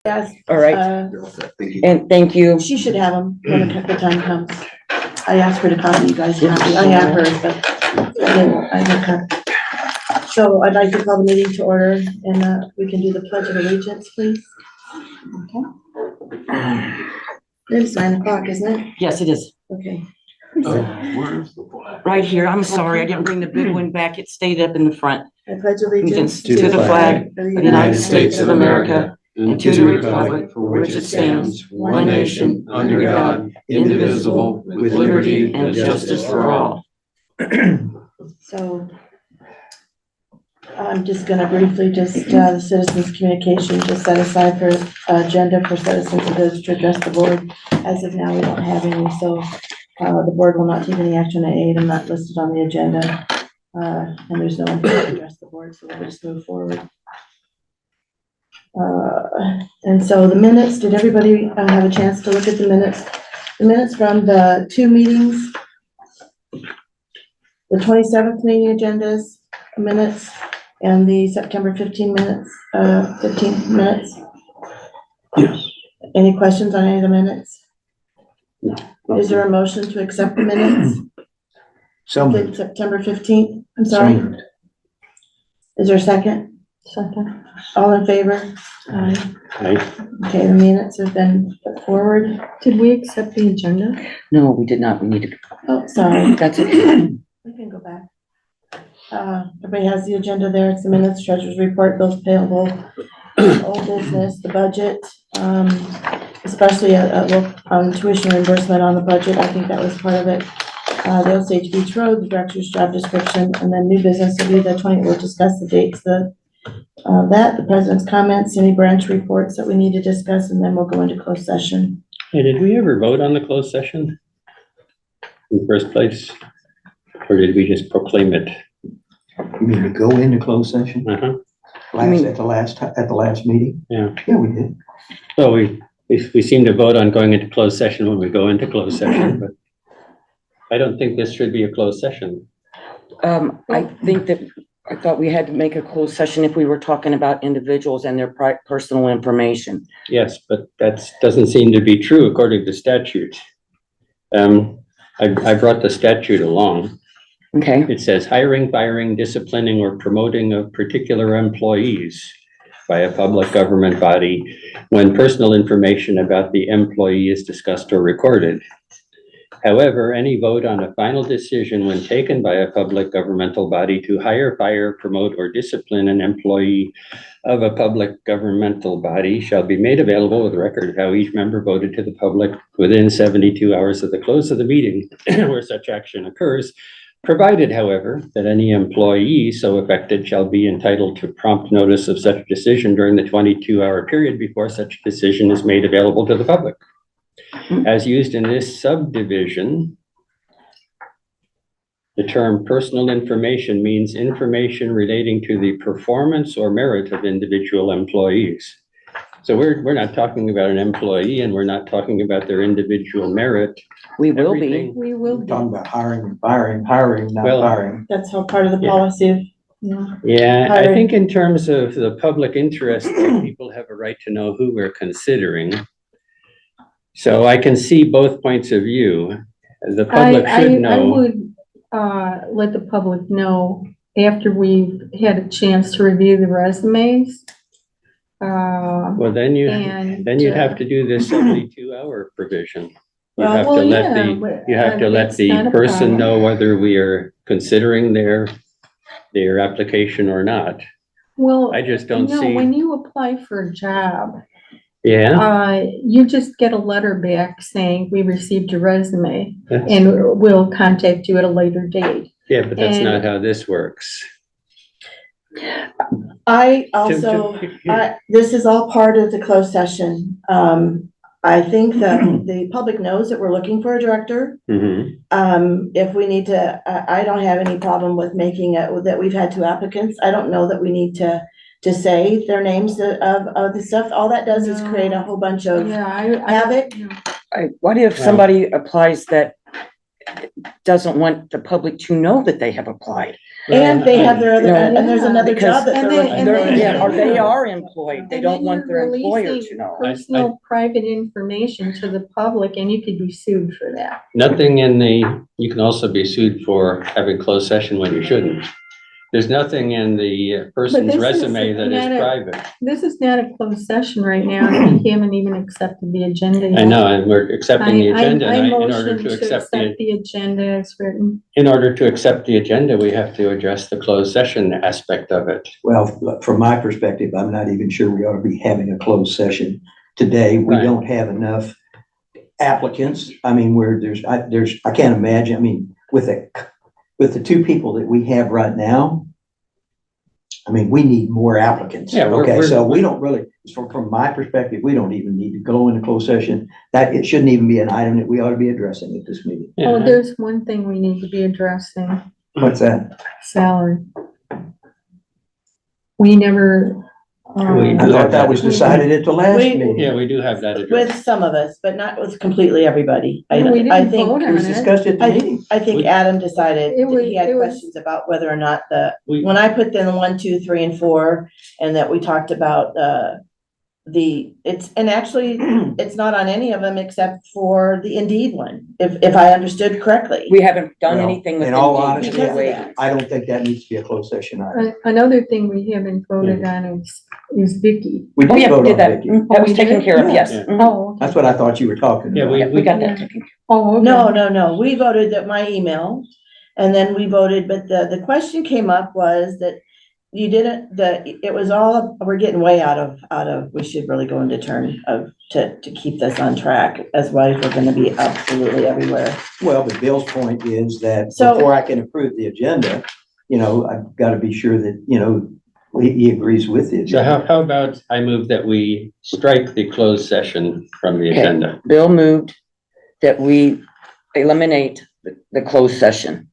Yes. All right. And thank you. She should have them when the time comes. I asked her to copy you guys. I have hers, but I didn't cut. So I'd like to call the meeting to order and we can do the pledge of allegiance, please. Okay. It's 9 o'clock, isn't it? Yes, it is. Okay. Where's the flag? Right here. I'm sorry. I didn't bring the big one back. It stayed up in the front. I pledge allegiance To the flag of the United States of America and to the republic for which it stands, one nation, under God, indivisible, with liberty and justice for all. So I'm just gonna briefly the citizens communication, just set aside for agenda for citizens and those to address the board. As of now, we don't have any, so the board will not take any action at 8. I'm not listed on the agenda. And there's no one to address the board, so we'll just move forward. And so the minutes, did everybody have a chance to look at the minutes? The minutes from the 2 meetings, the 27th meeting agendas, minutes, and the September 15 minutes, 15 minutes. Yes. Any questions on any of the minutes? Is there a motion to accept the minutes? So moved. September 15th, I'm So sorry. moved. Is there a second? Second. All in favor? Aye. Aye. Okay, the minutes have been put forward. Did we accept the agenda? No, we did not. We needed. Oh, sorry. That's okay. We can go back. Everybody has the agenda there. It's the minutes, treasurer's report, bills payable, old business, the budget, especially a look on tuition reimbursement on the budget. I think that was part of it. The Osage Beach Road, the director's job description, and then new business will be the 20, we'll discuss the dates, the president's comments, any branch reports that we need to discuss, and then we'll go into closed session. Hey, did we ever vote on the closed session in the first place? Or did we just proclaim it? You mean to go into closed session? Uh-huh. At the last meeting? Yeah. Yeah, we did. So we seem to vote on going into closed session when we go into closed session, but I don't think this should be a closed session. I think that, I thought we had to make a closed session if we were talking about individuals and their personal information. Yes, but that doesn't seem to be true according to statute. I brought the statute along. Okay. It says hiring, firing, disciplining, or promoting of particular employees by a public government body when personal information about the employee is discussed or recorded. However, any vote on a final decision when taken by a public governmental body to hire, fire, promote, or discipline an employee of a public governmental body shall be made available with a record of how each member voted to the public within 72 hours of the close of the meeting where such action occurs, provided, however, that any employee so affected shall be entitled to prompt notice of such decision during the 22-hour period before such decision is made available to the public. As used in this subdivision, the term personal information means information relating to the performance or merit of individual employees. So we're not talking about an employee and we're not talking about their individual merit. We will be. Everything- We will We're be. talking about hiring and firing, not Well- firing. That's how part of the Yeah. policy of, Yeah, I Hiring. think in terms of the public interest, that people have a right to know who we're considering. So I can see both points of view. The public should I know. would, let the public know after we've had a chance to review the resumes. Well, then you'd have to do this 72-hour provision. You have to Well, let yeah, the, but, you have to let that's not the a person problem. know whether we are considering their application or not. Well, I just don't no, see, when you apply for a job, yeah. you just get a letter back saying, we received your resume that's- and we'll contact you at a later date. Yeah, but that's not and- how this works. I also, this is all part of the closed session. I think that the public knows that we're looking for a director. Mhm. If we need to, I don't have any problem with making it, that we've had 2 applicants. I don't know that we need to say their names of the stuff. All that does is create a whole bunch of Yeah, havoc. no. What if somebody applies that doesn't want the public to know that they have applied. And they have their other, No. and there's another job that And they're they- looking and for. they- Yeah, or they are employed. They And don't then want you're their employer to releasing know. personal, private information to the public, and you could be sued for that. Nothing in the, you can also be sued for having closed session when you shouldn't. There's nothing in the person's this is resume that is not a- private. This is not a closed session right now, and you haven't even accepted the agenda yet. I know, and we're accepting the agenda, I and in order motion to accept the, the agenda as written. in order to accept the agenda, we have to address the closed session aspect of it. Well, from my perspective, I'm not even sure we ought to be having a closed session today. We Right. don't have enough applicants. I mean, where I can't imagine, I mean, with the two people that we have right now, I mean, we need more applicants. Yeah, Okay, so we don't really, from my perspective, we don't even need to go into closed session. That it shouldn't even be an item that we ought to be addressing at this meeting. Oh, Yeah. there's one thing we need to be addressing, What's that? salary. We never, We- I thought that was decided at the last We- meeting. Yeah, we do have that With addressed. some of us, but not with completely everybody. we didn't I vote think, It was on it. discussed at the I meeting. I think Adam decided It that was- he had it was- questions about whether or not We- when I put in the 1, 2, 3, and 4, and that we talked about, and actually, it's not on any of them except for the Indeed one, if I understood correctly. We haven't done Well, anything with in all Indeed. honesty, Because of Wait. that. I don't think that needs to be a closed session item. Another thing we haven't voted on is Vicky. We Oh, did yeah, vote we did on that. Vicky. That was we taken did? care of, Yeah. yes. Yeah. Mhm. Oh, That's what I thought you were talking Yeah, about. Yeah, we got that taken. oh, okay. No, we voted that my email, and then we voted, but the question came up was that you didn't, it was all, we're getting way out of, we should really go into turn to keep this on track, as well as we're gonna be absolutely everywhere. Well, but Bill's point is that So- before I can approve the agenda, I've got to be sure that, he agrees with the So agenda. how about I move that we strike the closed session from the Okay. agenda? Bill moved that we eliminate the closed session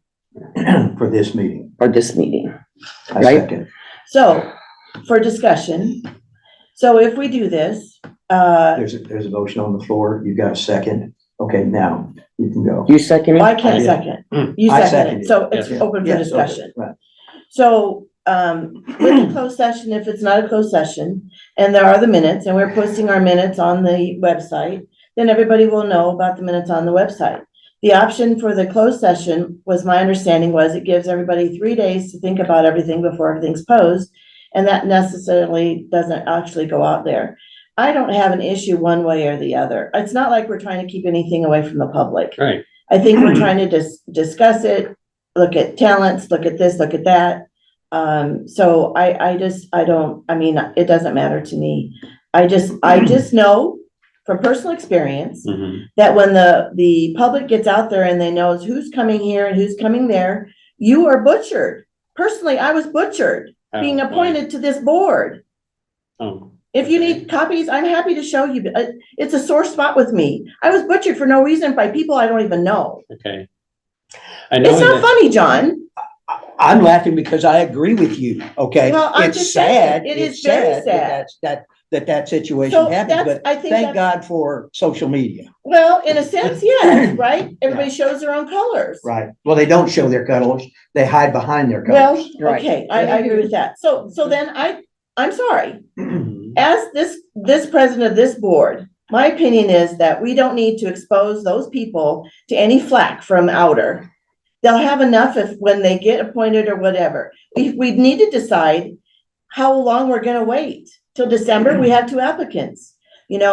For this meeting. for this meeting. I Right. second. So, for discussion, so if we do this, There's a motion on the floor. You've got a second. Okay, now you can go. You second well, I it? can't did. second. Mm. You I second seconded it, so it's Yes. open for Yes, okay, discussion. right. So, with the closed session, if it's not a closed session, and there are the minutes, and we're posting our minutes on the website, then everybody will know about the minutes on the website. The option for the closed session was, my understanding was, it gives everybody 3 days to think about everything before everything's posed, and that necessarily doesn't actually go out there. I don't have an issue one way or the other. It's not like we're trying to keep anything away from the public. Right. I think we're trying to discuss it, look at talents, look at this, look at that. So I mean, it doesn't matter to me. I just know from personal experience Mhm. that when the public gets out there and they knows who's coming here and who's coming there, you are butchered. Personally, I was butchered being Oh, appointed to this board. Oh, If you Okay. need copies, I'm happy to show you. It's a sore spot with me. I was butchered for no reason by people I don't even know. okay. I know It's not that, funny, John. I'm laughing because I agree with you, okay? Well, I'm It's just saying, sad. it It's is very sad sad. that situation So happens, that's, but I think thank that's, God for social media. well, in a sense, yes, right? Everybody shows their own colors. Right. Well, they don't show their colors. They hide behind their Well, colors. Right. okay, I agree with that. So then I'm sorry. As this president of this board, my opinion is that we don't need to expose those people to any flack from outer. They'll have enough if, when they get appointed or whatever. We need to decide how long we're gonna wait. Till December, we have 2 applicants. And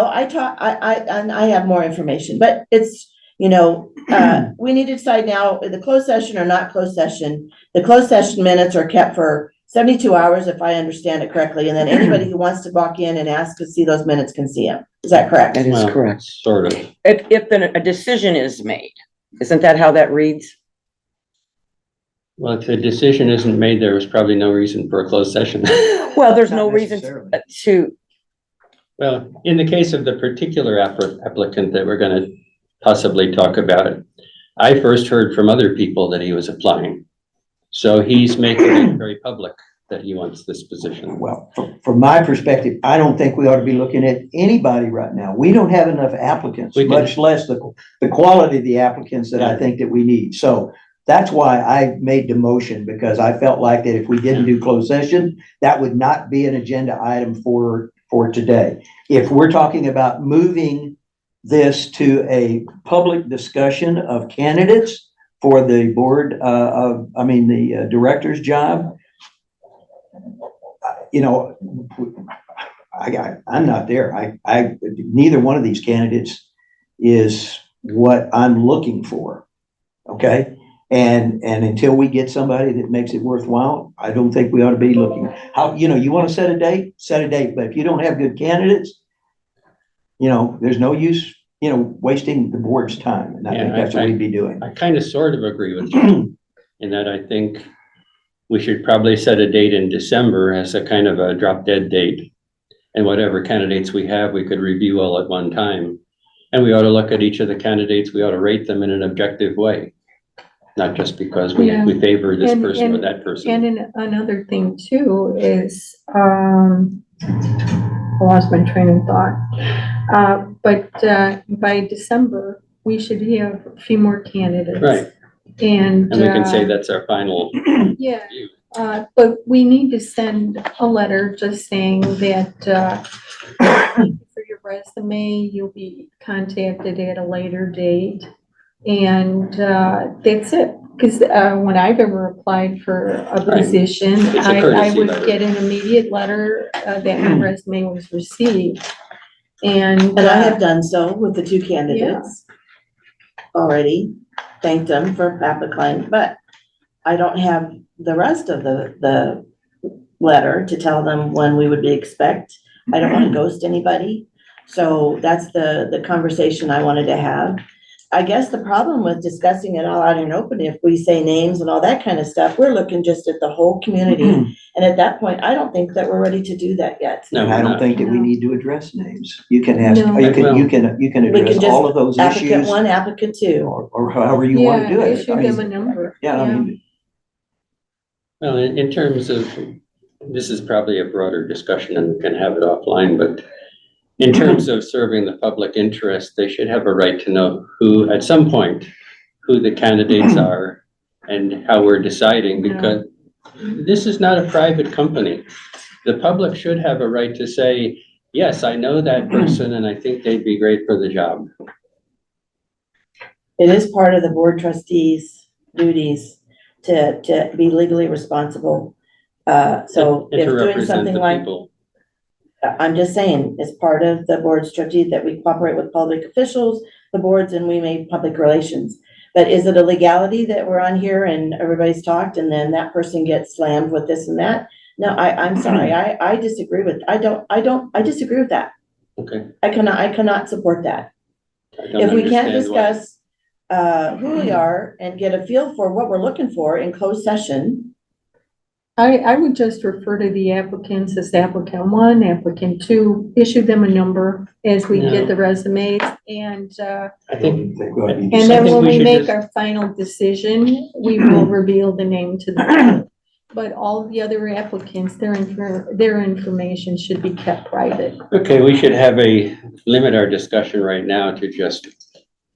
I have more information, but it's, we need to decide now, the closed session or not closed session. The closed session minutes are kept for 72 hours, if I understand it correctly, and then anybody who wants to walk in and ask to see those minutes can see them. Is that correct? That is Well, correct. sort of. If a decision is made, isn't that how that reads? Well, if the decision isn't made, there was probably no reason for a closed session. Well, there's Not no reason necessarily. to, Well, in the case of the particular applicant that we're gonna possibly talk about, I first heard from other people that he was applying. So he's making it very public that he wants this position. Well, from my perspective, I don't think we ought to be looking at anybody right now. We don't have enough applicants, We can- much less the quality of the applicants that I think that we need. So that's why I made the motion, because I felt like that if we didn't do closed session, that would not be an agenda item for today. If we're talking about moving this to a public discussion of candidates for the board the director's job, you know, I'm not there. Neither one of these candidates is what I'm looking for. Okay. And until we get somebody that makes it worthwhile, I don't think we ought to be looking. How, you want to set a date, but if you don't have good candidates, there's no use, wasting the board's time. And I think that's what we'd be doing. I kind of sort of agree with you in that I think we should probably set a date in December as a kind of a drop dead date. And whatever candidates we have, we could review all at one time. And we ought to look at each of the candidates. We ought to rate them in an objective way. Not just because we favor this person or that person. And another thing too is, I lost my train of thought. But by December, we should have a few more candidates. Right. And we can say that's our final yeah. view. But we need to send a letter just saying that for your resume, you'll be contacted at a later date. And that's it. Because when I've ever applied for a position, It's a I courtesy would letter. get an immediate letter that my resume was received. And And I have done so with the two candidates already, thanked them for applying, but I don't have the rest of the letter to tell them when we would expect. I don't want to ghost anybody. So that's the conversation I wanted to have. I guess the problem with discussing it all out in open, if we say names and all that kind of stuff, we're looking just at the whole community. And at that point, I don't think that we're ready to do that yet. No, And I we're don't not. think that we need to address names. You can ask, No. you can We can address just all of those Applicant issues, one, applicant two. or however you want to do it. issue I them a mean, number. Yeah, I mean, Well, in terms of, this is probably a broader discussion and we can have it offline, but in terms of serving the public interest, they should have a right to know who, at some point, who the candidates are and how we're deciding, because this is not a private company. The public should have a right to say, yes, I know that person and I think they'd be great for the job. It is part of the board trustees' duties to be legally responsible. So And if to doing represent something the like, people. I'm just saying, it's part of the board's trustees that we cooperate with public officials, the boards, and we make public relations. But is it a legality that we're on here and everybody's talked and then that person gets slammed with this and that? No, I'm sorry, I disagree with, I disagree with that. Okay. I cannot support that. I don't If we can't understand why. discuss who we are and get a feel for what we're looking for in closed session. I would just refer to the applicants as applicant one, applicant two, issue them a number as we get the resumes, and I think, we ought to be then I think when we we should make just- our final decision, we will reveal the name to the board. But all the other applicants, their information should be kept private. okay, we should limit our discussion right now to just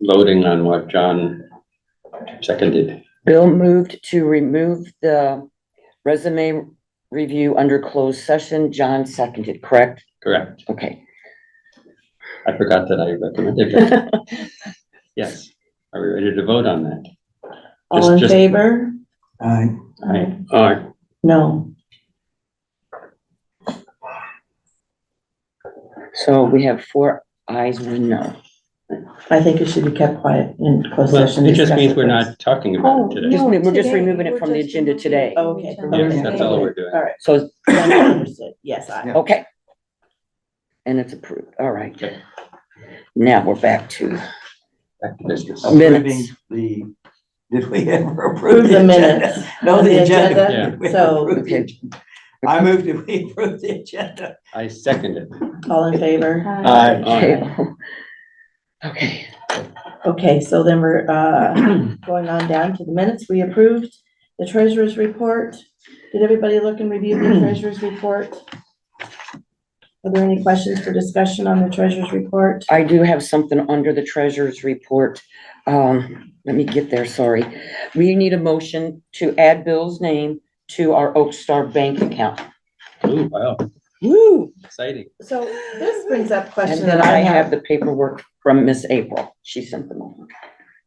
voting on what John seconded. Bill moved to remove the resume review under closed session. John seconded, correct? Correct. Okay. I forgot that I recommended it. Yes. Are we ready to vote on that? All in Just- favor? Aye. Aye. Aye. No. So we have 4 ayes, 1 no. I think it should be kept quiet in closed Well, session. it just Discuss means it we're first. not talking about it today. Just- we're just today, removing it we're from the just agenda removing today. it from the Okay, agenda Yes, okay. that's all we're doing. All right, So, understood. Yes, okay. And it's approved. All right. Okay. Now we're back to Back to business. minutes. Did we ever Approve approve the the minutes. agenda? No, On the the agenda. agenda? We So- approved the Okay. agenda. I moved to we approve the agenda. I second it. all in favor? Aye. Okay. Okay. Okay, so then we're going on down to the minutes. We approved the treasurer's report. Did everybody look and review the treasurer's report? Are there any questions for discussion on the treasurer's report? I do have something under the treasurer's report. Let me get there, sorry. We need a motion to add Bill's name to our Oak Star bank account. Oh, wow, Woo! exciting. So this brings up a question And then that I I have have. the paperwork from Miss April. She sent them over.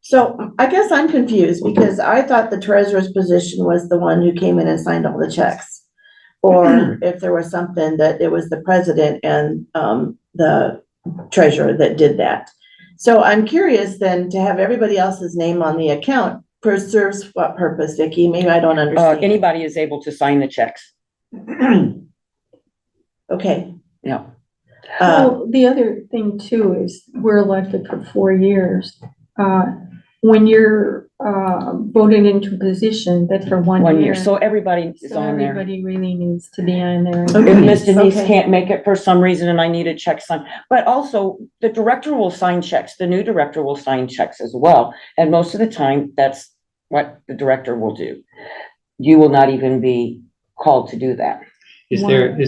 So I guess I'm confused because I thought the treasurer's position was the one who came in and signed all the checks. Or if there was something that it was the president and the treasurer that did that. So I'm curious then to have everybody else's name on the account serves what purpose, Vicky? Maybe I don't understand. Anybody is able to sign the checks. Okay. Yeah. Well, the other thing too is we're elected for 4 years. When you're voted into a position, that's for 1 year. 1 year. So everybody is So on there. everybody really needs to be on there. If Okay. Miss Denise Okay. can't make it for some reason and I need a check signed, but also the director will sign checks. The new director will sign checks as well. And most of the time, that's what the director will do. You will not even be called to do that. Is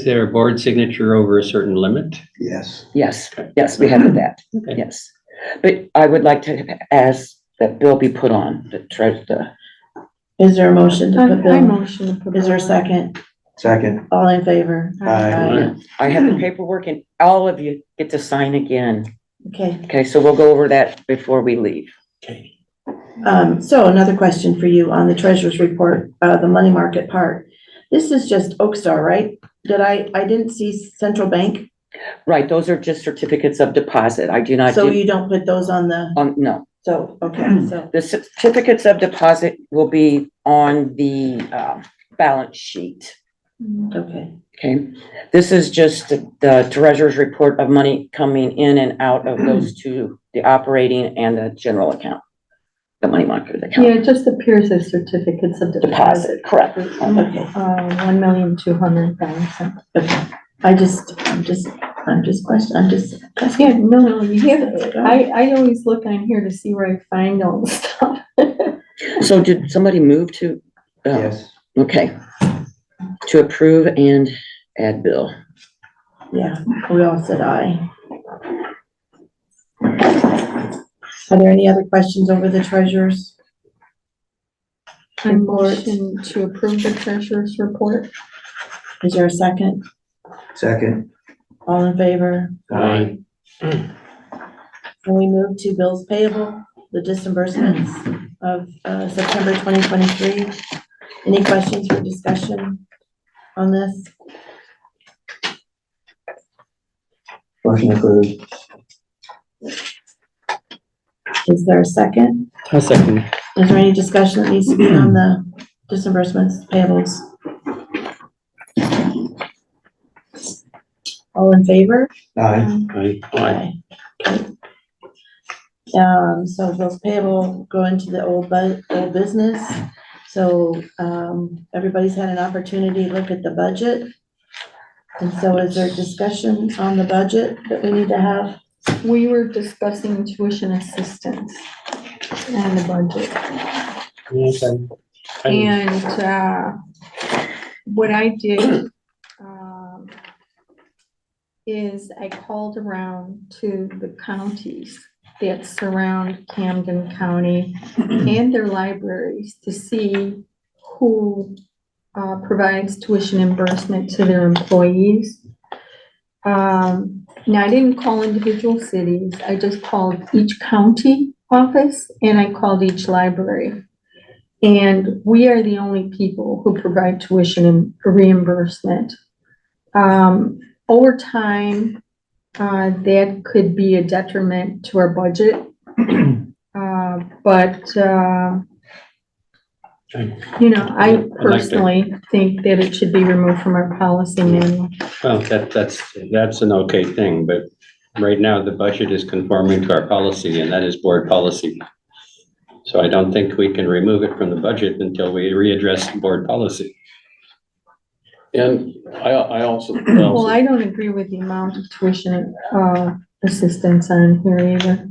there a board signature over a certain limit? Yes. Yes, yes, we have that. Okay. Yes. But I would like to ask that Bill be put on the Is there a motion to put I Bill? motion to put. Is there a Bill on. second? Second. All in favor? Aye. I have the paperwork and all of you get to sign again. Okay. Okay, so we'll go over that before we leave. Okay. So another question for you on the treasurer's report, the money market part. This is just Oak Star, right? I didn't see Central Bank, Right, those are just certificates of deposit. I do not so do, you don't put those on the, no. so, okay, so, The certificates of deposit will be on the balance sheet. okay, Okay, this is just the treasurer's report of money coming in and out of those two, the operating and the general account. The money market Yeah, account. it just appears as certificates of deposit. Deposit, correct. okay, 1,200,000. okay. I'm just questioning, Yeah, no, you have it. I always look on here to see where I find all the stuff. So did somebody move to? Yes. Okay. To approve and add bill. yeah, we all said aye. Are there any other questions over the treasurer's? I motion to approve the treasurer's report. Is there a second? Second. All in favor? Aye. And we move to bills payable, the disbursements of September 2023. Any questions for discussion on this? Motion approved. Is there a second? A second. Is there any discussion that needs to be on the disbursements payables? All in favor? Aye. Aye. Okay. So bills payable go into the old business. So, everybody's had an opportunity to look at the budget. And so is there discussion on the budget that we need to have? We were discussing tuition assistance and the budget. Okay. And, what I did, is I called around to the counties that surround Camden County and their libraries to see who, provides tuition reimbursement to their employees. Now, I didn't call individual cities, I just called each county office and I called each library. And we are the only people who provide tuition and reimbursement. Over time, that could be a detriment to our budget. But you know, I personally think that it should be removed from our policy manual. Well, that's an okay thing, but right now the budget is conforming to our policy and that is board policy. So I don't think we can remove it from the budget until we readdress board policy. And I also, Well, I don't agree with the amount of tuition, assistance on here either.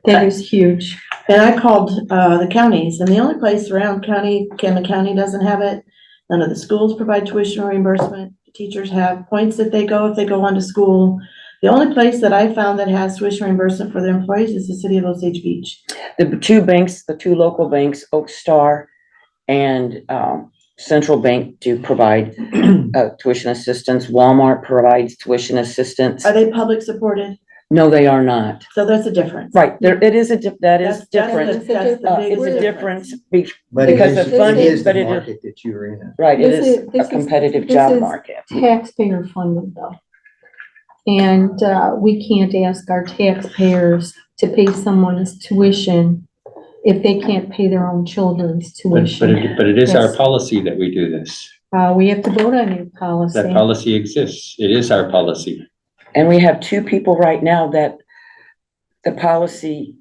That is huge. And I called, the counties, and the only place around Camden County doesn't have it None of the schools provide tuition reimbursement. Teachers have points that they go if they go on to school. The only place that I found that has tuition reimbursement for their employees is the city of Osage Beach. The two banks, the two local banks, Oak Star and Central Bank do provide tuition assistance. Walmart provides tuition assistance. Are they public supported? No, they are not. So that's a difference. Right, there, it is that is That's different. That's the It's biggest a difference But it because is, of funding, it is but the it is, market that you're in. right, it This is is- this a is- competitive this job is- market. Taxpayer funded though. And we can't ask our taxpayers to pay someone's tuition if they can't pay their own children's tuition. But it is our Yes. policy that we do this. We have to vote on your policy. That policy exists. It is our policy. And we have two people right now that the policy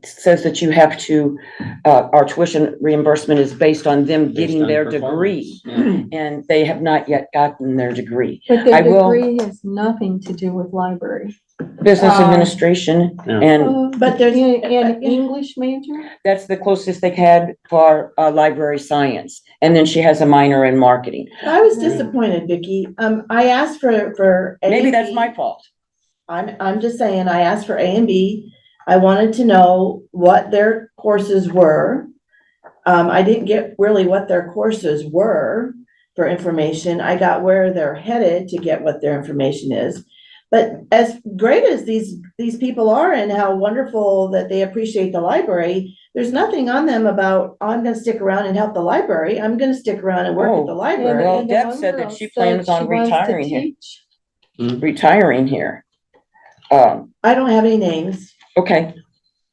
says that you have to, our tuition reimbursement is based on them Based getting on their degree. performance. Yeah. And they have not yet gotten their degree. But their I will- degree has nothing to do with library. Business Um, administration, Yeah. and But there's- An English major? that's the closest they had for library science. And then she has a minor in marketing. I was disappointed, Vicky. I asked for A Maybe and that's B. my fault. I'm just saying, I asked for A and B. I wanted to know what their courses were. I didn't get really what their courses were for information. I got where they're headed to get what their information is. But as great as these people are and how wonderful that they appreciate the library, there's nothing on them about, oh, I'm gonna stick around and help the library. I'm gonna stick around and work at the Oh, library. well, And the Deb one said that girl she said plans on she wants to retiring here. teach. Retiring here. I don't have any names Okay,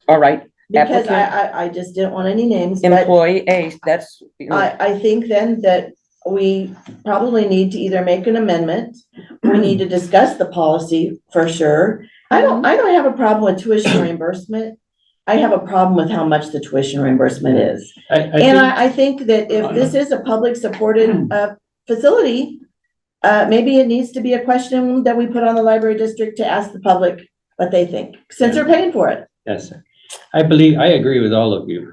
all right. because Applicant. I just didn't want any names, but Employee A, that's, I think then that we probably need to either make an amendment. We need to discuss the policy for sure. I don't have a problem with tuition reimbursement. I have a problem with how much the tuition reimbursement is. And I think that if this is a public supported, facility, maybe it needs to be a question that we put on the library district to ask the public what they think, since they're paying for it. Yes. I agree with all of you.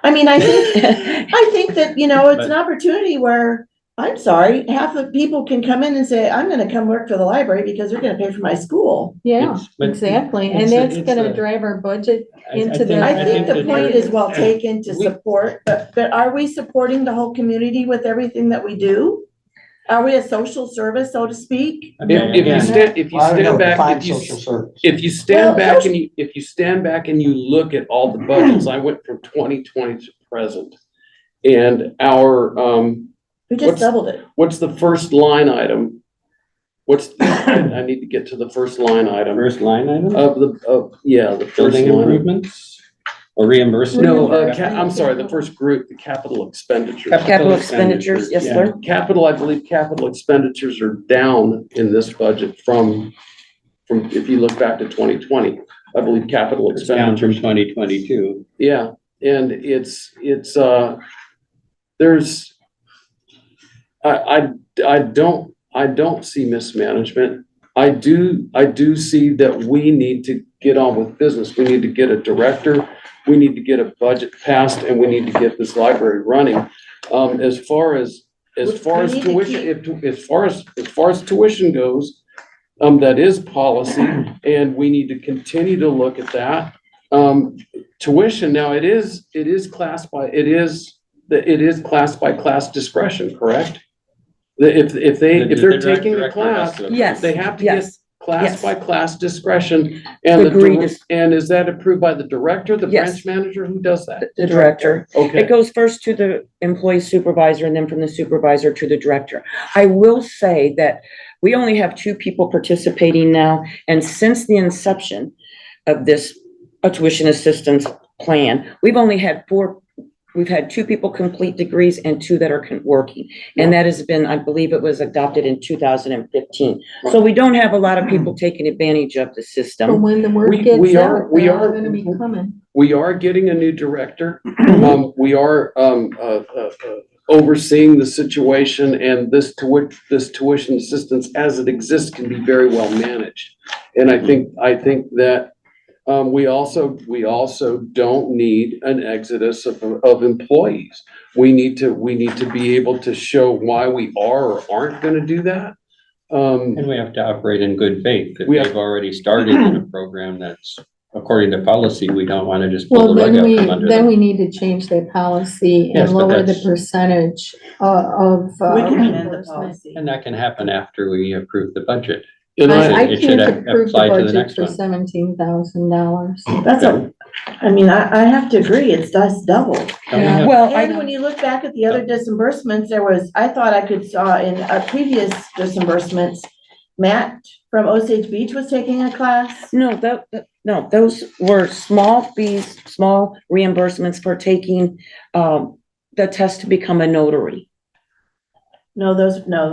I mean, I think that, you know, it's an opportunity where, I'm sorry, half the people can come in and say, I'm gonna come work for the library because they're gonna pay for my school. Yeah, It's- but exactly. And it's that's a- gonna drive our budget into the. I think the that point you're- is well taken to support, but are we supporting the whole community with everything that we do? Are we a social service, so to speak? If you I don't know, stand back, define if you, social service. if you stand Well, back social- and if you stand back and you look at all the budgets, I went from 2020 to present. And our, We just What's- doubled it. what's the first line item? I need to get to the first line item First line item, the first building line. improvements or reimbursement? No, I'm sorry, the first group, the capital expenditures. Capital expenditures, yes, Yeah, sir. I believe capital expenditures are down in this budget from, if you look back to 2020, I believe capital It's down from expenditures. 2022. Yeah, and there's, I don't see mismanagement. I do see that we need to get on with business. We need to get a director. We need to get a budget passed and we need to get this library running. As far as tuition, as far as tuition goes, that is policy and we need to continue to look at that. Tuition, now it is class by class discretion, correct? If they're taking the class, Yes. they have to get Yes. class Yes. by class discretion. And Agreed. and is that approved by the director, the Yes. branch manager? Who does that? The director. It Okay, goes first to the employee supervisor and then from the supervisor to the director. I will say that we only have two people participating now, and since the inception of this tuition assistance plan, we've only had we've had two people complete degrees and two that are working. And that has been, I believe it was adopted in 2015. So we don't have a lot of people taking advantage of the But system. when the word We gets are- out, we they're are- all gonna be coming. we are getting a new director. We are overseeing the situation and this tuition assistance as it exists can be very well managed. And I think that We also don't need an exodus of employees. We need to be able to show why we are or aren't gonna do that. And we have to operate in good faith. If We have- they've already started in a program that's according to policy, we don't want to just pull Well, the rug then out from under then them. we need to change that policy Yes, and but lower the that's- percentage of. We can amend the reimbursement. policy. And that can happen after we approve the budget. And I It should can't approve the apply to the budget next for one. $17,000. That's I mean, I have to agree, that's double. Don't we Yeah. have- Well, And when you look back at the other disbursements, I thought I could saw in previous disbursements, Matt from Osage Beach was taking a class. no, no, those were small fees, small reimbursements for taking, the test to become a notary. No,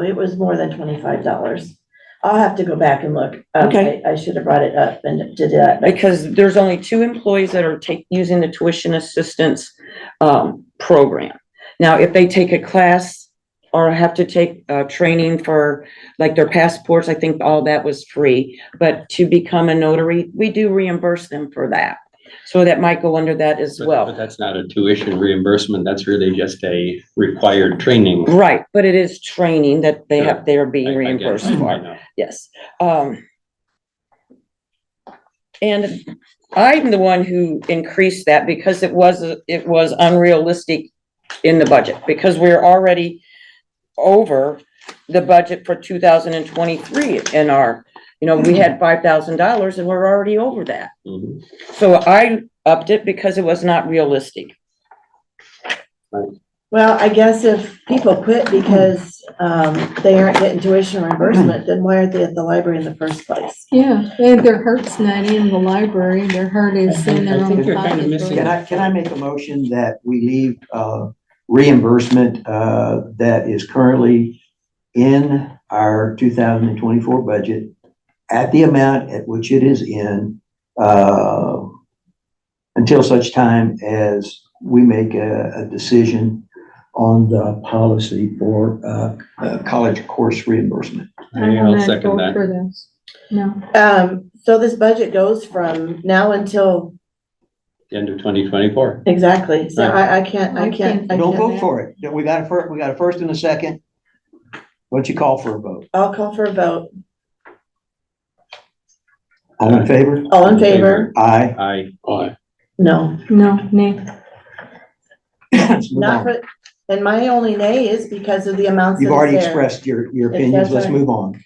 it was more than $25. I'll have to go back and look. Okay. I should have brought it up and did that. Because there's only 2 employees that are using the tuition assistance, program. Now, if they take a class or have to take, training for like their passports, I think all that was free. But to become a notary, we do reimburse them for that. So that might go under that as But well. that's not a tuition reimbursement. That's really just a required training. Right, but it is training that they are I- being I get it. reimbursed I for. know. Yes. And I'm the one who increased that because it was unrealistic in the budget, because we're already over the budget for 2023 in our, we had $5,000 and we're already over that. Mhm. So I upped it because it was not realistic. Well, I guess if people quit because, they aren't getting tuition reimbursement, then why aren't they at the library in the first place? Yeah, and their heart's not in the library, their heart is in their I think own you're kind of missing pocket. Can I make a motion that we leave, reimbursement, that is currently in our 2024 budget at the amount at which it is in, until such time as we make a decision on the policy for, college course reimbursement. I will I'll not second vote that. for this. No, So this budget goes from now until, The end of 2024. exactly, so Right. I can't. Don't vote for it. We got a first and a second. Why don't you call for a vote? I'll call for a vote. All in favor? All in favor? Aye. Aye. No, nay. Let's move not on. for, and my only nay is because of the amounts You've that's already there. expressed your If opinions. that's Let's right. move on.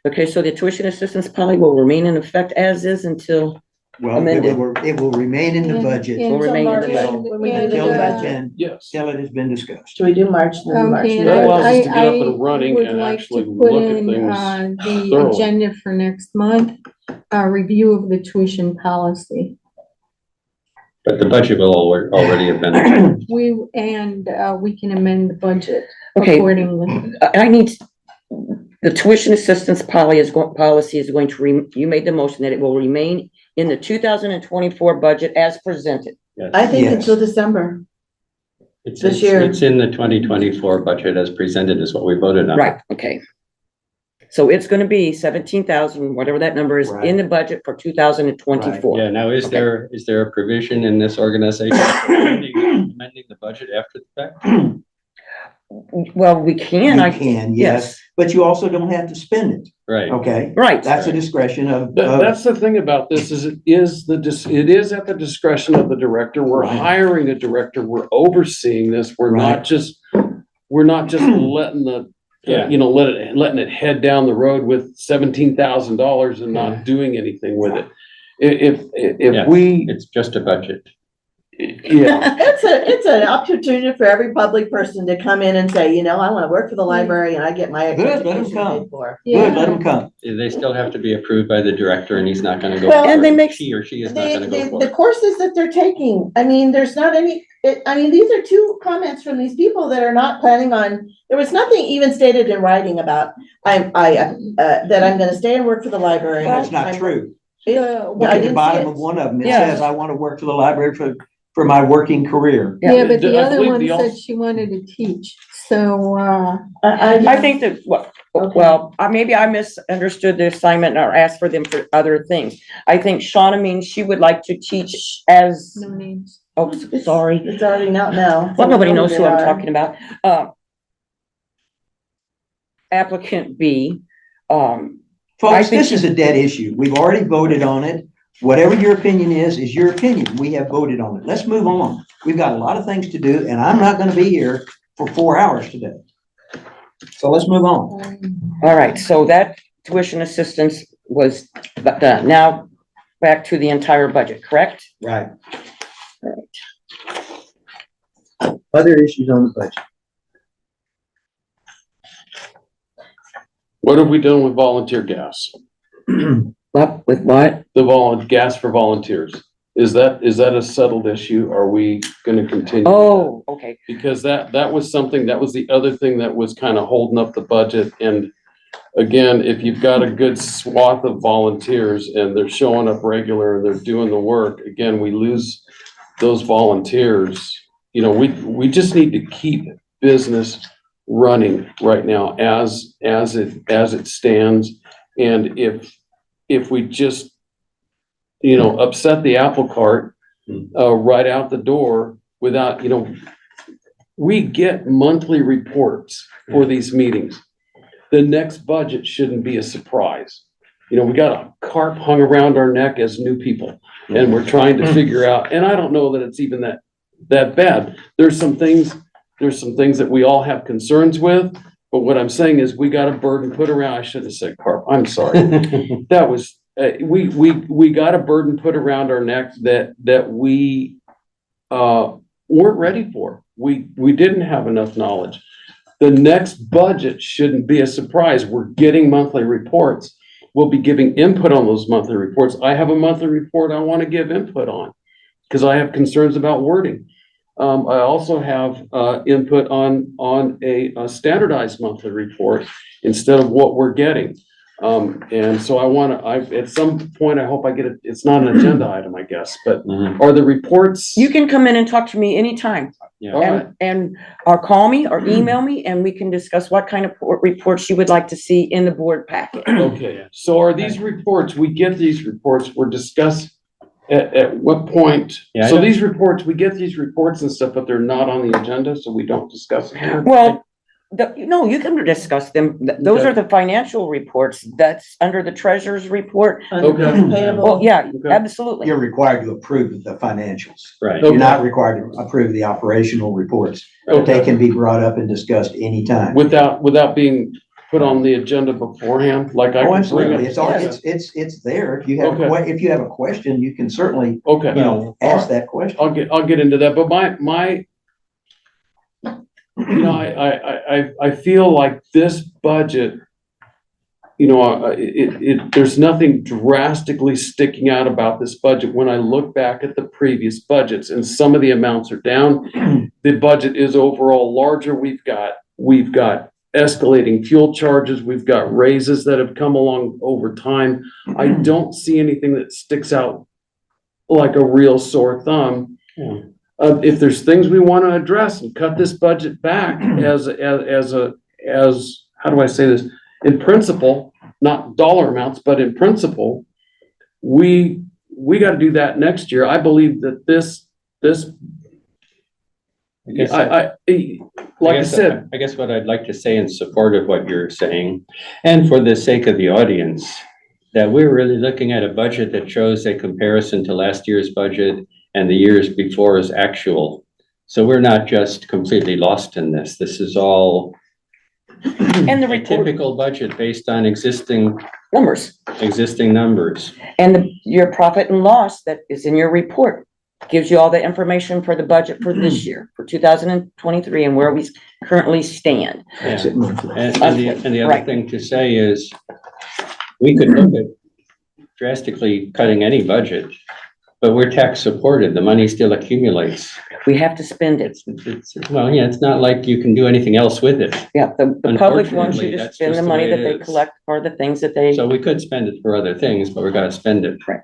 Okay, so the tuition assistance policy will remain in effect as is until, Well, Amended. it will remain in the budget Will remain in the budget. When we do the until it has budget. been, Yes. till it has been discussed. Should we do March, then March? Okay, and That allows us to get up I and running would and like actually to put look at in, things the thoroughly. agenda for next month, a review of the tuition policy. But the budget will already have been. We can amend the budget okay, accordingly. I need, the tuition assistance policy is going to, you made the motion that it will remain in the 2024 budget as presented. Yes. I think Yes. until December. It's this year. It's in the 2024 budget as presented is what we voted on. Right, okay. So it's gonna be 17,000, whatever that number is, in the budget for 2024. Yeah, now is Okay. there a provision in this organization for amending the budget after the fact? Well, we can, You can, yes, but you also don't have to spend it, Right. okay? Right, That's a discretion of, That's the thing about this is it is at the discretion of the director. We're Right. hiring a director. We're overseeing this. We're Right. not just letting Yeah. letting it head down the road with $17,000 and Yeah. not doing anything with it. Yeah. If we, It's just a budget. yeah, It's an opportunity for every public person to come in and say, I wanna work for the library and I get my Good, let 'em education come. paid for. good, let them come. They still have to be approved by the director and he's not gonna go. Well, for and they it. make- He or she is not gonna go for The it. courses that they're taking, there's not any, these are two comments from these people that are not planning on, there was nothing even stated in writing about, that I'm gonna stay and work for the library. That's not true. I Look at the didn't see bottom it. of one of them. It Yeah. says, I want to work for the library for my working career. Yeah. Yeah, but the I other believe one the said she wanted to teach, so, I think that, Okay. well, maybe I misunderstood the assignment or asked for them for other things. I think Shauna means she would like to teach as, No names. oh, sorry. It's already out now. Well, nobody knows They who I'm are. talking about. Applicant B, I Folks, think this is a dead issue. We've already voted on it. Whatever your opinion is your opinion. We have voted on it. Let's move on. We've got a lot of things to do, and I'm not gonna be here for 4 hours today. So let's move on. all right, so that tuition assistance was done. Now, back to the entire budget, correct? Right. Other issues on the budget. What have we done with volunteer gas? What, with what? The gas for volunteers. Is that a settled issue? Are we gonna continue? with that? Oh, okay. Because that was something, that was the other thing that was kind of holding up the budget. And again, if you've got a good swath of volunteers and they're showing up regular and they're doing the work, again, we lose those volunteers. You know, we just need to keep business running right now as it stands. And if we just, you know, upset the apple cart right out the door without, you know, we get monthly reports for these meetings. The next budget shouldn't be a surprise. You know, we got a carp hung around our neck as new people, and we're trying to figure out, and I don't know that it's even that bad. There's some things that we all have concerns with, but what I'm saying is we got a burden put around, I should have said carp, I'm sorry. That was, we got a burden put around our neck that we weren't ready for. We didn't have enough knowledge. The next budget shouldn't be a surprise. We're getting monthly reports. We'll be giving input on those monthly reports. I have a monthly report I want to give input on because I have concerns about wording. I also have input on a standardized monthly report instead of what we're getting. And so at some point, I hope I get it. It's not an agenda item, I guess, but are the reports? You can come in and talk to me anytime. All right. And or call me or email me and we can discuss what kind of reports you would like to see in the board packet. Okay, so are these reports, we get these reports, we're discussed at what point? Yeah, I So don't- these reports, we get these reports and stuff, but they're not on the agenda, so we don't discuss it here? Well, no, you can discuss them. Those Okay. are the financial reports. That's under the treasurer's report. Okay. Well, Payable. yeah, Okay. absolutely. You're required to approve the financials. Right. Okay. You're not required to approve the operational reports. But they Okay, can be brought up and discussed anytime. without being put on the agenda beforehand, like I Oh, can bring absolutely. it? It's all, it's there. If you have, Okay. if you have a question, you can certainly, Okay. you know, ask that question. I'll get into that, but my, you know, I feel like this budget, you know, there's nothing drastically sticking out about this budget. When I look back at the previous budgets and some of the amounts are down, the budget is overall larger. We've got escalating fuel charges. We've got raises that have come along over time. I don't see anything that sticks out like a real sore thumb. Yeah. If there's things we want to address and cut this budget back as how do I say this? In principle, not dollar amounts, but in principle, we got to do that next year. I believe that this, like I said, I guess what I'd like to say in support of what you're saying, and for the sake of the audience, that we're really looking at a budget that shows a comparison to last year's budget and the years before is actual. So we're not just completely lost in this. This is all And the a report typical budget based on existing numbers numbers. and your profit and loss that is in your report gives you all the information for the budget for this year, for 2023 and where we currently stand. That's it monthly. And the other Right. thing to say is, we could look at drastically cutting any budget, but we're tax supported, the money still accumulates. We have to spend it. Well, yeah, it's not like you can do anything else with it. Yeah, the public wants you Unfortunately, to that's spend the just the money way that it they is. collect for the things that they, So we could spend it for other things, but we're gonna spend it. Right.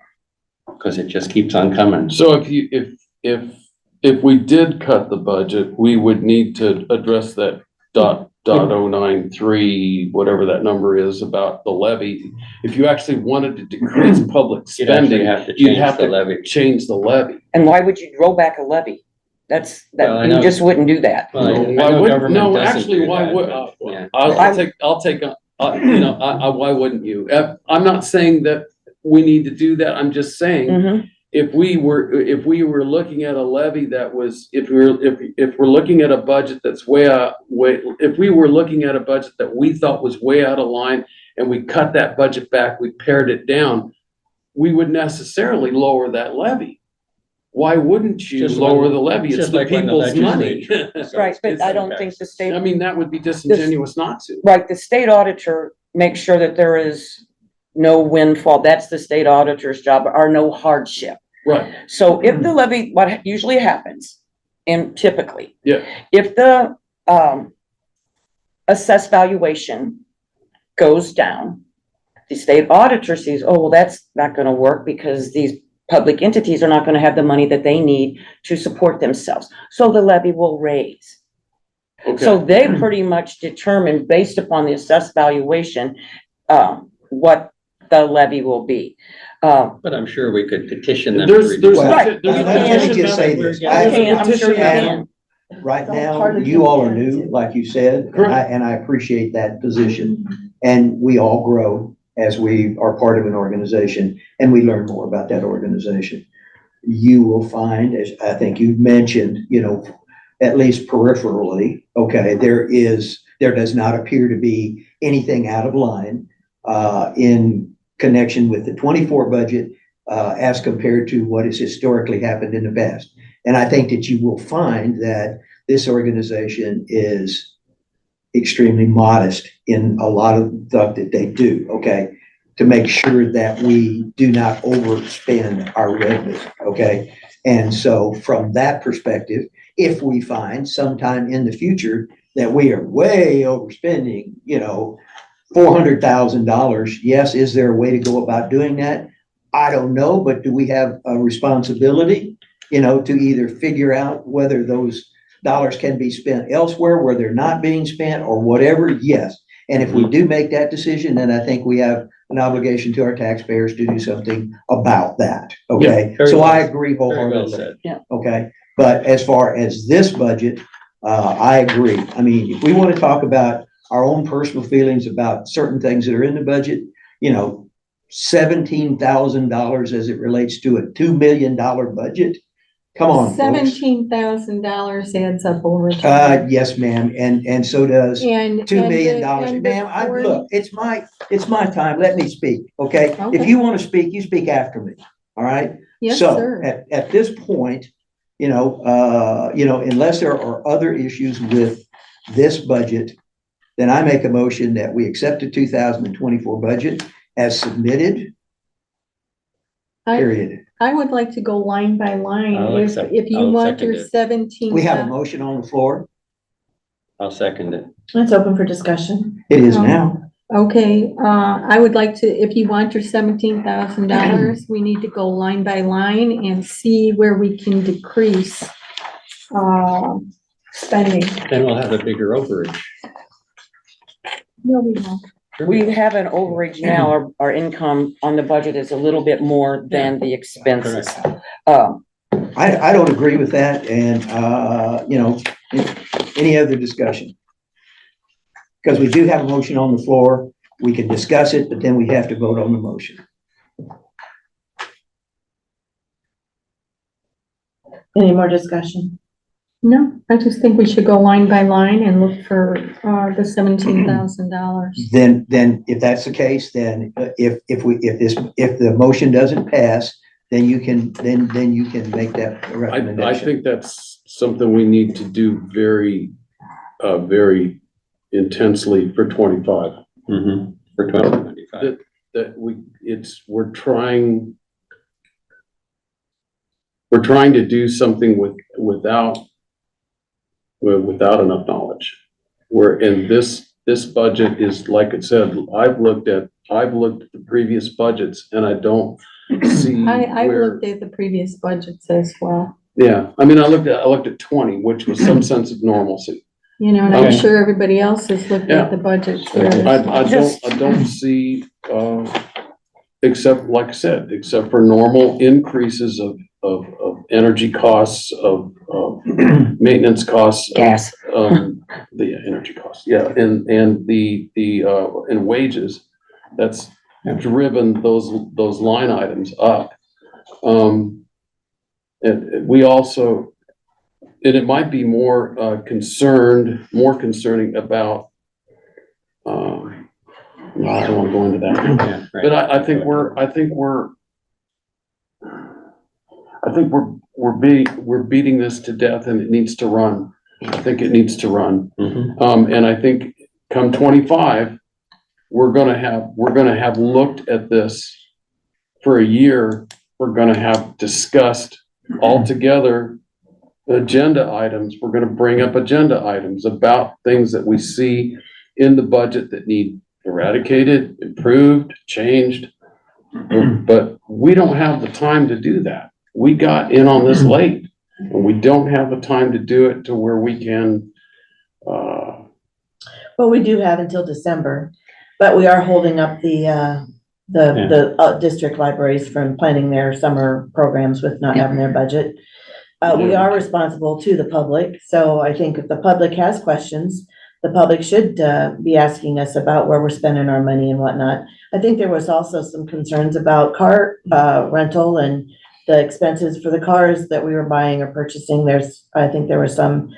Because it just keeps on coming. so if we did cut the budget, we would need to address that .093, whatever that number is about the levy. If you actually wanted to decrease public You'd actually spending, have to you'd change have the to levy. change the levy. And why would you roll back a levy? Well, I You know- just wouldn't do that. Well, I Why know would, government no, doesn't actually, do why that, would, but, yeah. I'll take, why wouldn't you? I'm not saying that we need to do that. I'm just saying, Mhm. if we were looking at a levy that was, if we're looking at a budget that's if we were looking at a budget that we thought was way out of line and we cut that budget back, we pared it down, we would necessarily lower that levy. Why wouldn't you Just lower when- the levy? It's just the like when the people's money. legislature- Right, but I don't think the state, I mean, that would be disingenuous not to. right, the state auditor makes sure that there is no windfall. That's the state auditor's job, or no hardship. Right, So if the levy, what usually happens, and typically, yeah, if the assessed valuation goes down, the state auditor sees, oh, well, that's not gonna work because these public entities are not gonna have the money that they need to support themselves. So the levy will raise. So okay. they pretty much determine, based upon the assessed valuation, what the levy will be. But I'm sure we could petition them. to There's, reduce there's, it. Right. there's a Let me petition just say method. this. You can, I'm sure you Petition can. Right It's all now, part of you all are transparency. new, like you said, Correct. and I appreciate that position. And we all grow as we are part of an organization and we learn more about that organization. You will find, as I think you've mentioned, at least peripherally, okay, there does not appear to be anything out of line in connection with the 24 budget as compared to what has historically happened in the past. And I think that you will find that this organization is extremely modest in a lot of stuff that they do, okay? To make sure that we do not overspend our revenue, okay? And so from that perspective, if we find sometime in the future that we are way overspending, $400,000, yes, is there a way to go about doing that? I don't know, but do we have a responsibility, to either figure out whether those dollars can be spent elsewhere where they're not being spent or whatever? Yes. And if we do make that decision, then I think we have an obligation to our taxpayers to do something about that, okay? very So well- I agree Very well wholeheartedly, said. okay? But as far as this budget, I agree. I mean, if we want to talk about our own personal feelings about certain things that are in the budget, $17,000 as it relates to a $2 million budget. Come on, folks. $17,000 adds up over time. Yes, ma'am. And so does And. $2 million. and the Ma'am, 40 look, it's my time. Let me speak, okay? If Okay. you want to speak, you speak after me, all right? Yes, So sir. at this point, unless there are other issues with this budget, then I make a motion that we accept the 2024 budget as submitted, period. I would like to go line by line. I'll If, accept- if you I'll want second your it. 17. We have a motion on the floor. I'll second it. It's open for discussion. It is Um, now. Okay, I would like to, if you want your $17,000, we need to go line by line and see where we can decrease, spending. Then we'll have a bigger overage. No, we won't. We have an overage now. Our income on the budget is a little bit more than the expenses. I don't agree with that, and, any other discussion? Because we do have a motion on the floor, we can discuss it, but then we have to vote on the motion. Any more discussion? No, I just think we should go line by line and look for, the $17,000. Then if that's the case, then if the motion doesn't pass, then you can make that I recommendation. think that's something we need to do very, very intensely for 25. Mm-hmm. For 2025. That we're trying to do something without enough knowledge. This budget is, like I said, I've looked at the previous budgets and I don't see I where. looked at the previous budgets as well. Yeah, I mean, I looked at 20, which was some sense of normalcy. You know, and I'm Okay. sure everybody else has looked Yeah. at the budget. I don't see, except, like I said, except for normal increases of energy costs, of maintenance costs. Gas. The energy costs, yeah, and and wages, that's driven those line items up. And we also, and it might be more concerning about, no, I don't want to go into that. Yeah, right. But I think we're beating this to death, and it needs to run. I think it needs to run. Mhm. And I think come 25, we're gonna have looked at this for a year. We're gonna have discussed all together agenda items. We're gonna bring up agenda items about things that we see in the budget that need eradicated, improved, changed. But we don't have the time to do that. We got in on this late, and we don't have the time to do it to where we can, Well, we do have until December, but we are holding up the district libraries from planning their summer programs with not having their budget. We are responsible to the public, so I think if the public has questions, the public should be asking us about where we're spending our money and whatnot. I think there was also some concerns about car rental and the expenses for the cars that we were buying or purchasing. I think there were some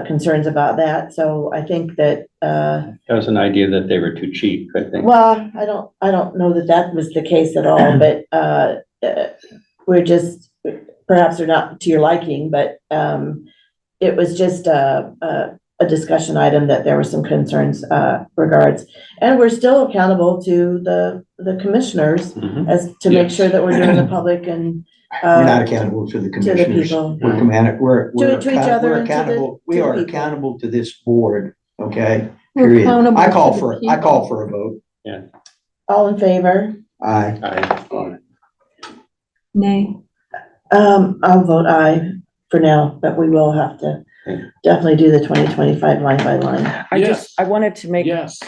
concerns about that, so I think that That was an idea that they were too cheap, I think. well, I don't know that that was the case at all, but we're just, perhaps they're not to your liking, but it was just a discussion item that there were some concerns regards. And we're still accountable to the commissioners Mhm. as to make Yes. sure that we're doing the public and We're not accountable to the to the commissioners. people. We're To each other we're and to the- accountable, we to the are people. accountable to this board, okay? We're Period. accountable I call to the for, I call people. for a vote. All in favor? Aye. Nay. I'll vote aye for now, but we will have to definitely do the 2025 line by line. I wanted to make, yes,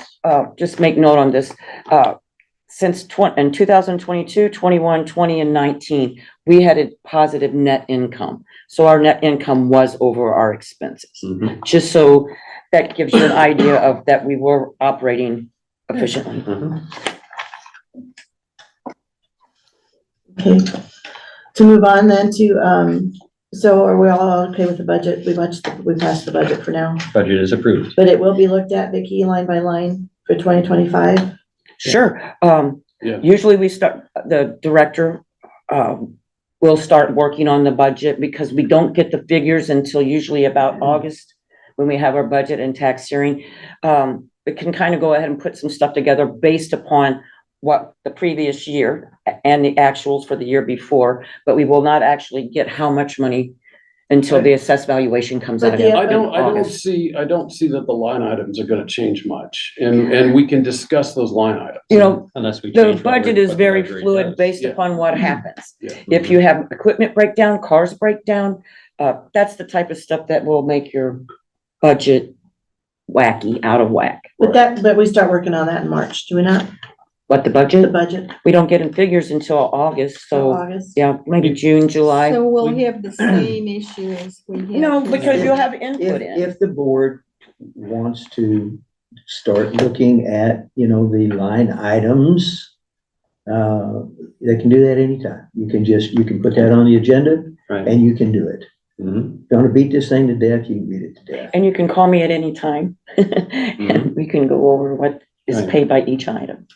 just make note on this. Since in 2022, 21, 20, and 19, we had a positive net income. So our net income was over our expenses. Mhm. Just so that gives you an idea of that we were operating efficiently. Mhm. Okay, to move on then to, so are we all okay with the budget? We passed the budget for now, Budget is approved. but it will be looked at, Vicky, line by line for 2025. Sure. Yeah. Usually the director, will start working on the budget because we don't get the figures until usually about August when we have our budget and tax hearing. We can kind of go ahead and put some stuff together based upon what the previous year and the actuals for the year before, but we will not actually get how much money until the assessed valuation comes out But in the- I don't August. see that the line items are gonna change much, and we can discuss those line items. You know, Unless we the change. budget is very fluid based Yeah. upon what happens. Yeah. If you have equipment breakdown, cars breakdown, that's the type of stuff that will make your budget wacky, out of whack. But we start working on that in March, do we not? But the The budget, budget, we don't get in figures until August, so so, August. yeah, maybe June, July. So we'll have the same issue as we had. No, because If- you'll have input in. If the board wants to start looking at, the line items, they can do that anytime. You can put that on the agenda Right. and you can do it. Mhm. Gonna beat this thing to death, you can beat it to death. And you can call me at any time. And we can go over what is Right. paid by each item.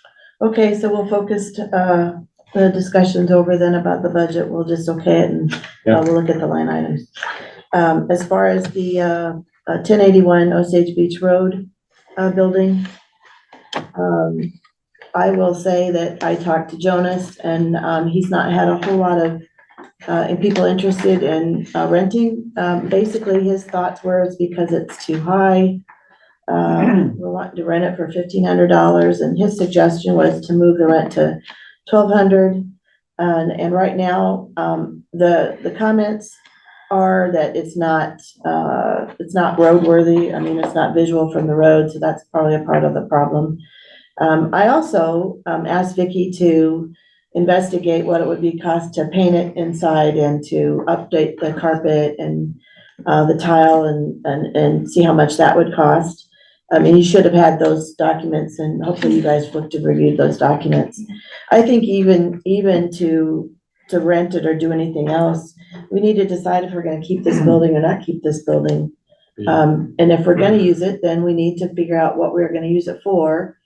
Okay, so we'll focus the discussions over then about the budget. We'll just okay it and Yeah. we'll look at the line items. As far as the 1081 Osage Beach Road building, I will say that I talked to Jonas and he's not had a whole lot of people interested in renting. Basically, his thoughts were it's because it's too high. We're wanting to rent it for $1,500, and his suggestion was to move the rent to $1,200. And right now, the comments are that it's not roadworthy. I mean, it's not visual from the road, so that's probably a part of the problem. I also, asked Vicky to investigate what it would be cost to paint it inside and to update the carpet and, the tile and see how much that would cost. I mean, you should have had those documents and hopefully you guys looked and reviewed those documents. I think even to rent it or do anything else, we need to decide if we're gonna keep this building or not keep this building. And if we're gonna use it, then we need to figure out what we're gonna use it for.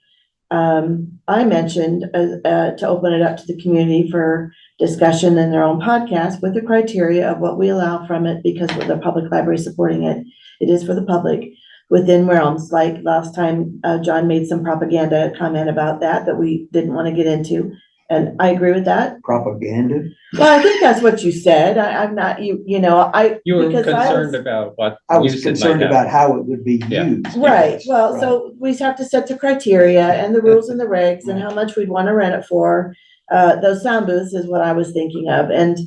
I mentioned, to open it up to the community for discussion in their own podcast with the criteria of what we allow from it, because with the public library supporting it, it is for the public within realms. Like last time, John made some propaganda comment about that we didn't want to get into. And I agree with that. Propaganda? Well, I think that's what you said. I'm not, you know, You were because I concerned was- about what I was use it might concerned have. about how it would be Yeah. used. Right, well, Right. so we have to set the criteria and the rules and the regs and how much we'd wanna rent it for. Those sound booths is what I was thinking of, and,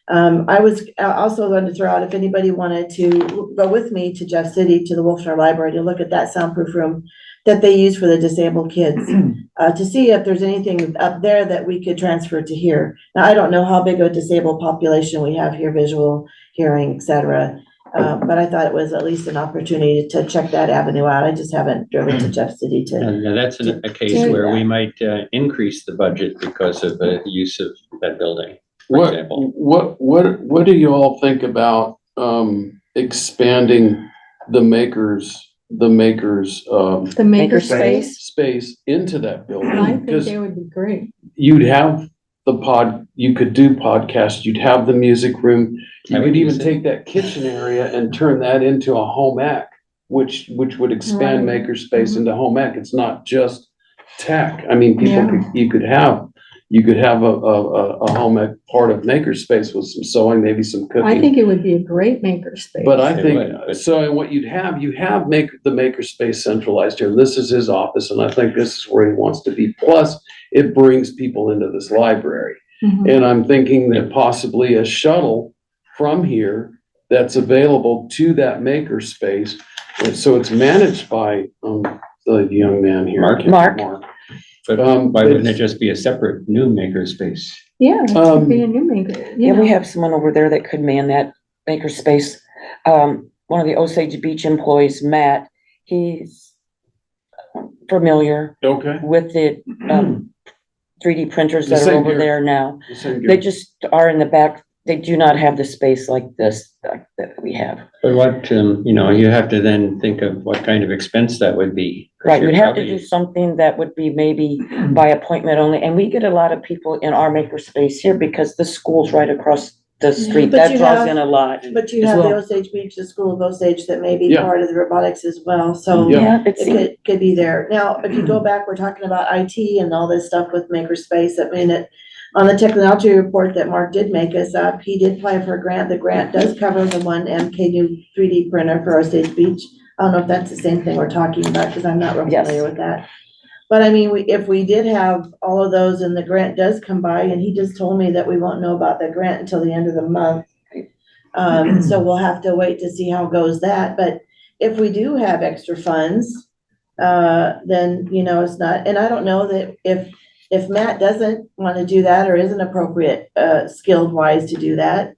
I was also going to throw out if anybody wanted to go with me to Jeff City, to the Wilshire Library, to look at that soundproof room that they use for the disabled kids, to see if there's anything up there that we could transfer to here. Now, I don't know how big of a disabled population we have here, visual, hearing, et cetera. But I thought it was at least an opportunity to check that avenue out. I just haven't driven to Jeff City to. And that's a case do where we that. might increase the budget because of the use of that building, for What, example. what do you all think about, expanding the makers, The maker Makerspace. space into that I building? think Because that would be great. you'd have you could do podcasts, you'd have the music room. You I would could even use it. take that kitchen area and turn that into a home ec, which would expand Right. makerspace into home ec. It's not just tech. I mean, Yeah. you could have a home ec part of makerspace with some sewing, maybe some cooking. I think it would be a great maker space. But I It think, would. so and what you have the makerspace centralized here. This is his office, and I think this is where he wants to be. Plus, it brings people into this library. Mhm. And I'm thinking that possibly a shuttle from here that's available to that makerspace. And so it's managed by, the young man here. Mark. Mark. But why wouldn't it just be a separate new makerspace? Yeah, it could be a new maker, you Yeah, we know. have someone over there that could man that makerspace. One of the Osage Beach employees, Matt, he's familiar Okay. with the, 3D printers The that are same over here. there now. The same They here. just are in the back. They do not have the space like this that we have. But what, you have to then think of what kind of expense that would be. 'Cause Right, you're we'd have to do probably- something that would be maybe by appointment only, and we get a lot of people in our makerspace here because the school's right across the street. But That you draws have- in a lot. But you as have the well. Osage Beach, the School of Osage, that may be Yeah. part of the robotics as well, so. Yeah. Yeah, It it's, could be there. Now, if you go back, we're talking about IT and all this stuff with makerspace. I mean, on the technology report that Mark did make us up, he did apply for a grant. The grant does cover the one MK new 3D printer for Osage Beach. I don't know if that's the same thing we're talking about, because I'm not real Yes. familiar with that. But I mean, if we did have all of those and the grant does come by, and he just told me that we won't know about the grant until the end of the month. So we'll have to wait to see how goes that, but if we do have extra funds, then, it's not, and I don't know that if Matt doesn't want to do that or isn't appropriate, skilled wise to do that,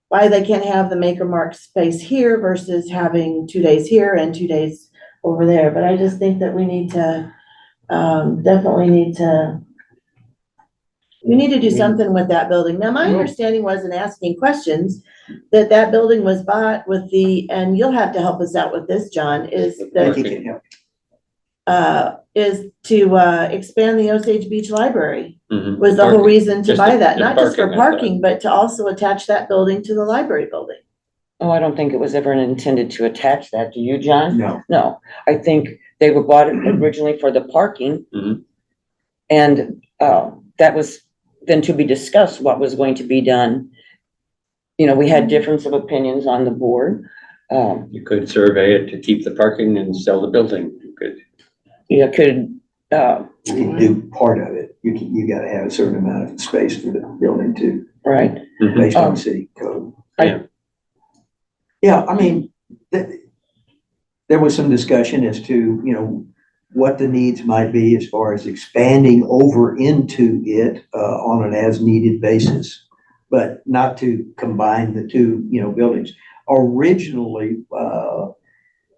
why they can't have the Maker Mark space here versus having 2 days here and 2 days over there, but I just think that we need to, definitely need to, we need to do something with that building. Now, my understanding was in asking questions, that building was bought with and you'll have to help us out with this, John, is that, Vicky can help. is to, expand the Osage Beach Library. Mhm. Was the whole Parking. reason to Just buy the- that, the not just for parking, I thought. parking, but to also attach that building to the library building. oh, I don't think it was ever intended to attach that. Do you, John? No, No, I think they were bought it originally for the parking. Mhm. And, that was then to be discussed what was going to be done. We had difference of opinions on the board. You could survey it to keep the parking and sell the building. You could. You could, you can do part of it. You gotta have a certain amount of space for the building too, right. based Oh. on city code. Yeah, I mean, there was some discussion as to, what the needs might be as far as expanding over into it, on an as-needed basis, but not to combine the two, buildings. Originally,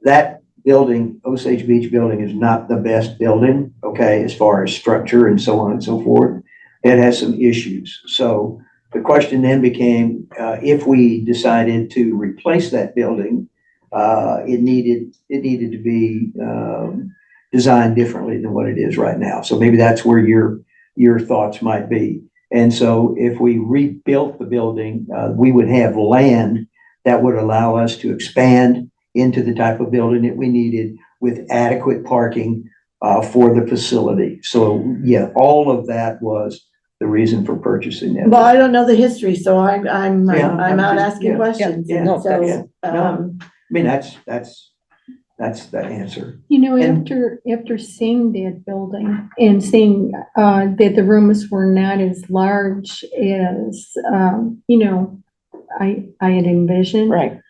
that building, Osage Beach building, is not the best building, okay, as far as structure and so on and so forth. It has some issues. So the question then became, if we decided to replace that building, it needed to be designed differently than what it is right now. So maybe that's where your thoughts might be. And so if we rebuilt the building, we would have land that would allow us to expand into the type of building that we needed with adequate parking for the facility. So yeah, all of that was the reason for purchasing that. Well, I don't know the history, so I'm Yeah, I'm out just- asking yeah, questions. yeah, And no, so, yeah, no. I mean, that's the answer. And- After seeing that building and seeing, that the rooms were not as large as, I had envisioned. Right.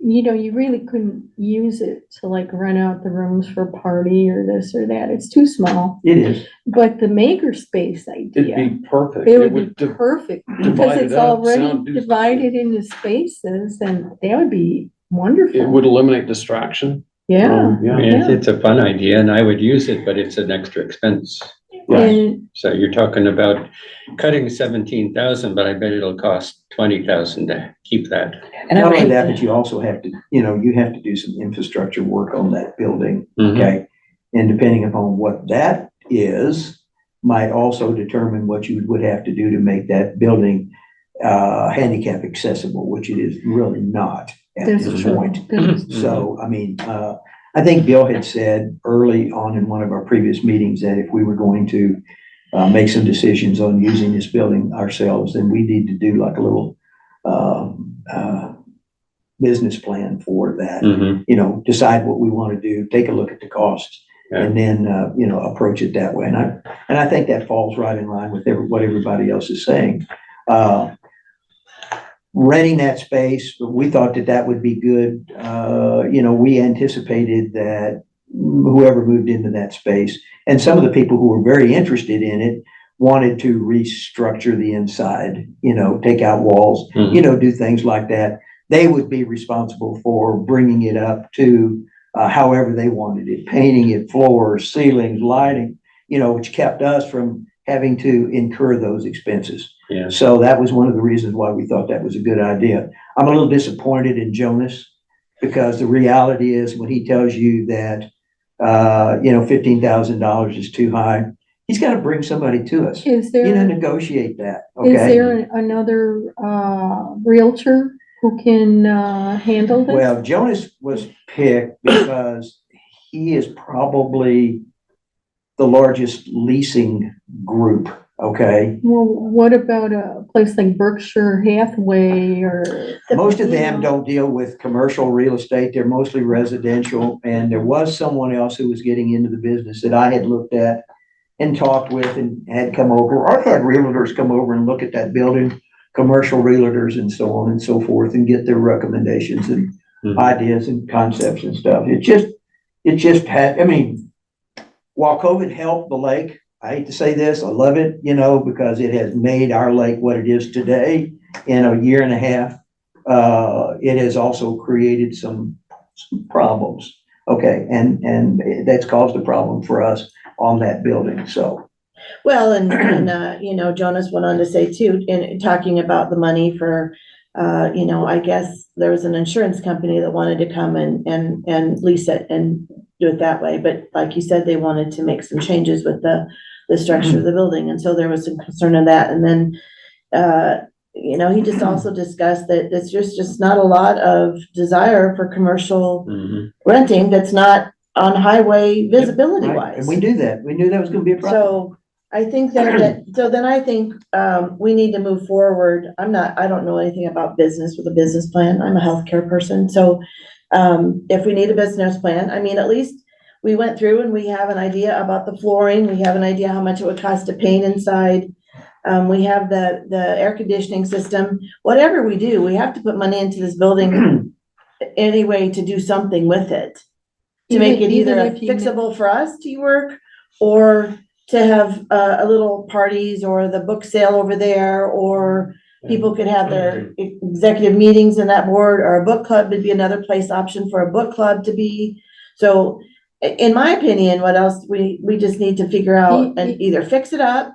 You really couldn't use it to like rent out the rooms for a party or this or that. It's too small. It is. But the makerspace It'd idea, be perfect. it would be perfect because divide it it's up, already sound use- divided into spaces and that would be wonderful. It would eliminate distraction. Yeah. Yeah. I mean, it's a fun idea and I would use it, but it's an extra expense. And So you're talking about cutting 17,000, but I bet it'll cost 20,000 to keep that. And I Not would only hate that, to- but you also have to, you have to do some infrastructure work on that building, Mhm. okay? And depending upon what that is, might also determine what you would have to do to make that building handicap accessible, which it is really not at that's this true. point. That is- So, I mean, I think Bill had said early on in one of our previous meetings that if we were going to make some decisions on using this building ourselves, then we need to do like a little business plan for that. Mhm. Decide what we want to do, take a look at the costs, and then, approach it that way. And I think that falls right in line with what everybody else is saying. Renting that space, we thought that would be good. We anticipated that whoever moved into that space, and some of the people who were very interested in it, wanted to restructure the inside, take out walls, Mhm. do things like that. They would be responsible for bringing it up to however they wanted it, painting it, floors, ceilings, lighting, which kept us from having to incur those expenses. Yeah. So that was one of the reasons why we thought that was a good idea. I'm a little disappointed in Jonas because the reality is when he tells you that, $15,000 is too high, he's got to bring somebody to us, Is there, negotiate that. is Okay. there another, realtor who can, handle this? Well, Jonas was picked because he is probably the largest leasing group. Okay. Well, what about a place like Berkshire Hathaway or? Most of them don't deal with commercial real estate. They're mostly residential. And there was someone else who was getting into the business that I had looked at and talked with and had come over. I've had realtors come over and look at that building, commercial realtors and so on and so forth, and get their recommendations and ideas and concepts and stuff. It just had, while COVID helped the lake, I hate to say this, I love it, because it has made our lake what it is today in a year and a half. It has also created some problems. Okay, and that's caused a problem for us on that building, so. well, and Jonas went on to say too, in talking about the money for, I guess there was an insurance company that wanted to come and lease it and do it that way. But like you said, they wanted to make some changes with the structure of the building. And so there was some concern of that. And then, he just also discussed that it's just not a lot of desire for commercial Mhm. renting that's not on highway visibility Right, wise. and we knew that. We knew that was gonna be a problem. So I think I think we need to move forward. I don't know anything about business with a business plan. I'm a healthcare person. So if we need a business plan, at least we went through and we have an idea about the flooring. We have an idea how much it would cost to paint inside. We have the air conditioning system. Whatever we do, we have to put money into this building anyway to do something with it. To make it Even either if you- fixable for us to work or to have a little parties or the book sale over there, or people could have their executive meetings in that board, or a book club would be another place option for a book club to be. So in my opinion, what else, we just need to figure out and either fix it up.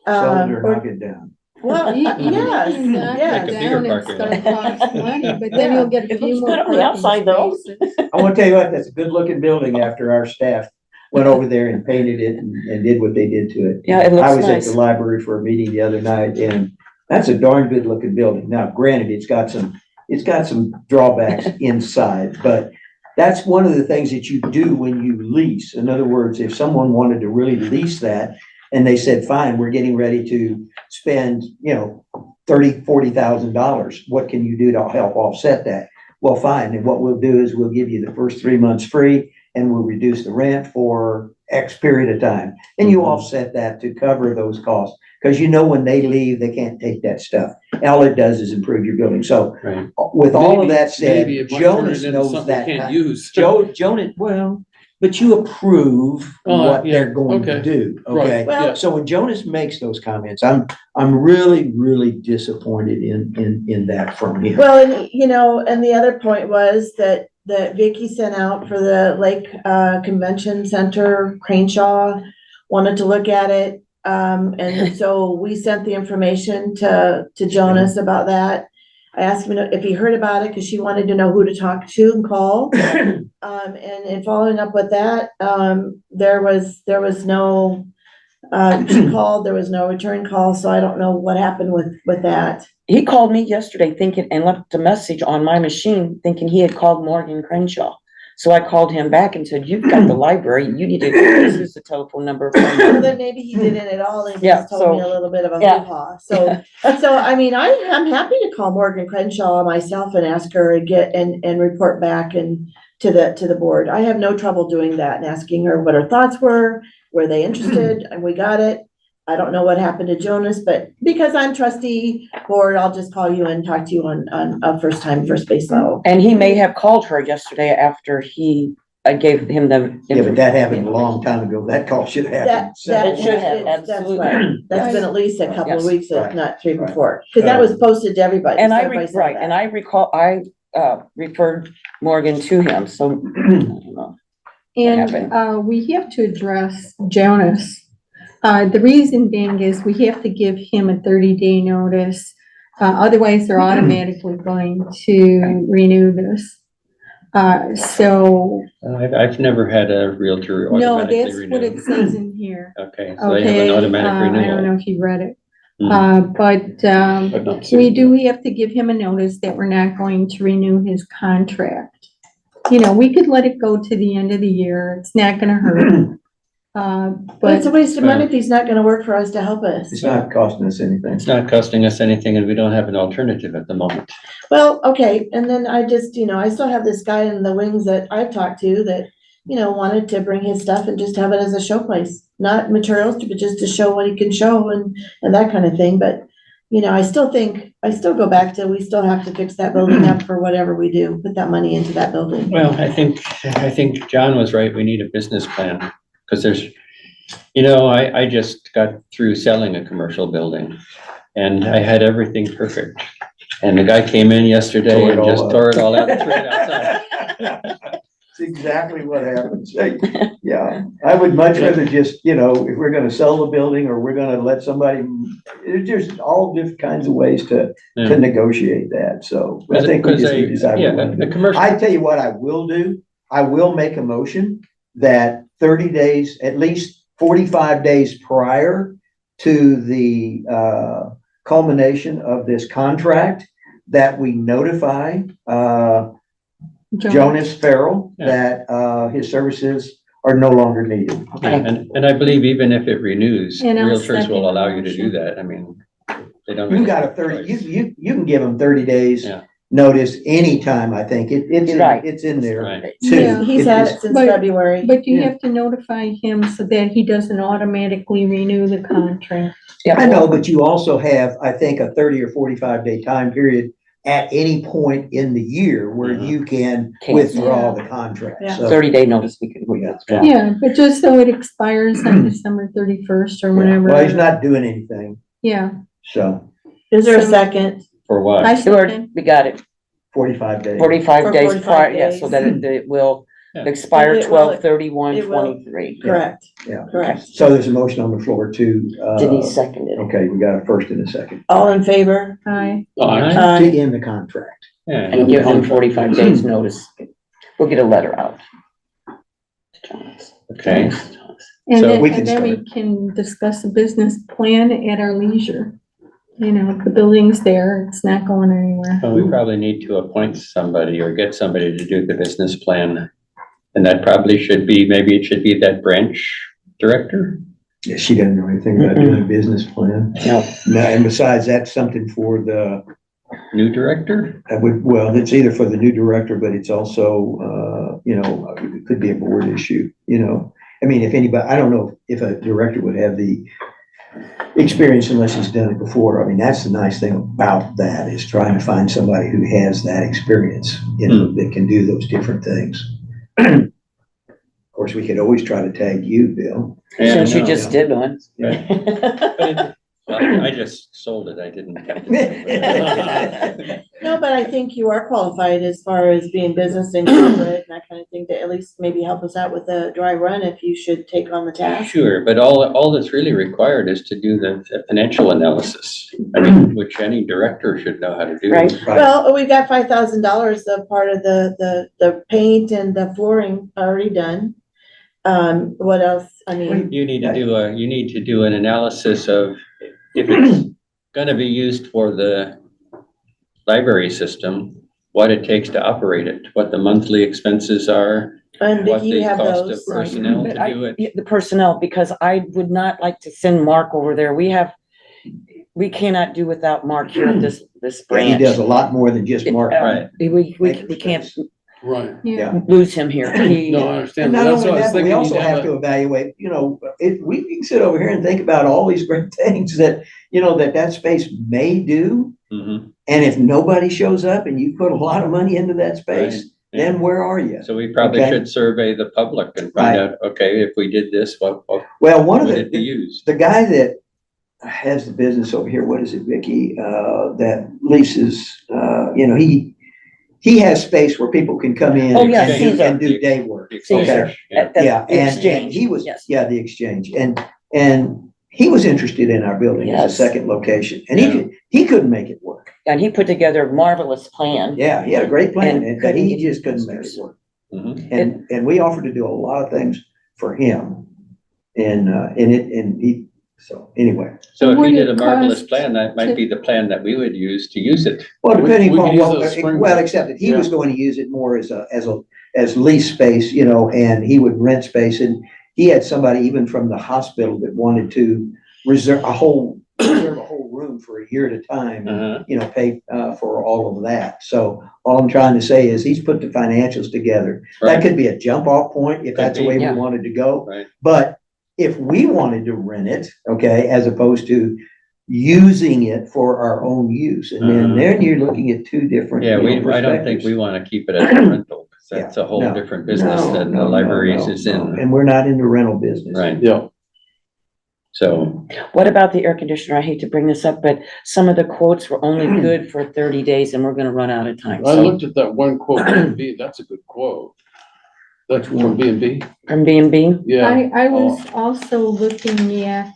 Sell it or Or, knock it down. well, yes, Knock it yes. Make a bigger down, it's parking gonna lot. cost money, but then you'll get a It few looks more good on the parking outside, though. spaces. I want to tell you what, that's a good looking building after our staff went over there and painted it and did what they did to it. Yeah, it I looks was at nice. the library for a meeting the other night, and that's a darn good looking building. Now, granted, it's got some drawbacks inside, but that's one of the things that you do when you lease. In other words, if someone wanted to really lease that and they said, fine, we're getting ready to spend, $30,000-$40,000, what can you do to help offset that? Well, fine, and what we'll do is we'll give you the first 3 months free, and we'll reduce the rent for X period of time. And you offset that to cover those costs, because when they leave, they can't take that stuff. All it does is improve your building. So Right. with all of that said, Maybe it might turn Jonas it into knows something that. you can't use. Jonas, well, but you approve what Yeah, they're going to okay. do, Right. okay? Well, So when Jonas makes those comments, I'm really, really disappointed in that from him. well, and the other point was that Vicky sent out for the Lake Convention Center, Crenshaw, wanted to look at it. And so we sent the information to Jonas about that. I asked him if he heard about it, because she wanted to know who to talk to and call. And in following up with that, there was no, she called, there was no return call, so I don't know what happened with that. He called me yesterday thinking, and left a message on my machine thinking he had called Morgan Crenshaw. So I called him back and said, you've got the library, you need to, this is the telephone number. Well, then maybe he didn't at all, and Yeah, just told me a so- little bit of a yeah. hoo-ha. So I mean, I'm happy to call Morgan Crenshaw myself and ask her and get, and report back and to the board. I have no trouble doing that and asking her what her thoughts were they interested, and we got it. I don't know what happened to Jonas, but because I'm trustee board, I'll just call you and talk to you on a first base level. And he may have called her yesterday after I gave him the. Yeah, but that happened a long time ago. That call should have happened. It should have, That's absolutely. right. That's been at least a couple of Yes. weeks, if Right. not 3 Right. before, because that was posted to everybody. And so I, everybody saw right, that. and I recall, I referred Morgan to him, so. I don't know. And we have to address Jonas. The reason being is we have to give him a 30-day notice. Otherwise, they're automatically going to renew this. So, I've never had a realtor no, automatically that's what it renew. says in here. Okay, so they have Okay, an automatic I don't renewal. know if you read it. Mhm. But I've not seen we it. do have to give him a notice that we're not going to renew his contract. We could let it go to the end of the year. It's not gonna hurt. But it's a But waste of money if he's not gonna work for us to help us. It's not costing us anything. It's not costing us anything and we don't have an alternative at the moment. Well, okay, and then I just, I still have this guy in the wings that I've talked to that, wanted to bring his stuff and just have it as a showplace. Not materials, but just to show what he can show and that kind of thing, but, I still go back to, we still have to fix that building up for whatever we do, put that money into that building. Well, I think John was right. We need a business plan because there's, I just got through selling a commercial building and I had everything perfect. And the guy came in yesterday Tore it and all just up. tore it all out and threw it outside. It's exactly what happens. Yeah, I would much rather just, if we're gonna sell the building or we're gonna let somebody, there's just all different kinds of ways to Yeah. negotiate that, so. I think we Because just need to decide. yeah, what we a do. commercial. I tell you what I will do, I will make a motion that 30 days, at least 45 days prior to the culmination of this contract, that we notify Jonas Farrell that his services are no longer needed. And I believe even if it renews, And I'll realtors second will allow the you to do motion. that. I mean, they don't. You really got a have 30, choice. you can give them 30 days Yeah. notice anytime, I think. Right. It's in there. Right. too. Yeah. He's had it since But- February. But you Yeah. have to notify him so that he doesn't automatically renew the contract. Yeah. I know, but you also have, I think, a 30 or 45-day time period at any point in the year where Mhm. you can Cancel. withdraw the contract. Yeah. So 30-day notice, we could withdraw. Yeah, but just so it expires on December 31st or whenever. Well, he's not doing anything, Yeah, so Is there a So- second? For what? I Sure, second. we got it. 45 days. 45 For days 45 prior, yeah, so days. that it will Yeah. expire It will- 12/31/23. Correct. Yeah. Correct. So there's a motion on the floor to, Denise seconded. okay, we got a first and a second, All in favor? Aye. Aye. to end the contract. Yeah. And give them 45 days notice. We'll get a letter out. Okay. And So then, we can and then we start. can discuss a business plan at our leisure. You know, the building's there, it's not going anywhere. Well, we probably need to appoint somebody or get somebody to do the business plan. And that probably should be, maybe it should be that branch director. Yeah, she doesn't know anything about doing a business plan. No, No, and besides, that's something for the, New director? well, it's either for the new director, but it's also, it could be a board issue, I mean, if anybody, I don't know if a director would have the experience unless he's done it before. I mean, that's the nice thing about that, is trying to find somebody who has that experience, that can do those different things. Of course, we could always try to tag you, Bill. Yeah, since you no. just did one. But I just sold it, I didn't. No, but I think you are qualified as far as being business and corporate and that kind of thing, to at least maybe help us out with a dry run if you should take on the task. Sure, but all that's really required is to do the financial analysis. I mean, which any director should know how to do. Right. Right. Well, we've got $5,000 of part of the paint and the flooring already done. What else? I mean, You need to do an analysis of if it's gonna be used for the library system, what it takes to operate it, what the monthly expenses are, and what if you the have cost of those. personnel But to do it. The personnel, because I would not like to send Mark over there. We cannot do without Mark here at this But he branch. does a lot more than just mark. Right. We can't Right. Yeah, lose him here. He- No, I And understand. not That's only what I was that, but we thinking. also have to evaluate, if we can sit over here and think about all these great things that, that space may do. Mhm. And if nobody shows up and you put a lot of money into that space, Yeah. then where are you? So we probably Okay. should survey the public and find out, okay, if we did this, what Well, one of would it be the, used? the guy that has the business over here, what is it, Vicky, that leases, he has space where people can come in Oh, yeah, and do- Caesar. and do day work. The Caesar. exchange, yeah. At the Yeah, and exchange, he was, yes. the exchange, and he was interested in our building as a Yes. second location, and Yeah. he couldn't make it work. And he put together a marvelous plan. Yeah, he had a great plan, And but he couldn't get just couldn't make it investors. work. Mhm. And we offered to do a lot of things for him. So anyway, So if Would he did it a marvelous cost plan, that might to- be the plan that we would use to use it. well, depending we could upon use what, those spring well, ones. except that he was going to use it more as lease space, and he would rent space, and he had somebody even from the hospital that wanted to reserve a whole room for a year at a time. Uh-huh. Pay for all of that. So all I'm trying to say is he's put the financials together. That Right, could be a jump off point if that's the Could way be, we yeah. wanted to go. right. But if we wanted to rent it, okay, as opposed to using it for our own use, and Uh-huh. then you're looking at two different. Yeah, I don't think perspectives. we want to keep it as a rental, because that's a whole No. different business No, than no, the no, libraries no, is no. in. And we're not in the rental business. Right, Yeah, so, What about the air conditioner? I hate to bring this up, but some of the quotes were only good for 30 days and we're gonna run out of time. I So looked at that one quote, B&B, that's a good quote. That's from B&B, from B&B, yeah. I was also looking at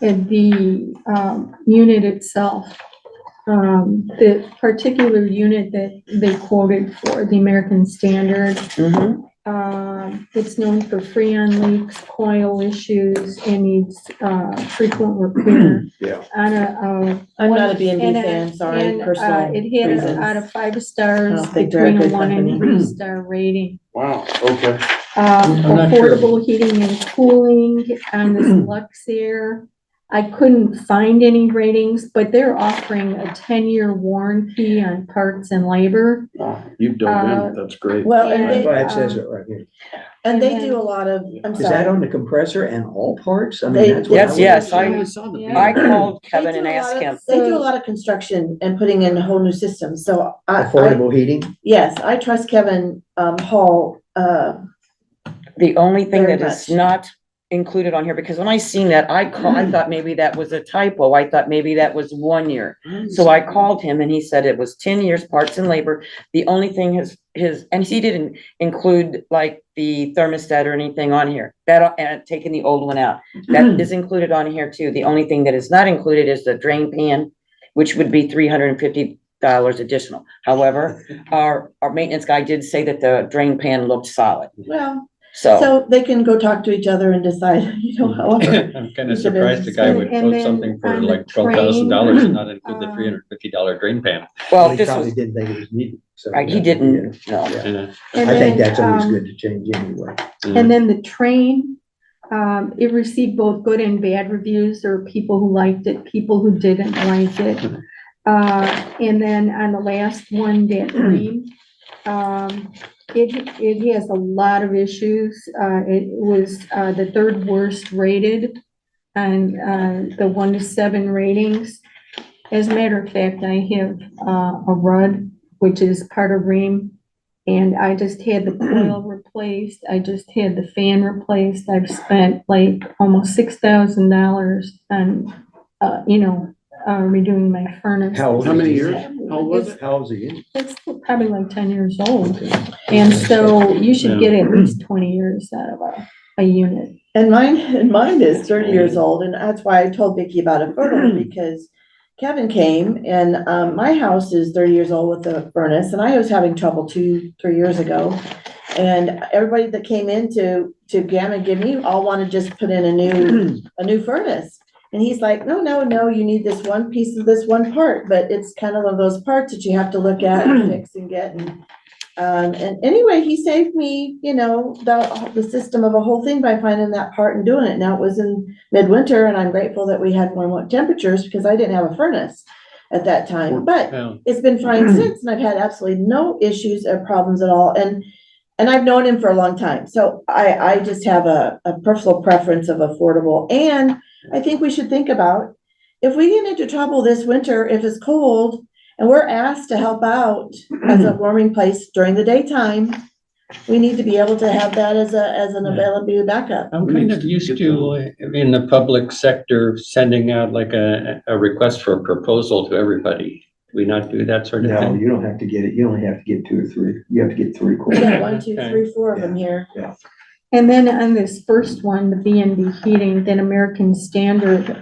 the, unit itself. The particular unit that they quoted for, the American Standard, mhm, it's known for freon leaks, coil issues, and needs, frequent repair. Yeah. On a, I'm not a B&B and a- fan, sorry, and, personal it had reasons. out of 5 I stars, don't think they're a between a good 1 and company. 3-star rating. Wow, okay. I'm not sure. Affordable heating and cooling on this Luxair. I couldn't find any ratings, but they're offering a 10-year warranty on parts and labor. You've done in, that's great. Well, and And, they, Well, it says it right here. and they and do a lot of, I'm Is that sorry. on the compressor and all parts? I They- mean, that's what. Yes, yes, I Yeah. called They Kevin do and a lot asked of- him. They do a lot of construction and putting in whole new systems, so Affordable heating? yes, I trust Kevin, Hall, The only thing Very that is much. not included on here, because when I seen that, I thought maybe that was a typo. I thought maybe that was 1 year. So I called him and he said it was 10 years, parts and labor. The only thing and he didn't include like the thermostat or anything on here. That, and taking the old one out. That is included on here too. The only thing that is not included is the drain pan, which would be $350 additional. However, our maintenance guy did say that the drain pan looked solid. well, So, so they can go talk to each other and decide, however. I'm kind of surprised the guy would And quote then something for on the like $12,000 and not include the train, $350 drain pan. well, He this probably was, didn't think it was needed, so. he didn't, no. Yeah. Yeah. And I think then, that's always um, good to change anyway. And then the train, it received both good and bad reviews. There were people who liked it, people who didn't like it. And then on the last one, that dream, it has a lot of issues. It was, the third worst rated on, the 1 to 7 ratings. As a matter of fact, I have, a RUD, which is part of Ream. And I just had the coil replaced. I just had the fan replaced. I've spent like almost $6,000 on, redoing my furnace. How old How is many he? years? How old was it? How old is he? It's probably like 10 years old. And so you should get at least 20 years out of a unit. And mine is 30 years old, and that's why I told Vicky about a furnace, because Kevin came and, my house is 30 years old with the furnace, and I was having trouble 2-3 years ago. And everybody that came in to Gamma give me all want to just put in a new furnace. And he's like, no, you need this one piece of this one part, but it's kind of one of those parts that you have to look at and fix and get. And anyway, he saved me, the system of a whole thing by finding that part and doing it. Now, it was in midwinter, and I'm grateful that we had warm temperatures because I didn't have a furnace at that time, but Yeah. it's been fine since, and I've had absolutely no issues or problems at all. And I've known him for a long time. So I just have a personal preference of affordable. And I think we should think about, if we get into trouble this winter, if it's cold, and we're asked to help out as a warming place during the daytime, we need to be able to have that as an available backup. I'm kind of used to, in the public sector, sending out like a request for a proposal to everybody. Do we not do that sort of No, thing? you don't have to get it. You only have to get 2 or 3. You have to get 3 We quotes. got 1, 2, 3, 4 of them here. And then on this first one, the B&B heating, then American Standard,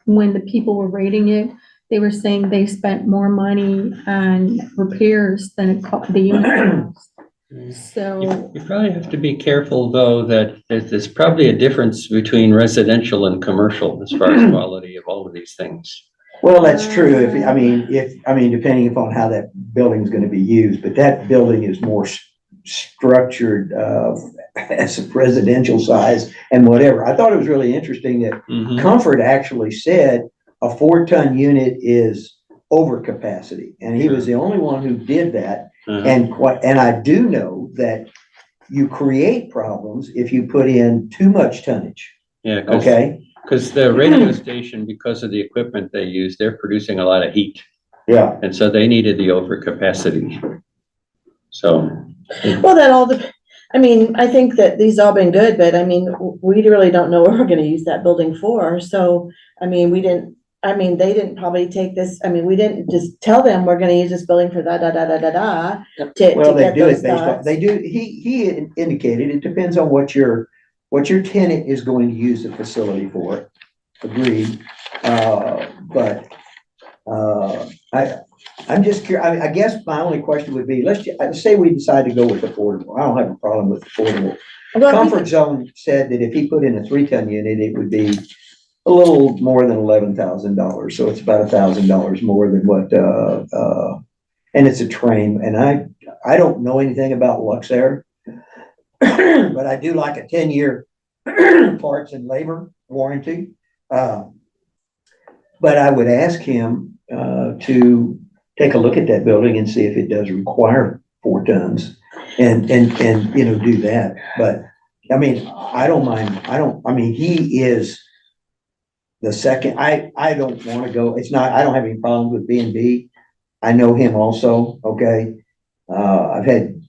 when the people were rating it, they were saying they spent more money on repairs than the unit cost. So, You probably have to be careful, though, that there's probably a difference between residential and commercial as far as quality of all of these things. Well, that's true. Depending upon how that building's gonna be used, but that building is more structured, as a residential size and whatever. I thought it was really interesting that Mhm. Comfort actually said a 4-ton unit is over capacity, and he was the only one who did that. Uh-huh. And I do know that you create problems if you put in too much tonnage, Yeah, okay? because the radio station, because of the equipment they use, they're producing a lot of heat. Yeah. And so they needed the overcapacity. So, Well, I think that these all been good, but we really don't know what we're gonna use that building for. So, they didn't probably take this, we didn't just tell them we're gonna use this building for da. Well, they get do it those based on, thoughts. they do, he indicated it depends on what your tenant is going to use the facility for. Agreed. I'm just curious, I guess my only question would be, let's say we decide to go with affordable. I don't have a problem with affordable. Well, Comfort Zone said that if he put in a 3-ton unit, it would be a little more than $11,000. So it's about $1,000 more than what, and it's a train. And I don't know anything about Luxair, but I do like a 10-year parts and labor warranty. but I would ask him, to take a look at that building and see if it does require 4 tons and, you know, do that. But, I mean, I don't mind, I mean, he is the second, I don't wanna go, it's not, I don't have any problems with B&B. I know him also, okay? I've had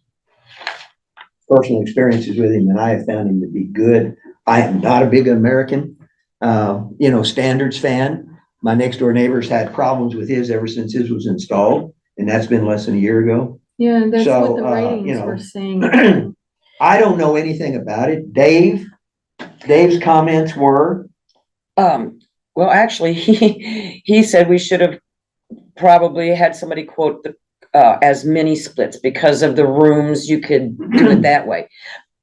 personal experiences with him and I have found him to be good. I am not a big American, you know, standards fan. My next door neighbor's had problems with his ever since his was installed, and that's been less than a year ago. Yeah, that's So, what the you ratings know, were saying. I don't know anything about it. Dave's comments were, Well, actually, he said we should have probably had somebody quote the, as mini splits because of the rooms, you could do it that way.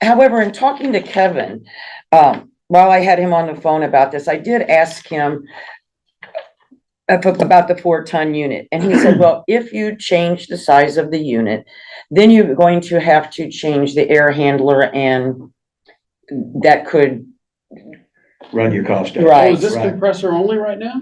However, in talking to Kevin, while I had him on the phone about this, I did ask him about the 4-ton unit. And he said, well, if you change the size of the unit, then you're going to have to change the air handler and that could, run your cost up. Right. Oh, is this Right. compressor only right now?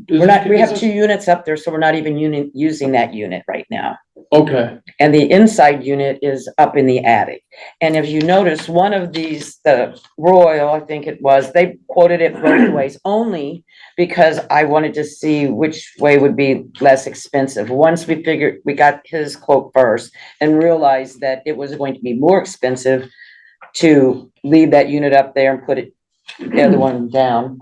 we're not, we have 2 units up there, so we're not even using that unit right now. Okay, And the inside unit is up in the attic. And if you notice, one of these, the Royal, I think it was, they quoted it both ways, only because I wanted to see which way would be less expensive. Once we figured, we got his quote first and realized that it was going to be more expensive to leave that unit up there and put it, the other one down,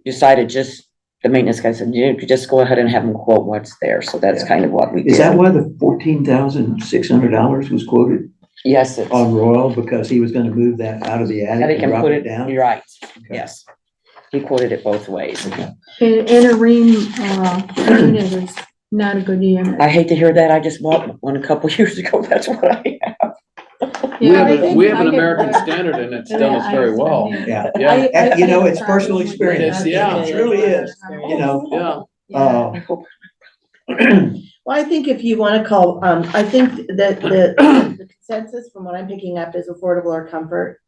decided just, the maintenance guy said, you could just go ahead and have them quote what's there. So that's Yeah. kind of what we did. Is that why the $14,600 was quoted Yes, it's. on Royal? Because he was gonna move that out of the And attic they and can drop put it it, down? you're right, Okay. yes. He quoted it both ways. Okay. And a ream, unit is not a good unit. I hate to hear that, I just bought one a couple years ago, that's what I have. Yeah, I think we have I an get American what- standard and it's done us very well. Yeah. Yeah, And, you know, it's personal experience. Yeah. It really is, you know. yeah. I hope- Well, I think if you wanna call, I think that the consensus from what I'm picking up is affordable or comfort.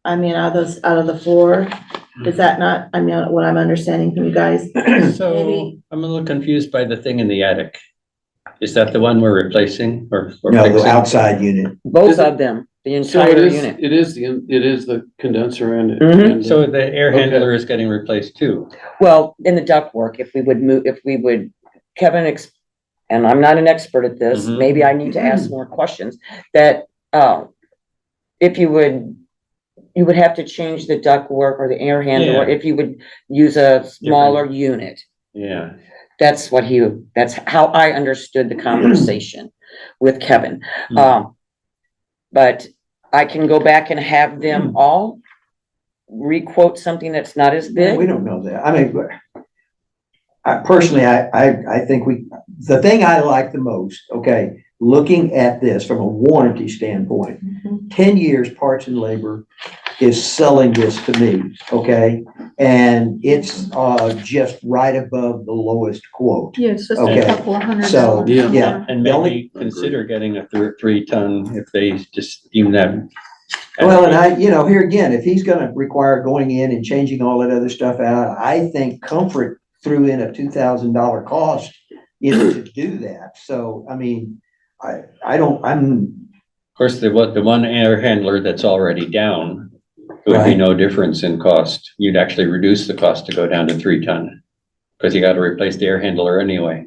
I mean, out of the 4, is that not, I mean, what I'm understanding from you guys? So Maybe- I'm a little confused by the thing in the attic. Is that the one we're replacing or No, the fixing? outside unit. Both Is it- of them, the So it entire is, unit. it is the condenser and. Mhm. and, So the air Okay. handler is getting replaced too. Well, in the ductwork, if we would move, if we would, Kevin, and I'm not an expert at this, Mhm. maybe I need to ask more questions, that, if you would have to change the ductwork or the air handler, Yeah. if you would use a smaller unit. Yeah. That's how I understood the conversation with Kevin. Hmm. But I can go back and have them all requote something that's not as We big. don't know that. I mean, personally, I think the thing I like the most, okay, looking at this from a warranty standpoint, 10 years parts and labor is selling this to me, okay? And it's, just right above the lowest quote. Yeah, it's just Okay, a couple of $100. so, Yeah. yeah. And The maybe consider getting a 3-ton if they just deem that. Well, and you know, here again, if he's gonna require going in and changing all that other stuff out, I think Comfort threw in a $2,000 cost, you know, to do that. So, I mean, Of course, the one air handler that's already down, there would be Right. no difference in cost. You'd actually reduce the cost to go down to 3-ton. Because you gotta replace the air handler anyway.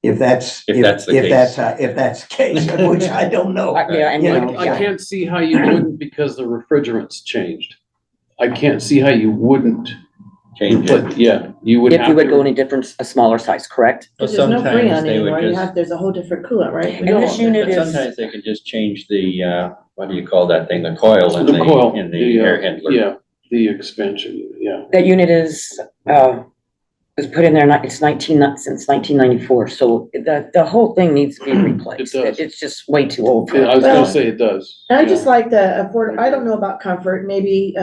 if that's, If that's the if case. that's the case, which I don't know. Yeah, and You I, know, I yeah. can't see how you wouldn't because the refrigerants changed. I can't see how you wouldn't, Change it. but yeah, you would if have you would go to. in a smaller size, correct? Well, Because there's no sometimes Freon they would anymore, just- there's a whole different coolant, right? We And don't this want unit But is, sometimes they can just change the, what do you call that thing, the coil in The coil, in the air handler. yeah, the expansion, yeah. that unit is, was put in there, since 1994, so the whole thing needs to be replaced. It does. It's just way too old for Yeah, I was Well- gonna say it does. And I just Yeah. like the afford, I don't know about Comfort, maybe,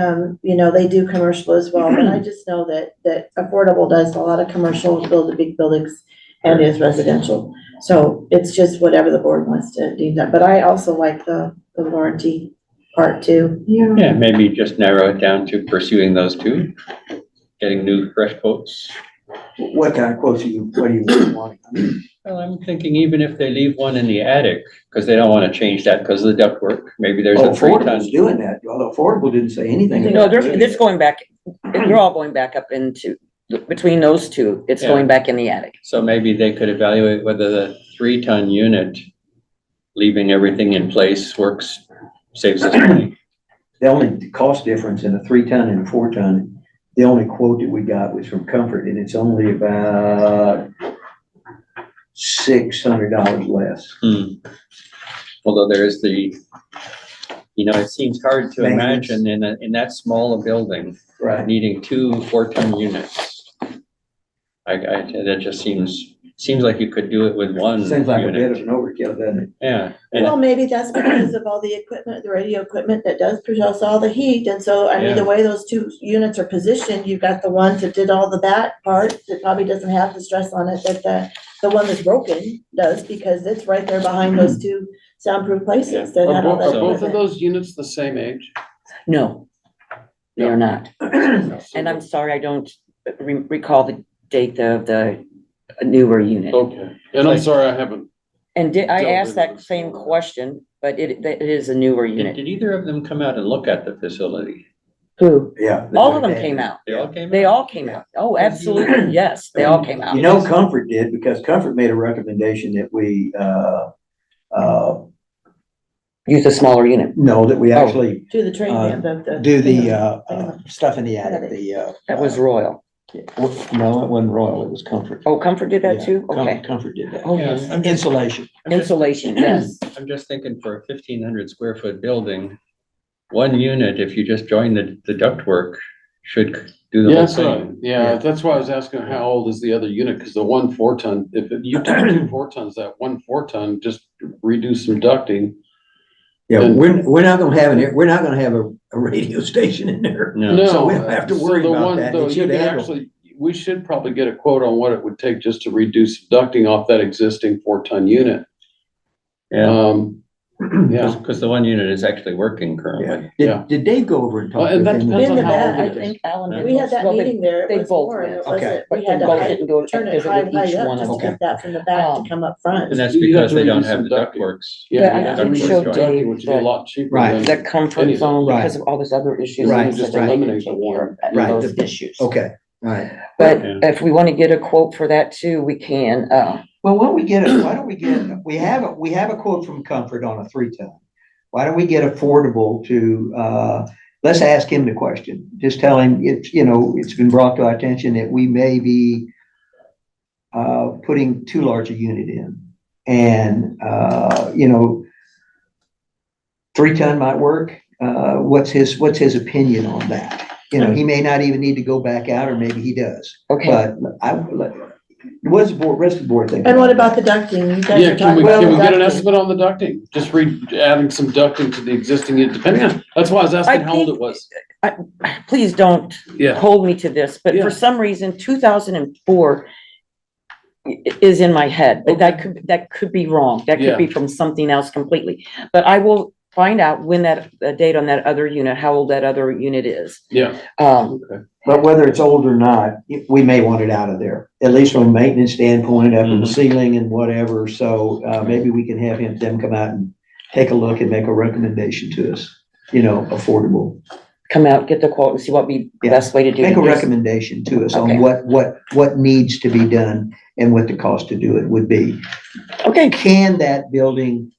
you know, they do commercial as well, but I just know that Affordable does a lot of commercial, build the big buildings and is residential. So it's just whatever the board wants to do that, but I also like the warranty part too. Yeah. Yeah, maybe just narrow it down to pursuing those two. getting new fresh quotes? What kind of quotes what do you want? I mean, Well, I'm thinking even if they leave one in the attic, because they don't want to change that because of the ductwork, maybe there's Oh, a 3-ton. Affordable's doing that, although Affordable didn't say anything. No, about doing this it. going back, they're all going back up into, between those two, it's Yeah. going back in the attic. So maybe they could evaluate whether the 3-ton unit, leaving everything in place, saves us money. The only cost difference in a 3-ton and a 4-ton, the only quote that we got was from Comfort, and it's only about $600 less. Although there is it seems hard to Maintenance. imagine in that small a building, Right. needing 2 4-ton units. That just seems like you could do it with one Seems like a bit of unit. an overkill, doesn't it? Yeah. Well, maybe that's because of all the equipment, the radio equipment that does produce all the heat, and so, I mean, the way those two units are positioned, you've got the ones that did all that part, that probably doesn't have the stress on it, that the one that's broken does, because it's right there behind those two soundproof places that had all that Are both of equipment. those units the same age? No, they are not. And I'm sorry, I don't recall the date of the newer unit. Okay, and I'm sorry, I haven't. And I Delve asked into that this. same question, but it is a newer Did unit. either of them come out and look at the facility? Who? Yeah. All of them came out. They all came out? They all came out. Oh, absolutely, yes, they all came out. You know, Comfort did, because Comfort made a recommendation that we, Use a smaller unit. no, that we actually To the train, the. do the, stuff in the attic, That was Royal. no, it wasn't Royal, it was Comfort. Oh, Comfort did that Yeah, too? Okay. Comfort did that. Oh, Yeah, yes. I'm just, Insulation. Insulation, yes. I'm just thinking for a 1,500 square foot building, one unit, if you just join the ductwork, should do the Yeah, whole that's right. thing. Yeah, that's why I was asking how old is the other unit, because the 1 4-ton, if you take 2 4-tons, that 1 4-ton, just redo some ducting. Yeah, And- we're not gonna have we're not gonna have a radio station in there. No, So we don't have to worry So the about one- that. though, It you should could handle. actually, we should probably get a quote on what it would take just to reduce ducting off that existing 4-ton unit. yeah, Yeah, because the one unit is actually working currently. Yeah. Did Dave go over and Well, talk and with that him? depends on Been to how that, old I it is. think Alan. We had that well, they- meeting there, it they was both more, and it went. Okay. wasn't, But we they had to both high, didn't go turn it visit high, with high each up, one just of to them. get that from the back to come up front. And that's You have because to they don't reduce have some the ducting. ductworks. yeah, Yeah, you I have to did reduce show the Dave ducting, which would be a that- lot cheaper Right. than. The comfort Anything. zone, Right. because of all those other issues. Right, and just that they didn't eliminate the take care one. of Right. those issues. Okay, all right. But Yeah. if we want to get a quote for that too, we can, Well, why don't we get, we have a quote from Comfort on a 3-ton. Why don't we get Affordable to, let's ask him the question. Just tell him it's been brought to our attention that we may be putting too large a unit in. And, 3-ton might work. What's his opinion on that? He may not even need to go back out, or maybe he does. okay, But what does the rest of the board think? And what about the ducting? You guys Yeah, were can we, talking about can we the get an ducting. estimate on the ducting? Just adding some ducting to the existing unit, depending on, that's why I was asking how old think- it was. please don't Yeah, hold me to this, but Yeah. for some reason, 2004 is in my head, but that could be wrong. That Yeah. could be from something else completely. But I will find out when the date on that other unit, how old that other unit is. yeah, Okay. But whether it's old or not, we may want it out of there, at least from a maintenance standpoint, up in the Mhm. ceiling and whatever. So, maybe we can have them come out and take a look and make a recommendation to us, Affordable. Come out, get the quote and see what would be the Yeah. best way to do Make a this. recommendation to us Okay. on what needs to be done and what the cost to do it would be. Okay, Can that building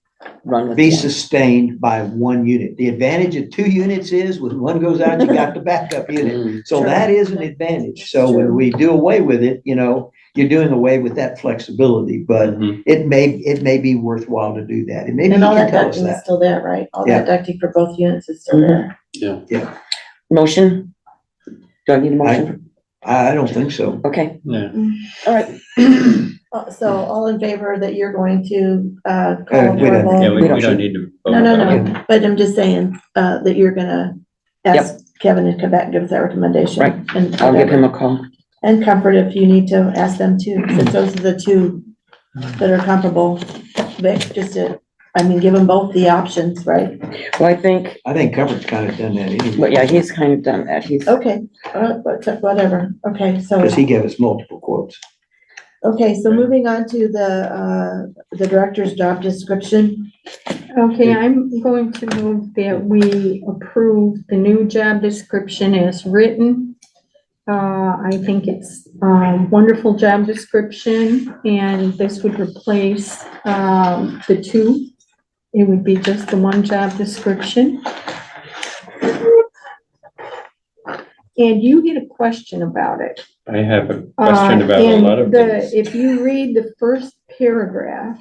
run with be it. sustained by one unit? The advantage of 2 units is when one goes out, you got the backup unit. Mm, So Sure. that is an advantage. So when we do away with it, you're doing away with that flexibility, but Mhm. it may be worthwhile to do that. And maybe you And all can that tell us ducting is that. still there, right? All that ducting for both units is still Mhm. there. yeah. Motion? Do I need a motion? I don't think so. Okay, Yeah. all right. So all in favor that you're going to, call we don't- Yeah, Affordable? we We don't don't need to. vote No, no, on it. no, but I'm just saying, that you're gonna ask Kevin to come back and give us that recommendation. Right. And I'll give him whatever. a call. And Comfort if you need to ask them too, since those are the two that are comparable. Vic, just to I mean, give them both the options, right? Well, I think, Coverage kind of done that anyway. but yeah, he's kind of done that. He's, Okay, whatever, okay, so. Because he gave us multiple quotes. Okay, so moving on to the director's job description. Okay, I'm going to move that we approve the new job description as written. I think it's a wonderful job description, and this would replace, the two. It would be just the one job description. And you had a question about it. I have a question about a lot of And things. if you read the first paragraph,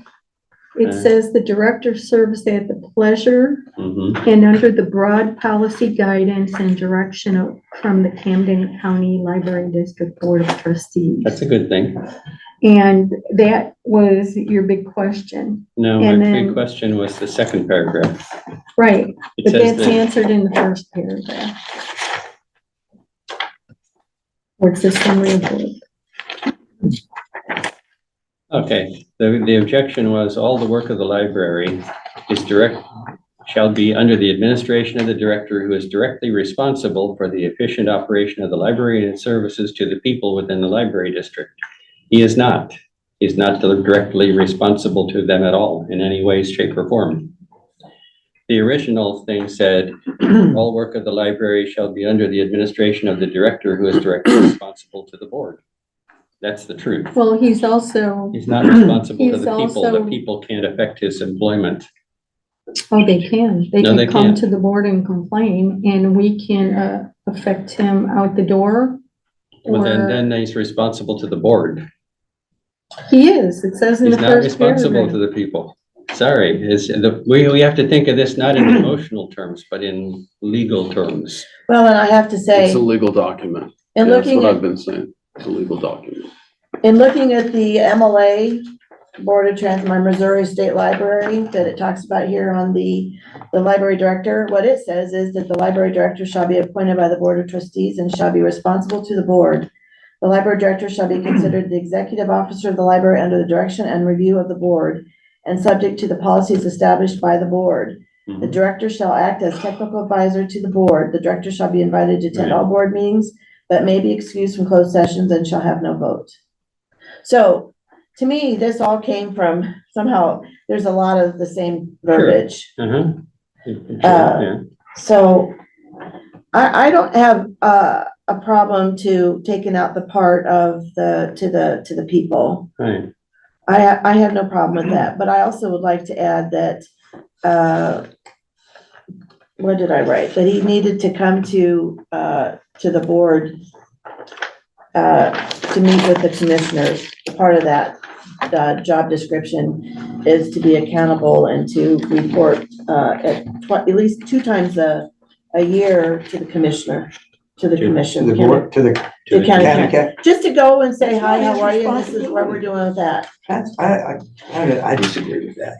it Okay. says the director serves at the pleasure Mhm. and under the broad policy guidance and direction from the Camden County Library District Board of Trustees. That's a good thing. And that was your big question, No, And my then- big question was the second paragraph. right? It But says that's that, answered in the first paragraph. What's the summary of work? okay, the objection was all the work of the library shall be under the administration of the director, who is directly responsible for the efficient operation of the library and its services to the people within the library district. He is not. He's not directly responsible to them at all in any way, shape, or form. The original thing said, all work of the library shall be under the administration of the director, who is directly responsible to the board. That's the truth. Well, he's also, He's not responsible to He's the people. The also- people can't affect his employment. oh, they can. They No, they can come can't. to the board and complain, and we can affect him out the door. Well, Or then he's responsible to the board. he is, it says in He's the not first responsible to paragraph. the people. Sorry, we have to think of this not in emotional terms, but in legal terms. Well, and I have to say, It's a legal document. in That's looking what I've at, been saying. It's a legal document. in looking at the MLA, Board of my Missouri State Library, that it talks about here on the library director, what it says is that the library director shall be appointed by the Board of Trustees and shall be responsible to the board. The library director shall be considered the executive officer of the library under the direction and review of the board and subject to the policies established by the board. The director shall act as technical advisor to the board. The director shall be invited to attend all board meetings, but may be excused from closed sessions and shall have no vote. So, to me, this all came from, somehow, there's a lot of the same verbiage. Uh-huh. Yeah. So, I don't have a problem to taking out the part of to the people. Right. I have no problem with that, but I also would like to add that, what did I write? That he needed to come to the board, to meet with the commissioners. Part of that, job description is to be accountable and to report, at least 2 times a year to the commissioner, to the To- commission. To the board, to the To county county. council. Just to go and say, That's hi, not how are his you? This is what we're doing with that. I disagree with that.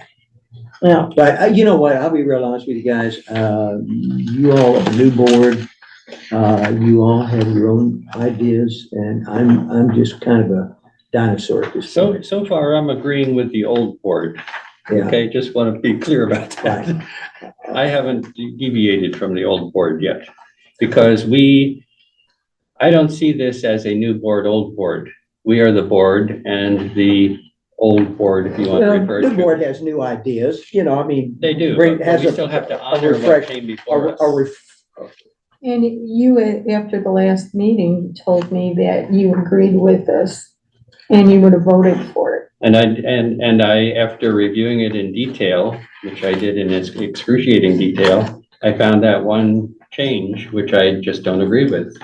Yeah. But you know what, I'll be real honest with you guys, you all at the new board, you all have your own ideas, and I'm just kind of a dinosaur at this point. So far, I'm agreeing with the old board. Yeah, Okay, just want to be clear about that. I haven't deviated from the old board yet, because I don't see this as a new board, old board. We are the board, and the old board, if you want to refer the board to. has new ideas, I mean. They do, bring- but has we a- still have to a honor what refresh- came before us. And you, after the last meeting, told me that you agreed with us and you would have voted for it. And I, after reviewing it in detail, which I did in its excruciating detail, I found that one change, which I just don't agree with.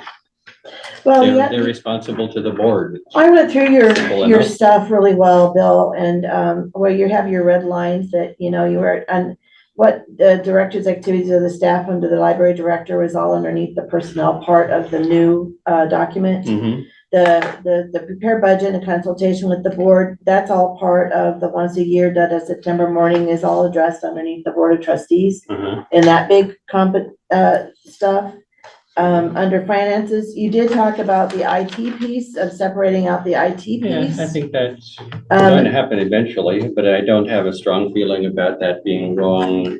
Well, They're yeah, responsible to the board. I went through Simple your enough. stuff really well, Bill, and, where you have your red lines that, you were, and what the director's activities of the staff under the library director was all underneath the personnel part of the new, document. Mhm. The prepared budget and consultation with the board, that's all part of the once a year, that is September morning is all addressed underneath the Board of Trustees Uh-huh. in that big stuff. Under finances, you did talk about the IT piece of separating out the IT Yeah, piece. I think that's going to Um, happen eventually, but I don't have a strong feeling about that being wrong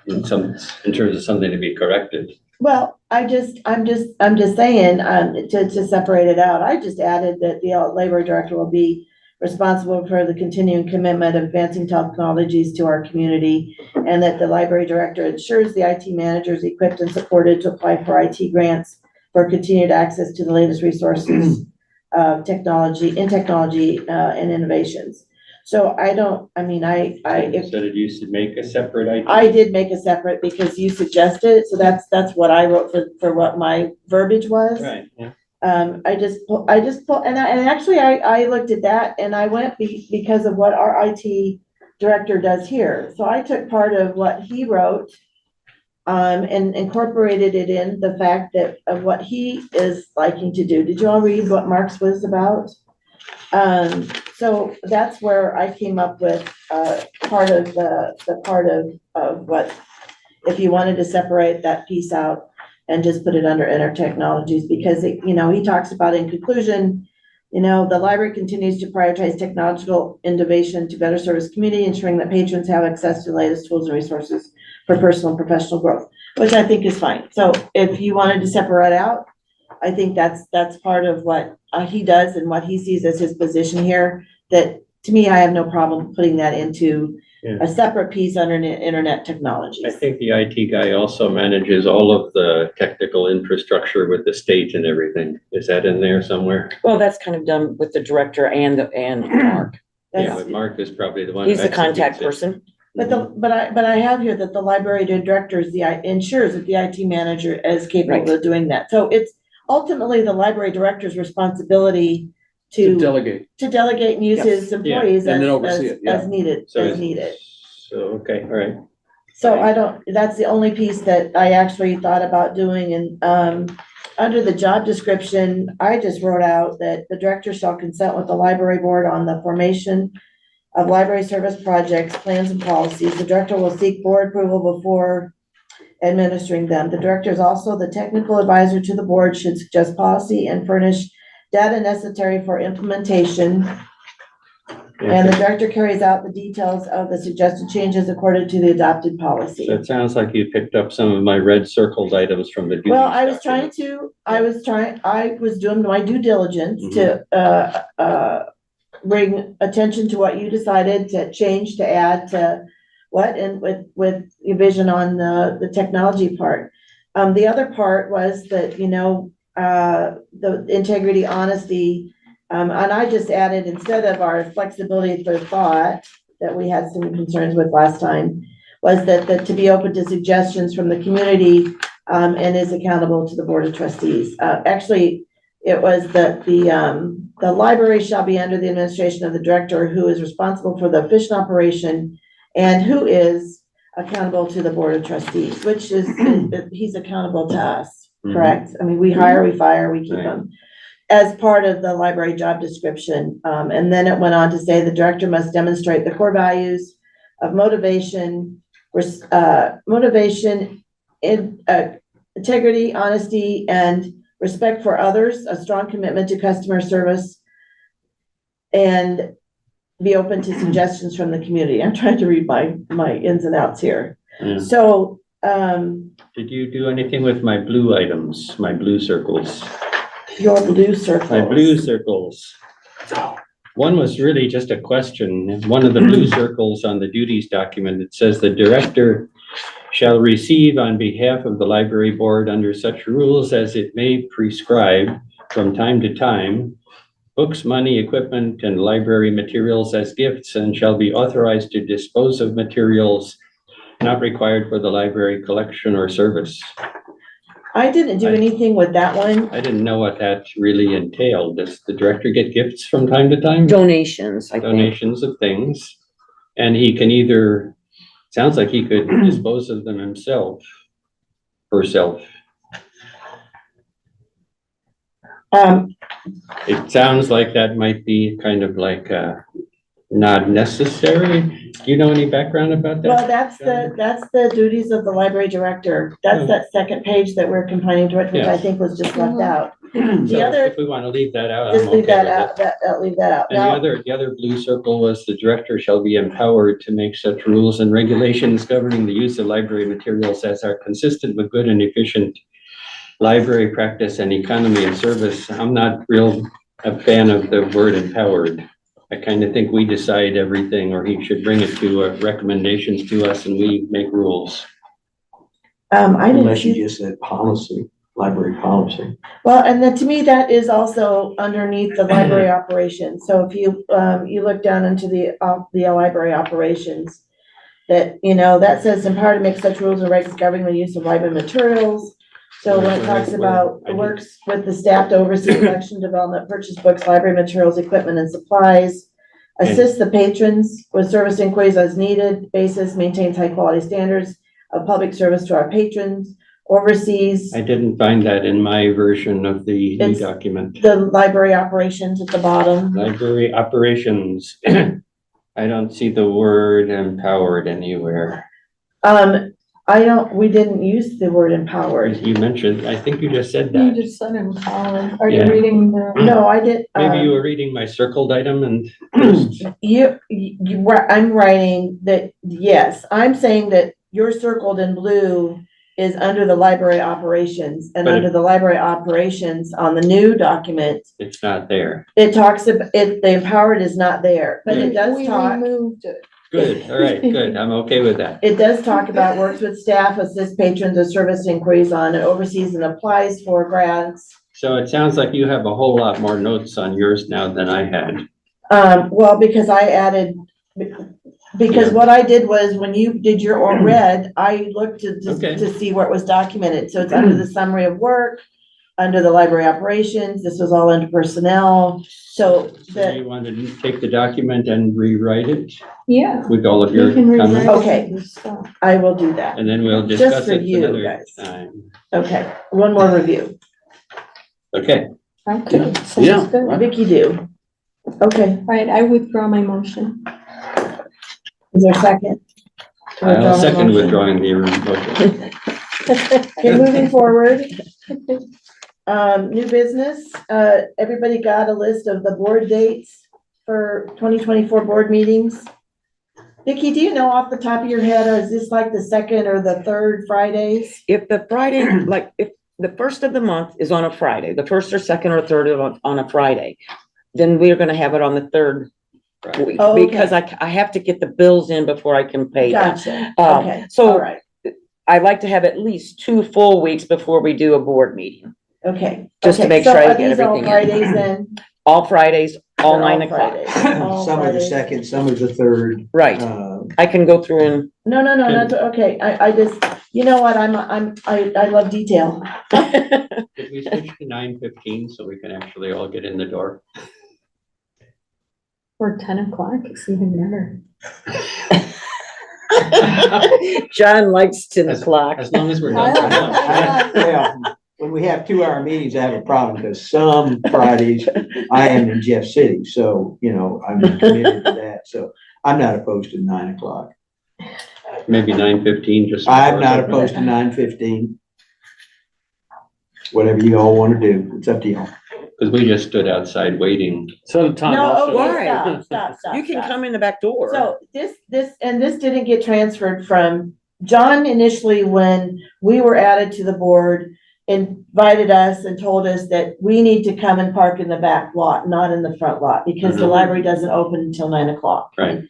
in terms of something to be corrected. well, I'm just saying, to separate it out, I just added that the library director will be responsible for the continuing commitment of advancing technologies to our community, and that the library director ensures the IT manager is equipped and supported to apply for IT grants for continued access to the latest resources of technology, and innovations. So You said it used to make a separate IT. I did make a separate because you suggested it, so that's what I wrote for what my verbiage was. Right, yeah. I just pulled, and actually I looked at that and I went because of what our IT director does here. So I took part of what he wrote, and incorporated it in the fact that of what he is liking to do. Did you all read what Mark's was about? So that's where I came up with, part of the part of what, if you wanted to separate that piece out and just put it under inner technologies, because it, he talks about in conclusion, the library continues to prioritize technological innovation to better service community, ensuring that patrons have access to the latest tools and resources for personal and professional growth, which I think is fine. So if you wanted to separate out, I think that's part of what he does and what he sees as his position here, that to me, I have no problem putting that into a separate piece under internet technologies. I think the IT guy also manages all of the technical infrastructure with the state and everything. Is that in there somewhere? Well, that's kind of done with the director and Mark. Yeah, That's- but Mark is probably the one. He's who the contact executes it. person. But I have here that the library director ensures that the IT manager is capable Right. of doing that. So it's ultimately the library director's responsibility To to delegate. delegate and use Yes. his employees And then as oversee it, yeah. needed, So as is- needed. So, okay, all right. So that's the only piece that I actually thought about doing, and, under the job description, I just wrote out that the director shall consent with the library board on the formation of library service projects, plans and policies. The director will seek board approval before administering them. The director is also the technical advisor to the board, should suggest policy and furnish data necessary for implementation. And the director carries out the details of the suggested changes according to the adopted policy. So it sounds like you picked up some of my red circled items from the duties Well, I was doing my due diligence to, bring attention to what you decided to change, to add, to what, and with your vision on the technology part. The other part was that, the integrity, honesty, and I just added, instead of our flexibility for thought that we had some concerns with last time, was that to be open to suggestions from the community, and is accountable to the board of trustees. Actually, it was that the library shall be under the administration of the director, who is responsible for the efficient operation and who is accountable to the board of trustees, which is, he's accountable to us, correct? I mean, we hire, we fire, we keep Right. them as part of the library job description. And then it went on to say the director must demonstrate the core values of motivation, integrity, honesty, and respect for others, a strong commitment to customer service, and be open to suggestions from the community. I'm trying to read my ins and outs here. Yeah. So, Did you do anything with my blue items, my blue circles? your blue circles. My blue circles. One was really just a question. One of the blue circles on the duties document, it says the director shall receive on behalf of the library board under such rules as it may prescribe from time to time, books, money, equipment, and library materials as gifts, and shall be authorized to dispose of materials not required for the library collection or service. I didn't do anything with that one. I didn't know what that really entailed. Does the director get gifts from time to time? Donations, I think. Donations of things. And he can either, sounds like he could dispose of them himself, herself. Um, It sounds like that might be kind of like not necessary. Do you know any background about Well, that? that's the duties of the library director. That's that second page that we're complaining to, which I Yes. think was just left out. So The other, if we want to leave that out, just I'm leave okay that with out, it. leave that out. And Now, the other blue circle was the director shall be empowered to make such rules and regulations governing the use of library materials as are consistent with good and efficient library practice and economy of service. I'm not real a fan of the word empowered. I kind of think we decide everything, or he should bring it to recommendations to us and we make rules. I didn't Unless you see, just said policy, library policy. well, and then to me, that is also underneath the library operations. So if you, you look down into the library operations, that, that says empowered to make such rules and regs governing the use of library materials. So when it talks about the works with the staff to oversee collection, development, purchase books, library materials, equipment and supplies, assist the patrons with service inquiries as needed, basis, maintains high quality standards of public service to our patrons, oversees I didn't find that in my version of the new It's- document. the library operations at the bottom. Library operations. I don't see the word empowered anywhere. We didn't use the word empowered. You mentioned, I think you just said You that. just said empowered. Are you Yeah. reading the? No, I did. Maybe you were reading my circled item and I'm writing that, yes, I'm saying that your circled in blue is under the library operations, and But under the library operations on the new document, it's not there. it talks about, the empowered is not there, but it does We talk, removed it. Good, all right, good. I'm okay with that. it does talk about works with staff, assists patrons with service inquiries on, and oversees and applies for grants. So it sounds like you have a whole lot more notes on yours now than I had. Well, because I added, because Yeah. what I did was, when you did your own red, I looked Okay. to see where it was documented. So it's under the summary of work, under the library operations, this was all under personnel. So So you want to take the document and rewrite it Yeah. with all of You your can rewrite comments? Okay. it yourself. I will do that. And then we'll Just discuss for it you another guys. time. Okay, one more review. Okay, Okay, Yeah. sounds good. All Vicky do. Okay, right, I withdraw my motion. is there a second? To withdraw I'll my second motion? withdrawing the motion. Okay, moving forward. New business, everybody got a list of the board dates for 2024 board meetings. Vicky, do you know off the top of your head, or is this like the second or the third Fridays? If the Friday, like, if the first of the month is on a Friday, the first or second or third on a Friday, then we're gonna have it on the third week, Oh, okay. because I have to get the bills in before I can pay them. Gotcha, Um, okay, so- all right, I like to have at least 2 full weeks before we do a board meeting, okay. just to Okay, make so sure I are get these all everything in. Fridays then? All Fridays, all They're 9 o'clock. Fridays, all Some are the Fridays. second, some are the third. Right, I can go through and, No, that's, okay, I just, you know what, I love detail. Did we switch to 9:15 so we can actually all get in the door? Or 10 o'clock, it's even better. John likes 10 o'clock. As long as we're I done. like that. Yeah, when we have 2-hour meetings, I have a problem, because some Fridays I am in Jeff City, so, I'm committed to that, so I'm not opposed to 9 o'clock. Maybe 9:15, just. I'm not opposed to 9:15. Whatever you all want to do, it's up to you. Because we just stood outside waiting. So the time No, also. okay, Why? stop. You can come in the back door. So this didn't get transferred from, John initially, when we were added to the board, invited us and told us that we need to come and park in the back lot, not in the front lot, because the Mhm. library doesn't open until 9 o'clock. Right.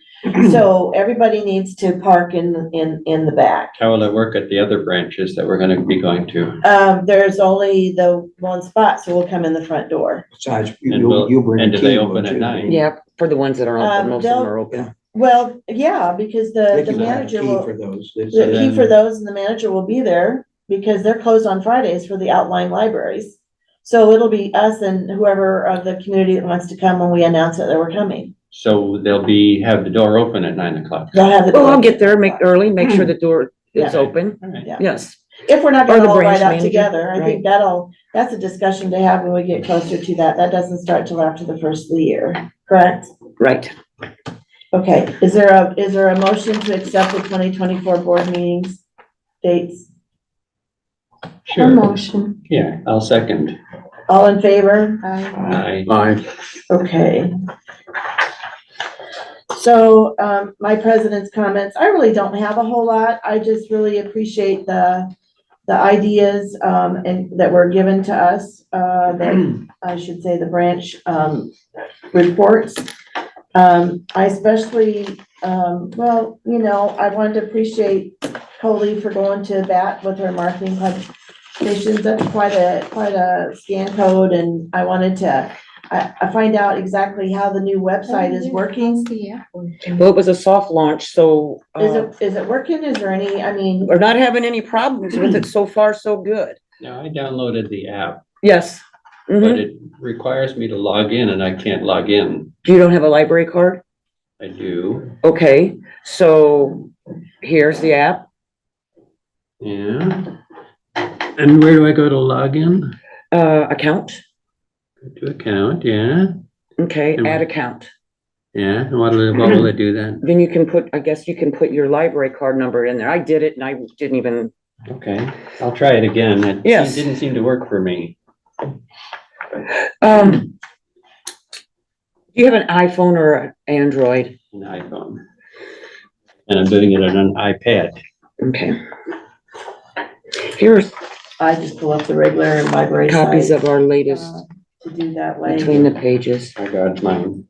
So everybody needs to park in the back. How will it work at the other branches that we're going to be going to? There's only the one spot, so we'll come in the front door. Besides, And we'll- you'll bring a and do key. they won't open at you? 9? Yeah, for the ones that are open, most of them are open. Well, yeah, because the Vicki will have a manager key will. for those. The So key then- for those, and the manager will be there, because they're closed on Fridays for the outlying libraries. So it'll be us and whoever of the community that wants to come when we announce that we're coming. So they'll have the door open at 9 o'clock. They'll have the. Oh, I'll get there, make early, make sure the door is Yeah. open. All right. Yeah. Yes, If we're not Or gonna the all branch ride out manager, together, I think that's a discussion to have when we get closer to that. That doesn't start till after the first of the year, correct? right. Okay, is there a motion to accept the 2024 board meetings dates? A Sure, motion. yeah, I'll second. All in favor? Aye. Okay. So, my president's comments, I really don't have a whole lot. I just really appreciate the ideas, and that were given to us, that, I should say, the branch, reports. I especially, well, you know, I wanted to appreciate Coley for going to bat with her marketing publications. That's quite a scan code, and I wanted to, I find out exactly how the new website is working. Well, it was a soft launch, so, Is it working? Is there any, I mean, we're not having any problems with it so far, so good. Now, I downloaded the app, Yes. but Mhm. it requires me to log in and I can't log in. You don't have a library card? I do, Okay, so here's the app. yeah. And where do I go to log in? Account. Go to account, yeah, Okay, And add what- account. yeah. And what will it do then? Then you can put, I guess you can put your library card number in there. I did it and I didn't even, Okay, I'll try it again. It Yes. didn't seem to work for me. do you have an iPhone or an Android? An iPhone. And I'm doing it on an iPad. Okay. Here's I just pull up the regular library copies site, of our latest to do that way. between the pages. I got mine.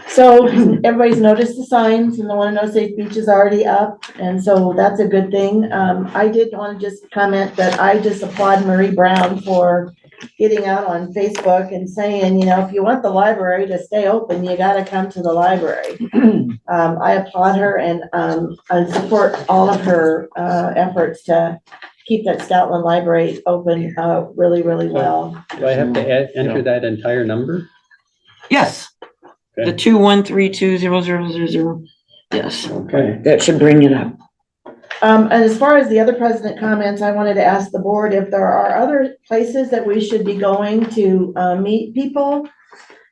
So everybody's noticed the signs, and the One and No Safe Beach is already up, and so that's a good thing. I did want to just comment that I just applaud Marie Brown for getting out on Facebook and saying, you know, if you want the library to stay open, you gotta come to the library. I applaud her, and I support all of her efforts to keep that Stoutland Library open really, really well. Do I have to enter that entire number? Yes, the Okay. 213200000. Yes, Okay. that should bring it up. And as far as the other president comments, I wanted to ask the board if there are other places that we should be going to meet people.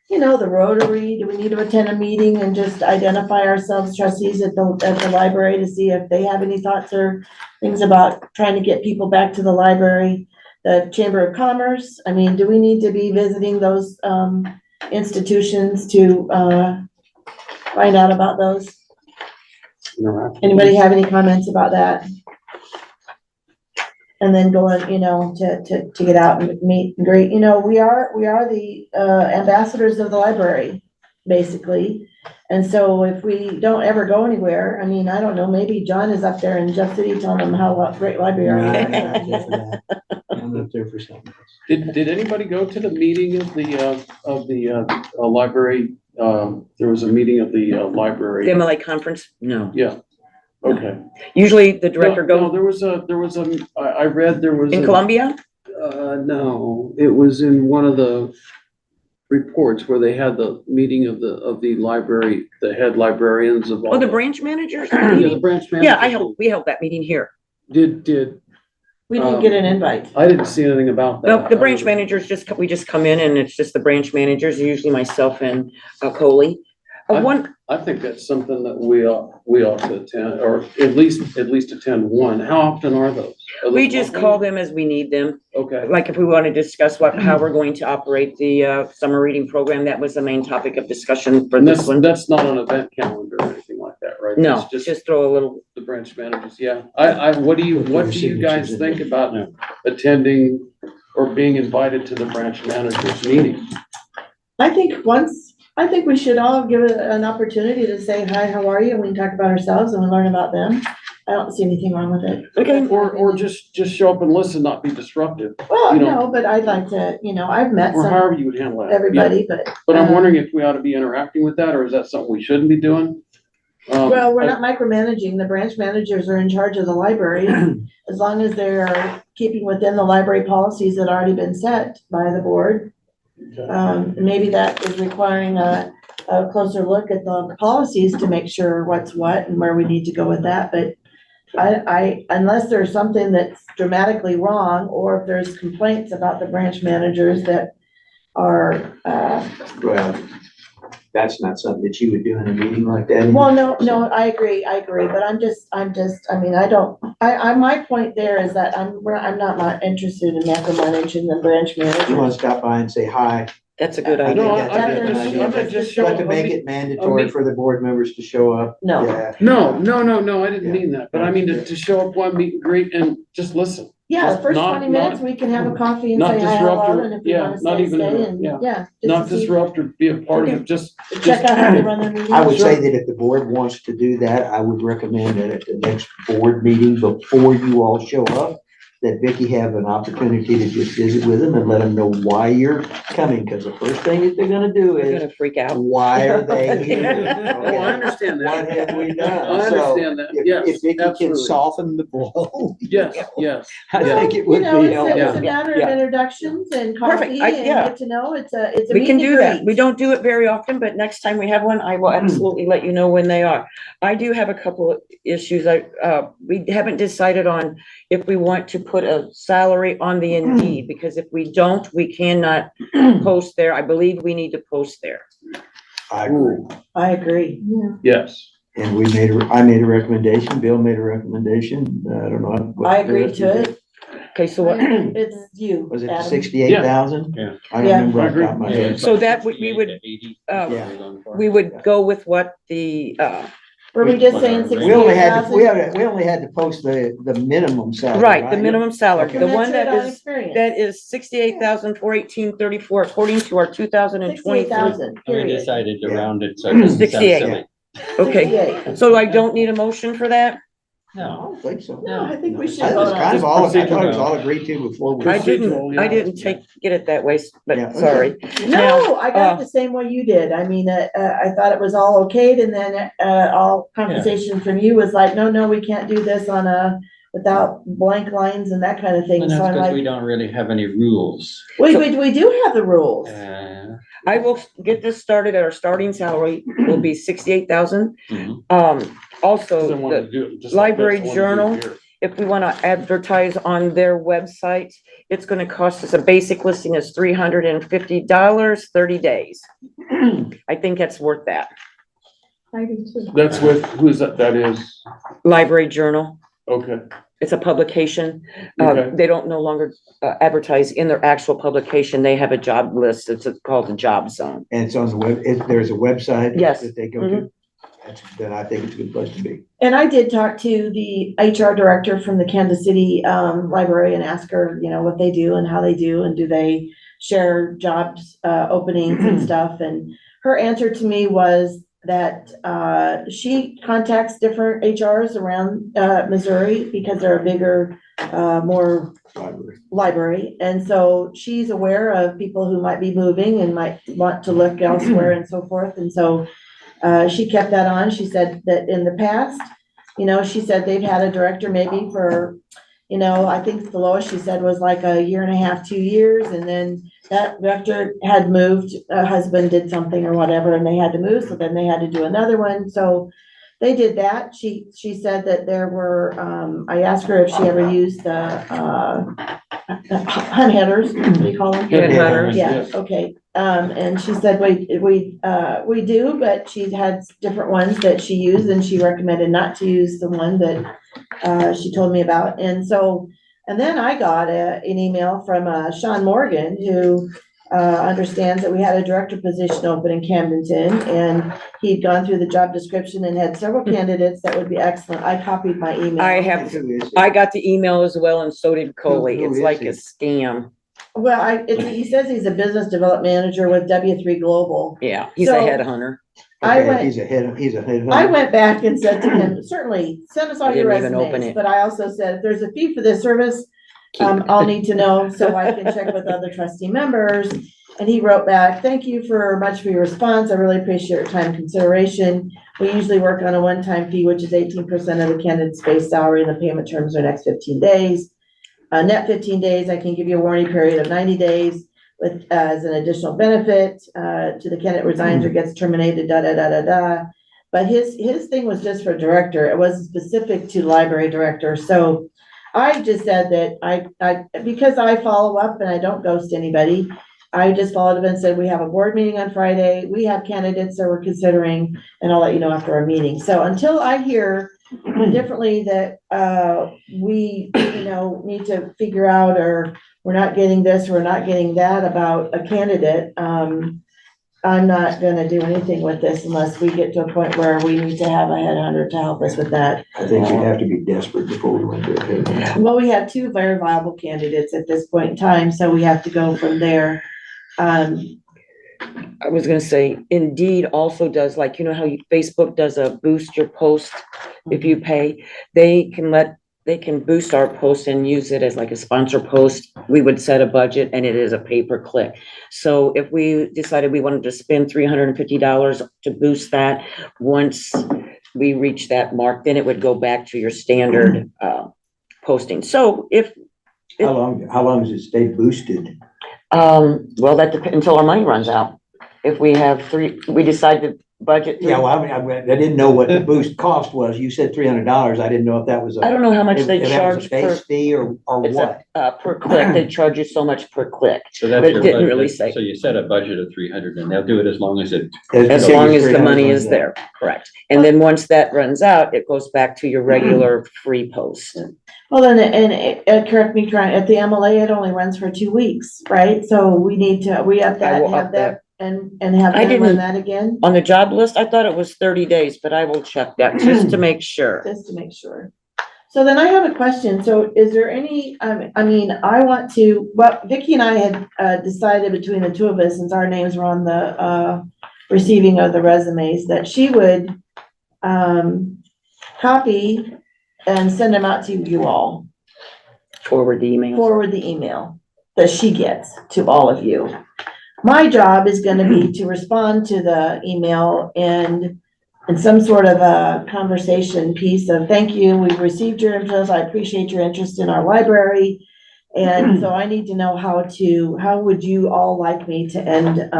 You know, the Rotary, do we need to attend a meeting and just identify ourselves trustees at the library to see if they have any thoughts or things about trying to get people back to the library? The Chamber of Commerce, I mean, do we need to be visiting those institutions to find out about those? Anybody have any comments about that? And then going, you know, to get out and meet and greet, you know, we are the ambassadors of the library, basically. And so if we don't ever go anywhere, I mean, I don't know, maybe John is up there in Jeff City telling them how great library I'm are. not there for that. I'm up there for something else. Did anybody go to the meeting of the library? There was a meeting of the The library. MLA conference? No. Yeah, okay. Usually the director No, goes there was I read there was. in a- Columbia? No, it was in one of the reports where they had the meeting of the library, the head librarians of all. Oh, the branch managers? Yeah, the branch managers. Yeah, we held that meeting here. Did, We didn't get an invite. I didn't see anything about that. No, the branch managers we just come in and it's just the branch managers, usually myself and Coley. I think that's something that we ought to attend, or at least attend one. How often are those? Are We those just monthly? call them as we need them. Okay, Like if we want to discuss how we're going to operate the summer reading program, that was the main topic of discussion for and this one. that's not an event calendar or anything like that, right? No, It's just just throw a little, the branch managers, yeah. What do you guys think about attending or being invited to the branch managers meeting? I think we should all give it an opportunity to say, hi, how are you? And we can talk about ourselves and we learn about them. I don't see anything wrong with it. okay, Or just show up and listen, not be disruptive, Well, You know- no, but I'd like to, you know, I've met or some, however you would handle that. Yeah. everybody, but. But I'm wondering if we ought to be interacting with that, or is that something we shouldn't be doing? Well, we're not micromanaging. The branch managers are in charge of the library. As long as they're keeping within the library policies that already been set by the board. Maybe that is requiring a closer look at the policies to make sure what's what and where we need to go with that, but unless there's something that's dramatically wrong, or if there's complaints about the branch managers that are, Well, that's not something that you would do in a meeting like that. Well, no, I agree, but I mean, my point there is that I'm not interested in micromanaging the branch You want manager. to stop by and say hi, That's a good I think idea. that's a I'm good just- idea. I'm just But to showing- make it mandatory for the board members to show up. No. Yeah. No, I didn't mean that, but I mean to show up one meet and greet and just listen. Yeah, the Just first not- 20 minutes, we can have a coffee and not say hi, disrupt hello, or- and if we yeah, wanna not stay, even stay, interrupt, and, yeah. yeah. Not just to see- disrupt or be a part of it, just. Check out how they run their meetings. I would say that if the board wants to do that, I would recommend that at the next board meeting, before you all show up, that Vicky have an opportunity to just visit with them and let them know why you're coming, because the first thing that they're gonna do They're is, gonna freak out. why are they here? Oh, I understand What that. have we I done? So understand that, if yes, Vicky can absolutely. soften the blow. Yes, yes. I yeah. think it You would know, be it's a helpful. matter of Yeah. introductions and Perfect. coffee I- and yeah. get to know, it's a We can meet and do that. greet. We don't do it very often, but next time we have one, I will absolutely let you know when they are. I do have a couple of issues. We haven't decided on if we want to put a salary on the Indeed, because if we don't, we cannot post there. I believe we need to post there. I agree. Ooh, I agree. yes. And I made a recommendation, Bill made a recommendation, I don't know. what I the agreed rest to of it. Okay, so what, It's you, Was it Adam. 68,000? Yeah. I don't Yeah. remember off the top of my I head. So that we would, Yeah. we would go with what the, Were we just saying We We only had, 68,000? we only had to post the minimum salary. right, the minimum salary, Okay. the one that Commensurate on is, experience. that is 68,418.34 according to our 2023. 68,000, We period. decided to Yeah. round it so it doesn't sound 68. silly. Okay, 68. so I don't need a motion for that? I don't think so. No, I think we should I vote was on kind it. of all, I thought it procedural. was all agreed to before we. I Procedural, didn't, I yeah. didn't get it that way, Yeah. but sorry. No, I got uh, it the same way you did. I mean, I thought it was all okayed and then, all conversation from you was like, no, we can't do this without blank lines and that kind of thing. And So that's I'm because we like, don't really have any rules. we do have the rules. I will get this started at our starting salary will be 68,000. Mhm. Also, Doesn't want to the, do it just like Library this, I wanna do it Journal. here. if we want to advertise on their website, it's going to cost us, a basic listing is $350, 30 days. I think that's worth that. I do too. That's with, who's that, that is, Library Journal, okay, it's a publication. Okay. They don't no longer advertise in their actual publication. They have a job list. It's called the Job Zone. And it's on the web, there's a website. Yes. That they go to. Then I think it's a good place to be. And I did talk to the HR director from the Kansas City Library and ask her, you know, what they do and how they do, and do they share jobs openings and stuff. And her answer to me was that she contacts different HRs around Missouri because they're a bigger, more library. And so she's aware of people who might be moving and might want to look elsewhere and so forth. And so she kept that on. She said that in the past, you know, she said they've had a director maybe for, you know, I think the lowest she said was like a year and a half, 2 years. And then that director had moved, husband did something or whatever, and they had to move. So then they had to do another one. So they did that. She said that there were, I asked her if she ever used the hunt headers, what do you call them? Hunt headers, Yeah, yes. okay. And she said, we do, but she had different ones that she used, and she recommended not to use the one that she told me about. And so, and then I got an email from Sean Morgan, who understands that we had a director position open in Camdenton, and he'd gone through the job description and had several candidates that would be excellent. I copied my email. I have, And who is it? I got the email as well, and so did Coley. Who It's is like he? a scam. Well, he says he's a business development manager with W3 Global. Yeah, he's a So- headhunter. I Okay, went- he's a head. I went back and said to him, certainly, send us all I your didn't even open resumes, it. but I also said, if there's a fee for this service, I'll need to know so I can check with other trustee members. And he wrote back, thank you much for your response. I really appreciate your time and consideration. We usually work on a one-time fee, which is 18% of the candidate's base salary, and the payment terms are next 15 days. Net 15 days, I can give you a warning period of 90 days with, as an additional benefit, to the candidate resigns or gets terminated, But his thing was just for director. It wasn't specific to library director. So I just said that I because I follow up and I don't ghost anybody, I just followed up and said, we have a board meeting on Friday, we have candidates that we're considering, and I'll let you know after our meeting. So until I hear differently that, we, need to figure out, or we're not getting this, or we're not getting that about a candidate, I'm not gonna do anything with this unless we get to a point where we need to have a headhunter to help us with that. I think you'd have to be desperate before we went to it. Well, we have two very viable candidates at this point in time, so we have to go from there. I was gonna say, Indeed also does, like, how Facebook does a boost your post if you pay. They can boost our post and use it as like a sponsor post. We would set a budget and it is a pay-per-click. So if we decided we wanted to spend $350 to boost that, once we reach that mark, then it would go back to your standard posting. So if, How long does it stay boosted? well, that depends until our money runs out. If we have we decide to budget. Yeah, well, I didn't know what the boost cost was. You said $300. I didn't know if that was I don't know how much if they that was a charge per, base fee or it's what. per click. They charge you so much per click. So that's But it your didn't budget. really say. So you set a budget of 300 and they'll do it as long as it, As long as the 300 money runs is out. there, correct. And then once that runs out, it goes back to your regular free post. Well, then, and correct me, at the MLA, it only runs for 2 weeks, right? So we have I that, will have up that, and have I them run didn't- that again, On the job list, I thought it was 30 days, but I will check that just to make sure. just to make sure. So then I have a question. So is there any, I want to, well, Vicky and I had, decided between the two of us, since our names were on the, receiving of the resumes, that she would, copy and send them out to you all. Forward the email. Forward the email that she gets to all of you. My job is gonna be to respond to the email and in some sort of a conversation piece of, thank you, we've received your info, I appreciate your interest in our library. And so I need to know how would you all like me to end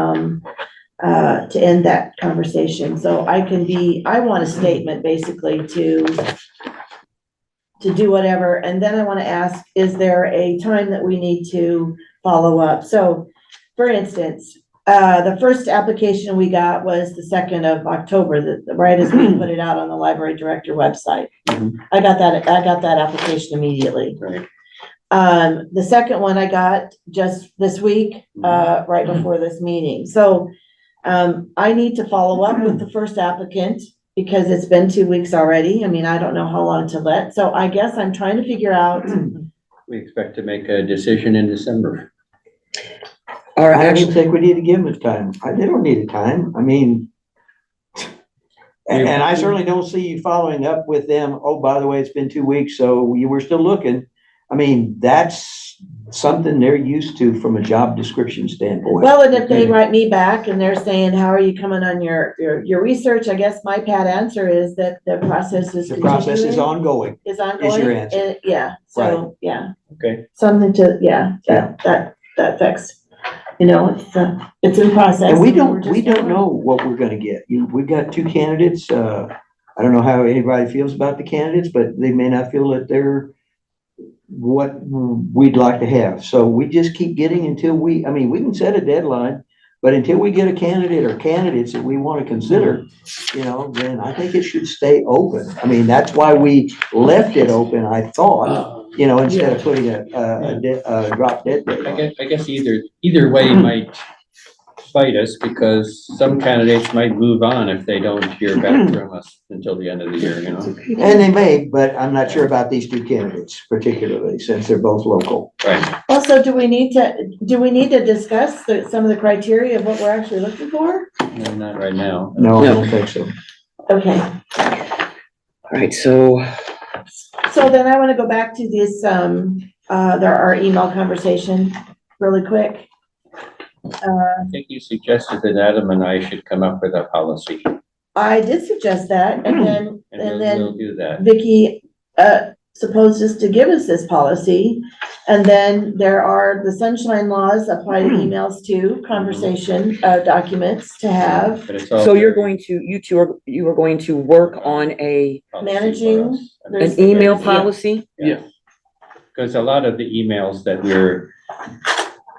that conversation? So I want a statement basically to do whatever, and then I wanna ask, is there a time that we need to follow up? So, for instance, the first application we got was the 2nd of October, right as we put it out on the library director website. Mhm. I got that application immediately. right? The second one I got just this week, right before this meeting. So, I need to follow up with the first applicant because it's been 2 weeks already. I mean, I don't know how long to let, so I guess I'm trying to figure out. We expect to make a decision in December. Or I don't actually, think we need to give them a time. They don't need a time. I mean, and I certainly don't see you following up with them. Oh, by the way, it's been 2 weeks, so you were still looking. I mean, that's something they're used to from a job description standpoint. Well, and if they write me back and they're saying, how are you coming on your research? I guess my pat answer is that the process is The process is continuing, ongoing. is ongoing. your answer. And, yeah, so, yeah, Okay. something to, that affects, it's in process. And we we're just don't know what we're gonna get. We've got 2 candidates. I don't know how anybody feels about the candidates, but they may not feel that they're what we'd like to have. So we just keep getting until we can set a deadline, but until we get a candidate or candidates that we want to consider, then I think it should stay open. I mean, that's why we left it open, I thought, instead of putting a drop dead date on it. I guess either way might fight us because some candidates might move on if they don't hear back from us until the end of the year, And they may, but I'm not sure about these 2 candidates particularly, since they're both local. Right. Also, do we need to discuss some of the criteria of what we're actually looking for? No, not right now. No, I don't think so. Okay, all right, so so then I want to go back to this, our email conversation really quick. I think you suggested that Adam and I should come up with a policy. I did suggest that, and then, And we'll do that. Vicky, supposes to give us this policy. And then there are the sunshine laws apply to emails too, conversation, documents to have. But it's all so you're very going to, you are going to work on a, policy managing- for us. an email policy? Because a lot of the emails that we're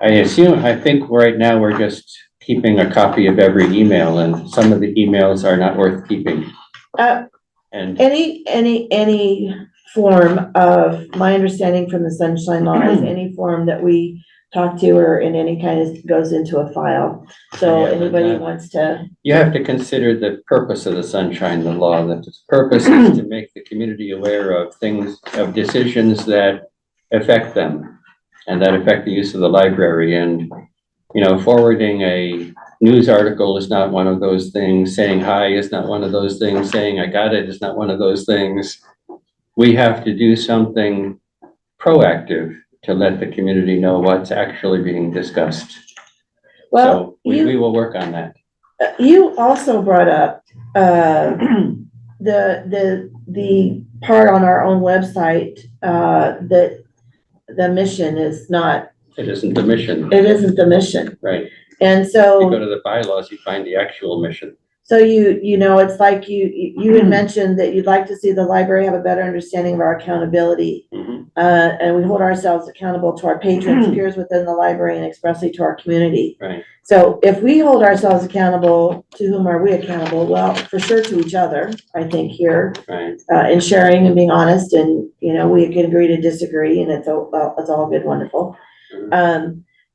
I think right now we're just keeping a copy of every email, and some of the emails are not worth keeping. Uh, And Any form of, my understanding from the sunshine law is any form that we talk to or in any kind of goes into a file. So Yeah, but anybody not- wants to, you have to consider the purpose of the sunshine law, that its purpose is to make the community aware of things, of decisions that affect them and that affect the use of the library. And, you know, forwarding a news article is not one of those things. Saying hi is not one of those things. Saying I got it is not one of those things. We have to do something proactive to let the community know what's actually being discussed. well, So we will work on that. you also brought up, the part on our own website, that the mission is not, It isn't the mission, it isn't the mission. right? And You go so, to the bylaws, you find the actual mission. you know, it's like you had mentioned that you'd like to see the library have a better understanding of our accountability. Mhm. And we hold ourselves accountable to our patrons, peers within the library, and expressly to our community. Right. So if we hold ourselves accountable, to whom are we accountable? Well, for sure to each other, I think here, Right. in sharing and being honest, and, you know, we can agree to disagree, and it's all good, wonderful.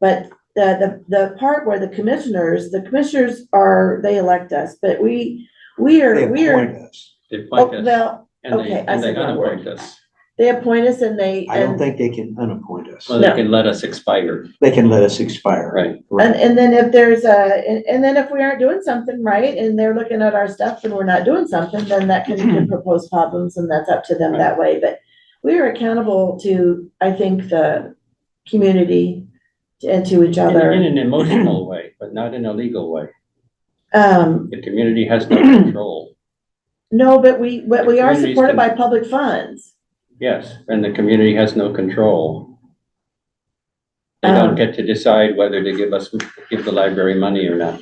But the part where the commissioners are, they elect us, but we They are, appoint us. They appoint oh, us well, and okay, I they said that word. unappoint us. They appoint us and they, I don't and, think they can unappoint us. Well, they No. can let us expire, They can let us expire. right? and then if there's and then if we aren't doing something right, and they're looking at our stuff and we're not doing something, then that can propose problems, and that's up to them that way. But we are accountable to, I think, the community and to each In other. an emotional way, but not in a legal way. Um, The community has no control. no, but we are communities supported can- by public funds. Yes, and the community has no control. They don't get to decide whether to give the library money or not.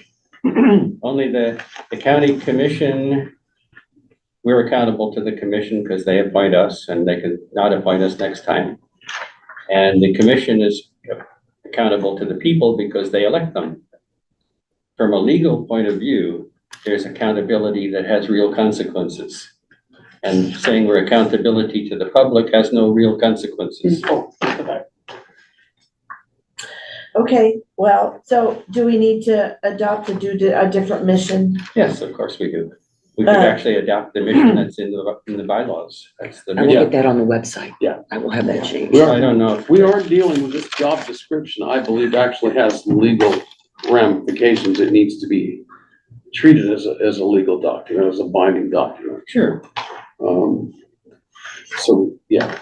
Only the county commission, we're accountable to the commission because they appoint us, and they can not appoint us next time. And the commission is accountable to the people because they elect them. From a legal point of view, there's accountability that has real consequences. And saying we're accountability to the public has no real consequences. Okay, well, so do we need to adopt a different mission? Yes, of course we do. We could actually adopt the mission that's in the bylaws. That's the I will mission. get that on the website. Yeah. I will have that changed. Well, I don't know if We are dealing with this job description, I believe actually has legal ramifications. It needs to be treated as a legal document, as a binding document. Sure. So, yeah,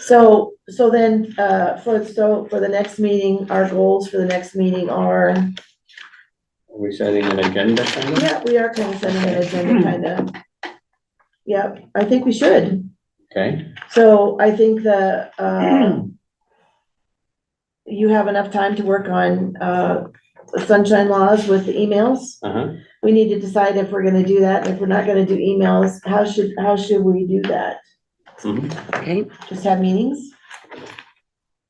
So then, for the next meeting, our goals for the next meeting are, Are we setting an agenda kind of? yeah, we are kind of setting an agenda, kind of. Yep, I think we should. Okay, So I think you have enough time to work on, the sunshine laws with the emails. We need to decide if we're gonna do that, and if we're not gonna do emails, how should we do that? Okay, Just have meetings?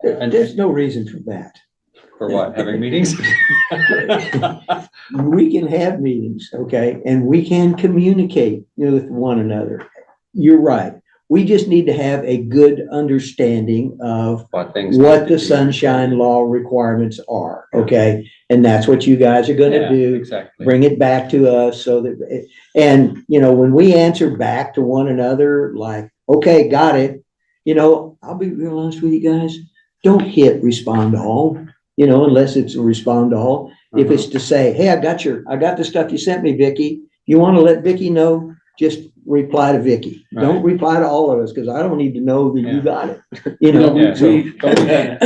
There's no reason for that. for what, having meetings? We can have meetings, okay, and we can communicate with one another. You're right. We just need to have a good understanding of What things. what need to the be- sunshine law requirements are, okay? And that's what you guys are gonna Yeah, do. exactly. Bring it back to us so that, and, when we answer back to one another, like, okay, got it. I'll be real honest with you guys, don't hit respond to all, unless it's a respond to all. If it's to say, hey, I got the stuff you sent me, Vicky. You want to let Vicky know, just reply to Vicky. Don't reply to all of us, because I don't need to know that you Yeah. got it. Yeah.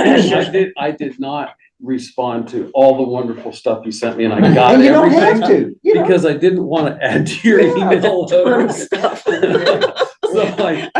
I did not respond to all the wonderful stuff you sent me, and I got And you don't everything. have to. Because I didn't want to add to your email load. So like,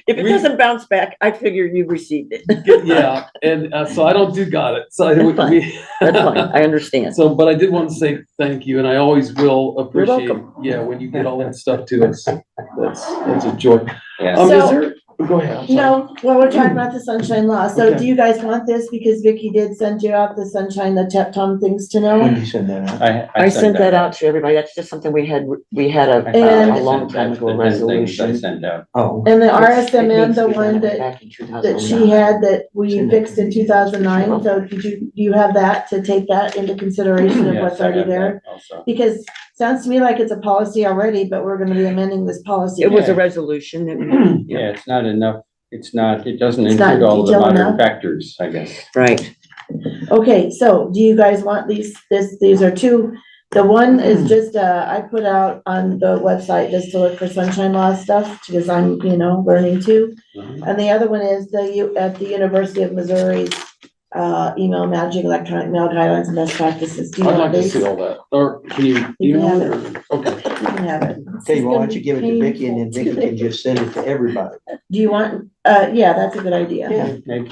if it doesn't bounce back, I figure you received it. yeah, and so I don't do got it. So That's fine. That's fine, I understand. So, but I did want to say thank you, and I always will appreciate, welcome. yeah, when you get all that stuff to us. That's a joy. Yeah. Is So- there, Go ahead, I'm sorry. No, well, we're talking about the sunshine law. So Okay. do you guys want this? Because Vicky did send you out the sunshine, the Tom things to When know. did you send that out? I sent that out to everybody. That's just something we had And- a long time ago, I resolution. sent out. Oh, And the It needs RSMN, to the be done one that back in that she 2009. had that we Send it fixed to in me. 2009. So do you have that to take that into consideration of Yes, what's I already have that there? also. Because sounds to me like it's a policy already, but we're gonna be amending this policy. It was a Yeah. resolution that, Yeah, it's not enough, it doesn't It's not include all the detailed modern enough? factors, I guess. right. Okay, so do you guys want these are two, the one is just, I put out on the website just to look for sunshine law stuff, because I'm, learning too. And the other one is at the University of Missouri's, email managing electronic mail guidelines and best practices. Do you I'd want like to these? see all that, or can you You can email have it, or, okay. You can have it. tell you what, why don't you give it to Vicky and then Vicky can just send it to everybody. Do you want, yeah, that's a good idea. Yeah. Maybe,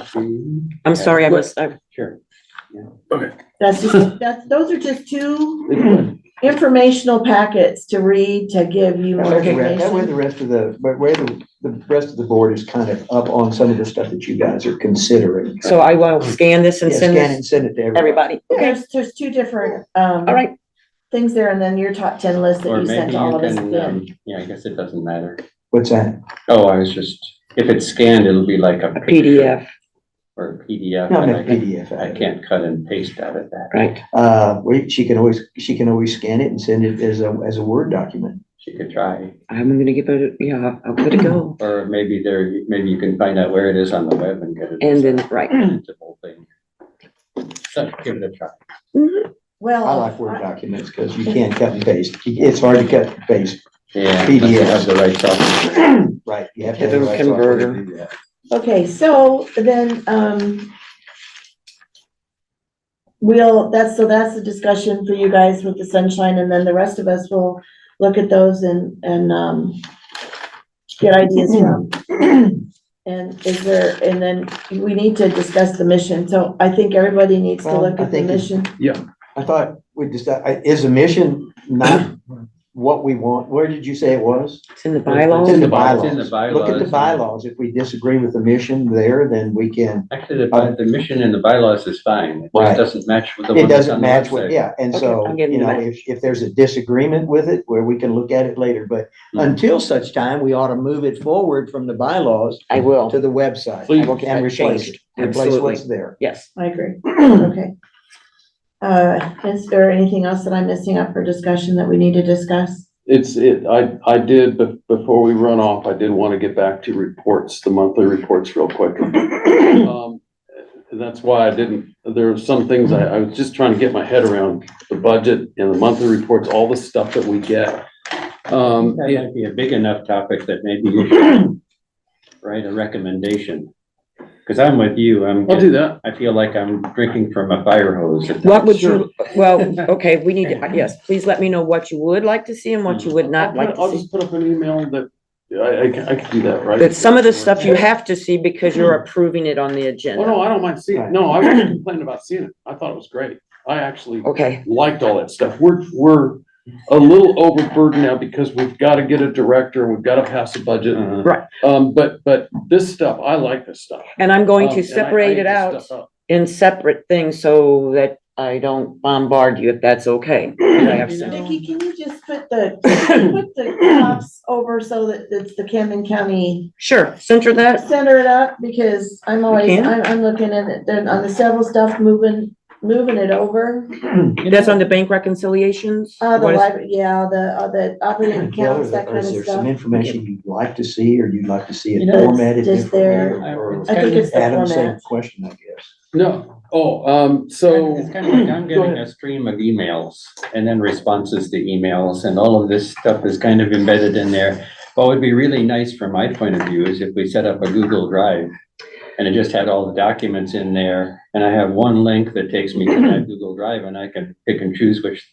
I'm sorry, I sure. Those are just two informational packets to read, to give you more That way the information. rest of the rest of the board is kind of up on some of the stuff that you guys are considering. so I will scan this and Yeah, send scan it this and send it to everybody. everybody. Okay, There's two different, all right. things there, and then your top 10 list that Or you sent maybe to all you of us can, again. yeah, I guess it doesn't matter. What's that? Oh, I was just, if it's scanned, it'll be like a A picture PDF, or a PDF. No, and make PDF out I of it. can't cut and paste out of that. right. She can always scan it and send it as a Word document. She could try, I'm gonna give it, I'll give it a go. or maybe maybe you can find out where it is on the web and get it. And then, right. It's a whole thing. So give it a try. Well. I like Word documents because you can't cut and paste. It's hard to cut and paste. Yeah. PDF. unless you have the right software. Right, you have to have the The right software to converter. do that. Okay, so then, that's the discussion for you guys with the sunshine, and then the rest of us will look at those and get ideas from. And then we need to discuss the mission, so I think everybody needs to Well, look I at the think mission. I thought is a mission not what we want? Where did you say it was? It's in the It's in bylaws. the It's in the bylaws. Look at the bylaws. bylaws. If we disagree with the mission there, then we can, Actually, the mission and the bylaws is fine. It Right. just doesn't match with the it one that's doesn't on the match with, website. yeah. And Okay, so, I'll give you you know, that. if there's a disagreement with it, where we can look at it later, but Mhm. until such time, we ought to move it forward from the bylaws I will, to the website. So you- I will get And that replace changed. it. Replace Absolutely. what's there. Yes. I agree, okay. Is there anything else that I'm missing up for discussion that we need to discuss? I did, but before we run off, I did want to get back to reports, the monthly reports real quick. And that's why there are some things I was just trying to get my head around, the budget and the monthly reports, all the stuff that we get. That might be a big enough topic that maybe you should write a recommendation. Cause I'm with you, I'll do that. I feel like I'm drinking from a fire hose. at What times. would you, well, okay, we need to, yes, please let me know what you would like to see and what you would not like I'll to see. just put up an email that, I could do that, right? But some of the stuff you have to see because you're approving it on the Oh, agenda. no, I don't mind seeing it. No, I wasn't complaining about seeing it. I thought it was great. I actually Okay, liked all that stuff. We're a little overburdened now because we've got to get a director and we've got to pass a budget. But this stuff, I like this stuff. and I'm going to And I separate eat it this out stuff up. in separate things so that I don't bombard you if that's okay. I have some- Vicki, can you just put the tops over so that it's the Camden County, Sure, center that. center it up, because I'm always, can. I'm looking at it, then on the several stuff, moving it over. That's on the bank reconciliations? The What is- library, yeah, the operating Bill, accounts, that kind is of there some stuff. information you'd like to see, or you'd like to see it You know, formatted just there. differently? or- I think it's the Adam, same format. question, I guess. No, so. It's kind of like I'm Go getting ahead. a stream of emails and then responses to emails, and all of this stuff is kind of embedded in there. What would be really nice from my point of view is if we set up a Google Drive and it just had all the documents in there, and I have one link that takes me to that Google Drive, and I can pick and choose which,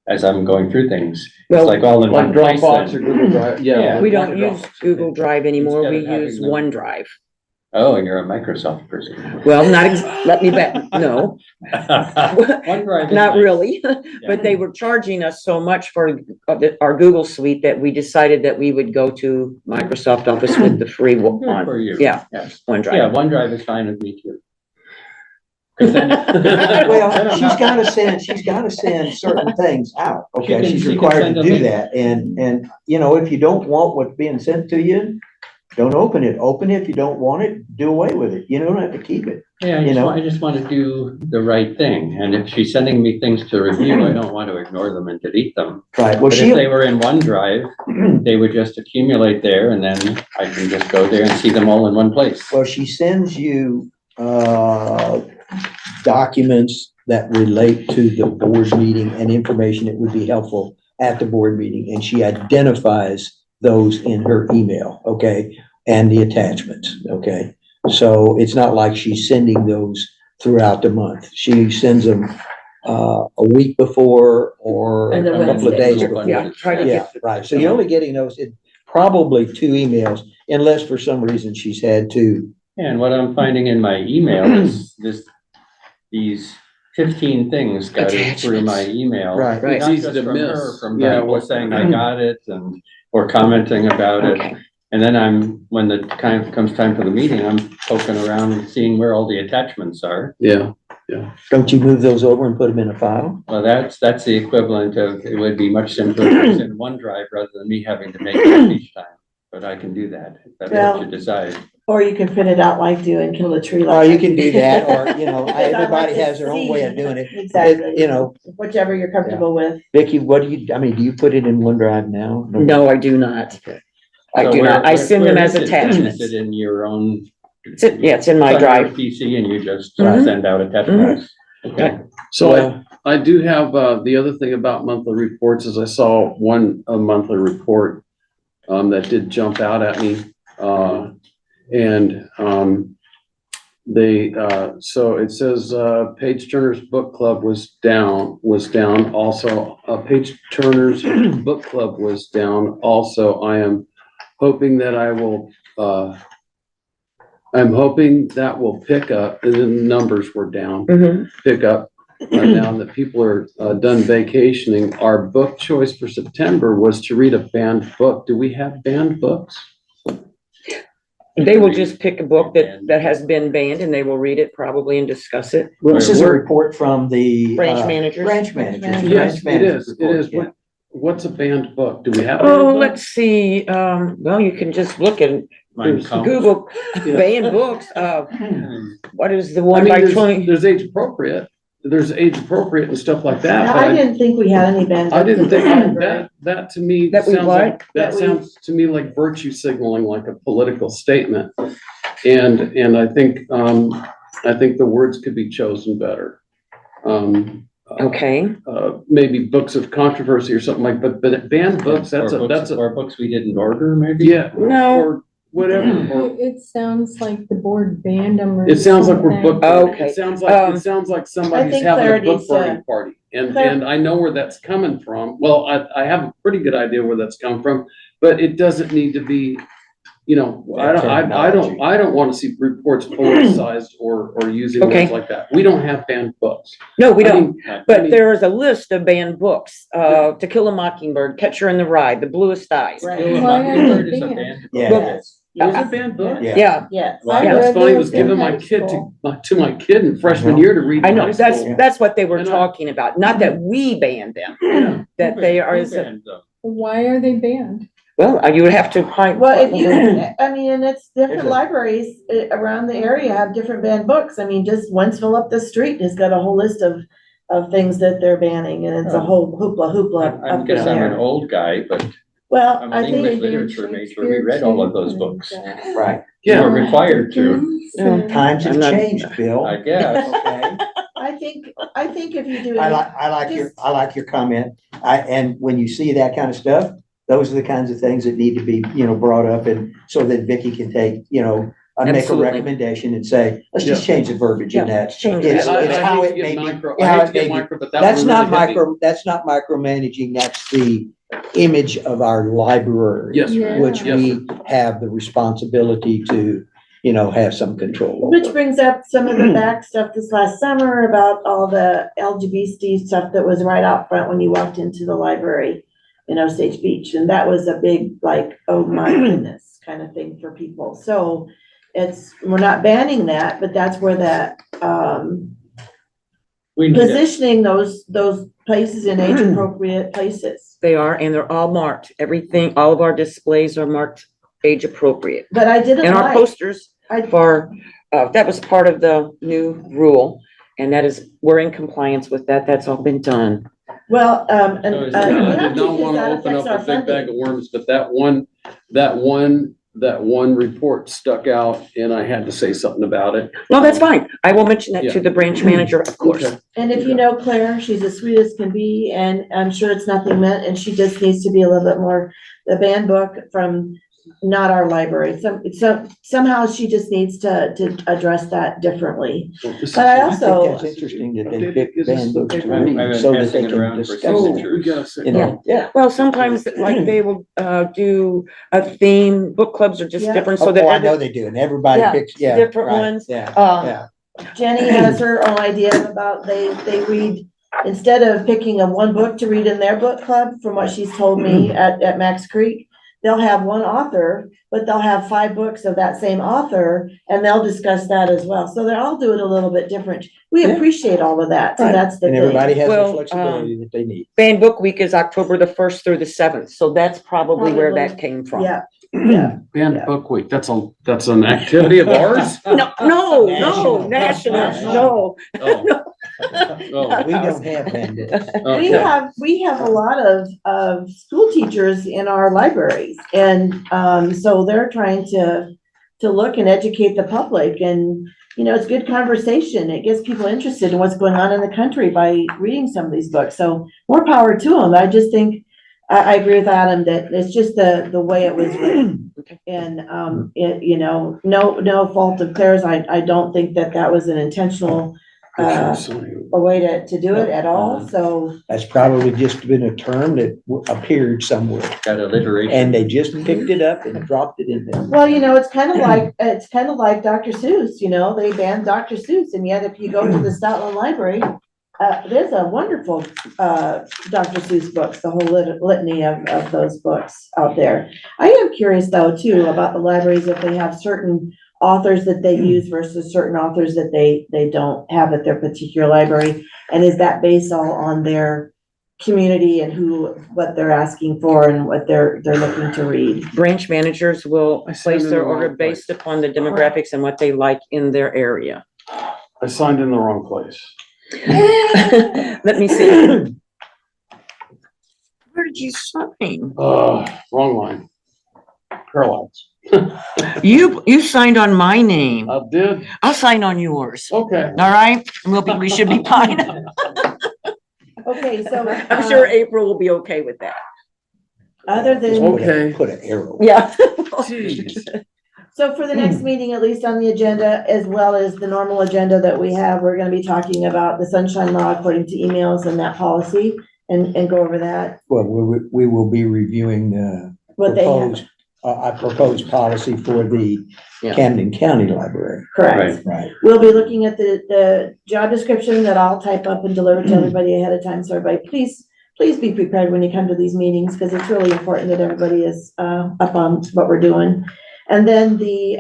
as I'm going through things. It's Well, like all in Like one place Dropbox or then. Google Drive, yeah. Yeah. We don't use Google Drive anymore, we Instead of use having them- OneDrive. Oh, you're a Microsoft person. Well, let me back, no, OneDrive is not nice. really. But they were charging us so much for our Google Suite that we decided that we would go to Microsoft Office with the free Good one. for you. Yeah, Yes. OneDrive. Yeah, OneDrive is fine with me too. 'Cause then- Well, she's gotta send certain things out, okay? She She's can required send to a do link. that, and, you know, if you don't want what's being sent to you, don't open it. Open it. If you don't want it, do away with it. You don't have to keep it. Yeah, I just want to do the right thing. And if she's sending me things to review, I don't want to ignore them and delete them. Right, well, But if they were in OneDrive, they would just accumulate there and then I can just go there and see them all in one place. well, she sends you, documents that relate to the board meeting and information that would be helpful at the board meeting, and she identifies those in her email, okay? And the attachments, okay? So it's not like she's sending those throughout the month. She sends them, a week before or a And the couple of days Wednesday. before. Yeah, try to Yeah, get, right. So you're only getting those in probably 2 emails, unless for some reason she's had to. And what I'm finding in my email is these 15 things got in through my email. Right. It's Not easy just to from her, miss. from Yeah, people well- saying I got it and, or commenting about it. okay. And then when the time comes time for the meeting, I'm poking around and seeing where all the attachments are. Yeah, Don't you move those over and put them in a file? Well, that's the equivalent of, it would be much simpler if it's in OneDrive rather than me having to make it each time. But I can do that, if that's what you decide. Or you can print it out like do and kill a tree. Oh, like you I can do that, or, you know, Because I like everybody to has their own way of see. doing it. Exactly. You know, Whichever you're comfortable with. Vicky, what do you put it in OneDrive now? No, I do not. Okay. I So do not. I send them where as is it then? attachments. Is it in your own? It's in my on your drive. PC and you just Mhm. send out attachments? Okay. so Well, I do have, the other thing about monthly reports is I saw a monthly report, that did jump out at me. So it says, Page Turner's Book Club was down also. Page Turner's Book Club was down also. I am hoping that I'm hoping that will pick up, and the numbers were down, Mhm. pick up. Now that people are, done vacationing. Our book choice for September was to read a banned book. Do we have banned books? They will just pick a book that has been banned and they will read it probably and discuss it. well, this is a report from the. Branch managers. Branch managers. Yes, Branch it managers is. It report, is. yeah. What's a banned book? Do we have? a Oh, banned book? let's see, well, you can just look at Mein Kampf. Google Yeah. banned books, what is the I one mean, by 20? there's age appropriate. There's age appropriate and stuff like that. Now, but I didn't think we had any banned. I didn't books in think the library. that to me That we sounds what? like, that That we- sounds to me like virtue signaling, like a political statement. And I think the words could be chosen better. Okay, Maybe books of controversy or something like, but banned books, Or books we didn't order, maybe? yeah. No. Or whatever, or It sounds like the board banned them or it sounds like we're something. book burning. Okay. It sounds like I somebody's think having a book clarity's, burning party. And I know where that's coming from. Well, I have a pretty good idea where that's come from, but it doesn't need to be, you know, I don't want to see reports politicized or using Okay. words like that. We don't have banned books. no, we I don't, mean, but there is a list of banned books, To Kill a Mockingbird, Catcher in the Rye, The Bluest Eyes. Right. Kill a Why are Mockingbird they is a banned? banned Yeah. book. Yes. Is it banned book? Yeah. Yeah, Yes. Well, I That's read funny, those was in giving my high kid school. to my kid in freshman year to read. I in know, high that's, school. that's what they were And I- talking about, not that we banned them, Yeah. that they are, Who banned them? Why are they banned? well, you would have to find. Well, if you, I mean, and it's different There's a- libraries around the area have different banned books. I mean, just Wentzville up the street has got a whole list of things that they're banning, and it's a whole hoopla I up in guess I'm an there. old guy, but Well, I'm I an English think, literature major. We read all of those books. Right. Yeah. We're required to, Yeah. Times have I'm not- changed, Bill. I guess. Okay. I think if you do. I like your comment. And when you see that kind of stuff, those are the kinds of things that need to be, you know, brought up, and so that Vicky can take, you know, make a Absolutely. recommendation and say, let's just change the verbiage in Yeah, that. change It's- it. it's I how hate it to may get be- micro, how I hate it to get may be. micro, but that That's one not really hit me. that's not micromanaging, that's the image of our library. Yes, sir. Yeah. Which Yes, we have the responsibility to have some control. Which brings up some of the back stuff this last summer about all the LGBT stuff that was right out front when you walked into the library in Osage Beach. And that was a big, like, oh my goodness, kind of thing for people. So we're not banning that, but that's where that, We need it. positioning those places in age appropriate places. They are, and they're all marked. Everything, all of our displays are marked age appropriate. But I didn't And our like, posters I, that was part of the new rule. And we're in compliance with that. That's all been done. well, and, So is I yeah, did not because want to that open affects up our a big bag funding. of worms, but that one report stuck out and I had to say something about it. No, that's fine. I will mention that Yeah. to the branch manager, of course. Okay. And if you know Claire, she's as sweet as can be, and I'm sure it's nothing meant, and she just needs to be a little bit more, the band book from not our library. Somehow she just needs to address that differently. But I I think also, that's interesting that they pick Is this band books to okay? I've read been so that passing they it can around for discuss Oh, it. we got a second. Yeah. Yeah. Well, sometimes like they will, do a theme, book clubs are just Yeah. different, so Oh, I know that they do, and everybody Yeah, picks, yeah. different right, ones. Yeah, Um, yeah. Jenny has her own idea about, they read, instead of picking a one book to read in their book club, from what she's told me at Max Creek, they'll have one author, but they'll have 5 books of that same author, and they'll discuss that as well. So they're all doing a little bit different. We Yeah. appreciate all of that, so Right. that's the And thing. everybody has the Well, flexibility that they need. Band Book Week is October the 1st through the 7th, so that's probably where that came from. Yeah, yeah. Band book week, that's an activity of ours? No, National. national, no. Oh. Oh. We don't have band books. We Okay. we have a lot of school teachers in our libraries, and, so they're trying to look and educate the public, and, it's good conversation. It gets people interested in what's going on in the country by reading some of these books, so more power to them. I just think, I agree with Adam that it's just the way it was written. And, no fault of Claire's. I don't think that was an intentional, a way to do it at all, so. That's probably just been a term that appeared somewhere, Got alliteration. and they just picked it up and dropped it in there. Well, it's kind of like Dr. Seuss, they banned Dr. Seuss, and yet if you go to the Stoutland Library, there's a wonderful, Dr. Seuss books, the whole litany of those books out there. I am curious though, too, about the libraries, if they have certain authors that they use versus certain authors that they don't have at their particular library. And is that based all on their community and what they're asking for and what they're looking to read? Branch managers will I signed place in their the wrong order place. based upon the demographics and what they like in their area. I signed in the wrong place. Let me see. Where did you sign? Wrong line. Paralyzed. You signed on my name. I did? I'll sign on yours. Okay. All right? And we should be fine. Okay, so. I'm sure April will be okay with that. Other Just than, Okay. Put an arrow. Yeah. Jeez. so for the next meeting, at least on the agenda, as well as the normal agenda that we have, we're gonna be talking about the sunshine law according to emails and that policy, and go over that, Well, we will be reviewing, what they have, proposed policy for the Yeah. Camden County Library. correct. Right. We'll be looking at the job description that I'll type up and deliver to everybody ahead of time, so everybody, please be prepared when you come to these meetings, because it's really important that everybody is, up on what we're doing. And then the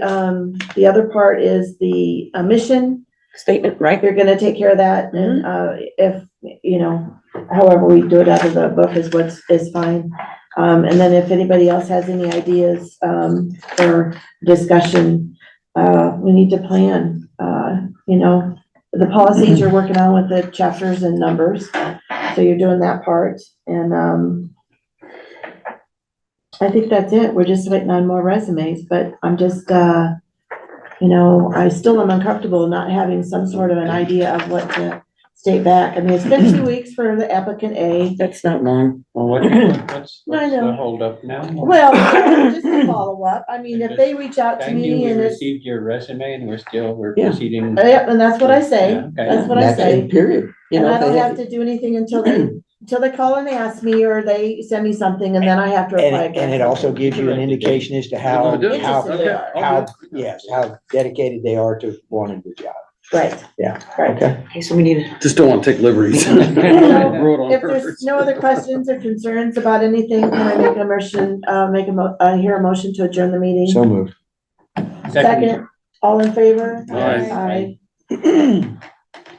other part is the mission. Statement, right? You're gonna take care of that, and, if, however we do it out of the book is fine. And then if anybody else has any ideas, for discussion, we need to plan, the policies you're working on with the chapters and numbers, so you're doing that part, and, I think that's it. We're just waiting on more resumes, but I'm just, I still am uncomfortable not having some sort of an idea of what to state back. I mean, it's been 2 weeks for the applicant A. That's not long. Well, what's I know. the holdup now? Well, just a follow-up. I mean, if they reach out to Thank you, me we and it's, received your resume and we're Yeah. proceeding. yep, and that's what I say. Yeah, okay. That's what I That's say. it, period. And I don't they have to do anything until they till they call and ask me, or they send me something, and then I have to reply And, back. and it also gives you an indication as to how, No, good. how, Okay, all how, good. yes, how dedicated they are to wanting the job. Right. Yeah. Right. Okay. Okay, so we need, Just don't want to take liberties. So, Wrote on if there's purpose. no other questions or concerns about anything, can I make a motion, hear a motion to adjourn the meeting? So moved. Second, all in favor? Aye. Aye.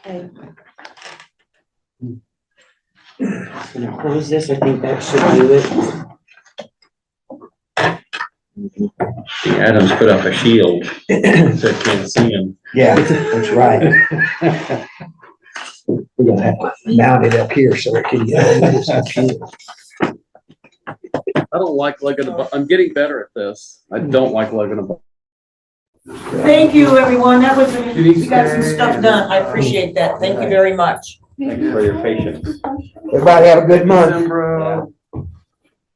Okay. gonna close this, I think that should do it. Adams put up a shield, so you can't see him. Yeah, that's right. We're gonna have to mount it up here so it can get on this computer. I don't like lugging a I'm getting better at this. I don't like lugging a Thank you, everyone, that was, we got some stuff done, I appreciate that, thank you very much. Thanks for your patience. Everybody have a good month. December.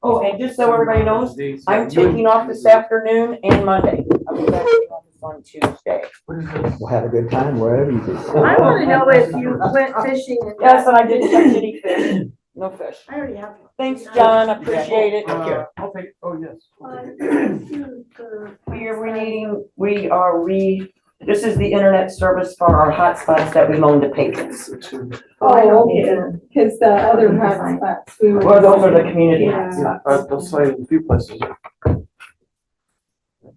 Oh, and just so everybody knows, I'm taking off this afternoon and Monday, I'll be back in office on Tuesday. We'll have a good time wherever you go. I wanna know if you went fishing. and Yes, and I didn't catch any fish, no fish. I already have. Thanks, John, I appreciate it. I'll take, oh, yes. This is the internet service for our hotspots that we loan to patrons. Oh, okay, because the other hotspots, we were. Well, those are the community Yeah. hotspots. They'll say in a few places.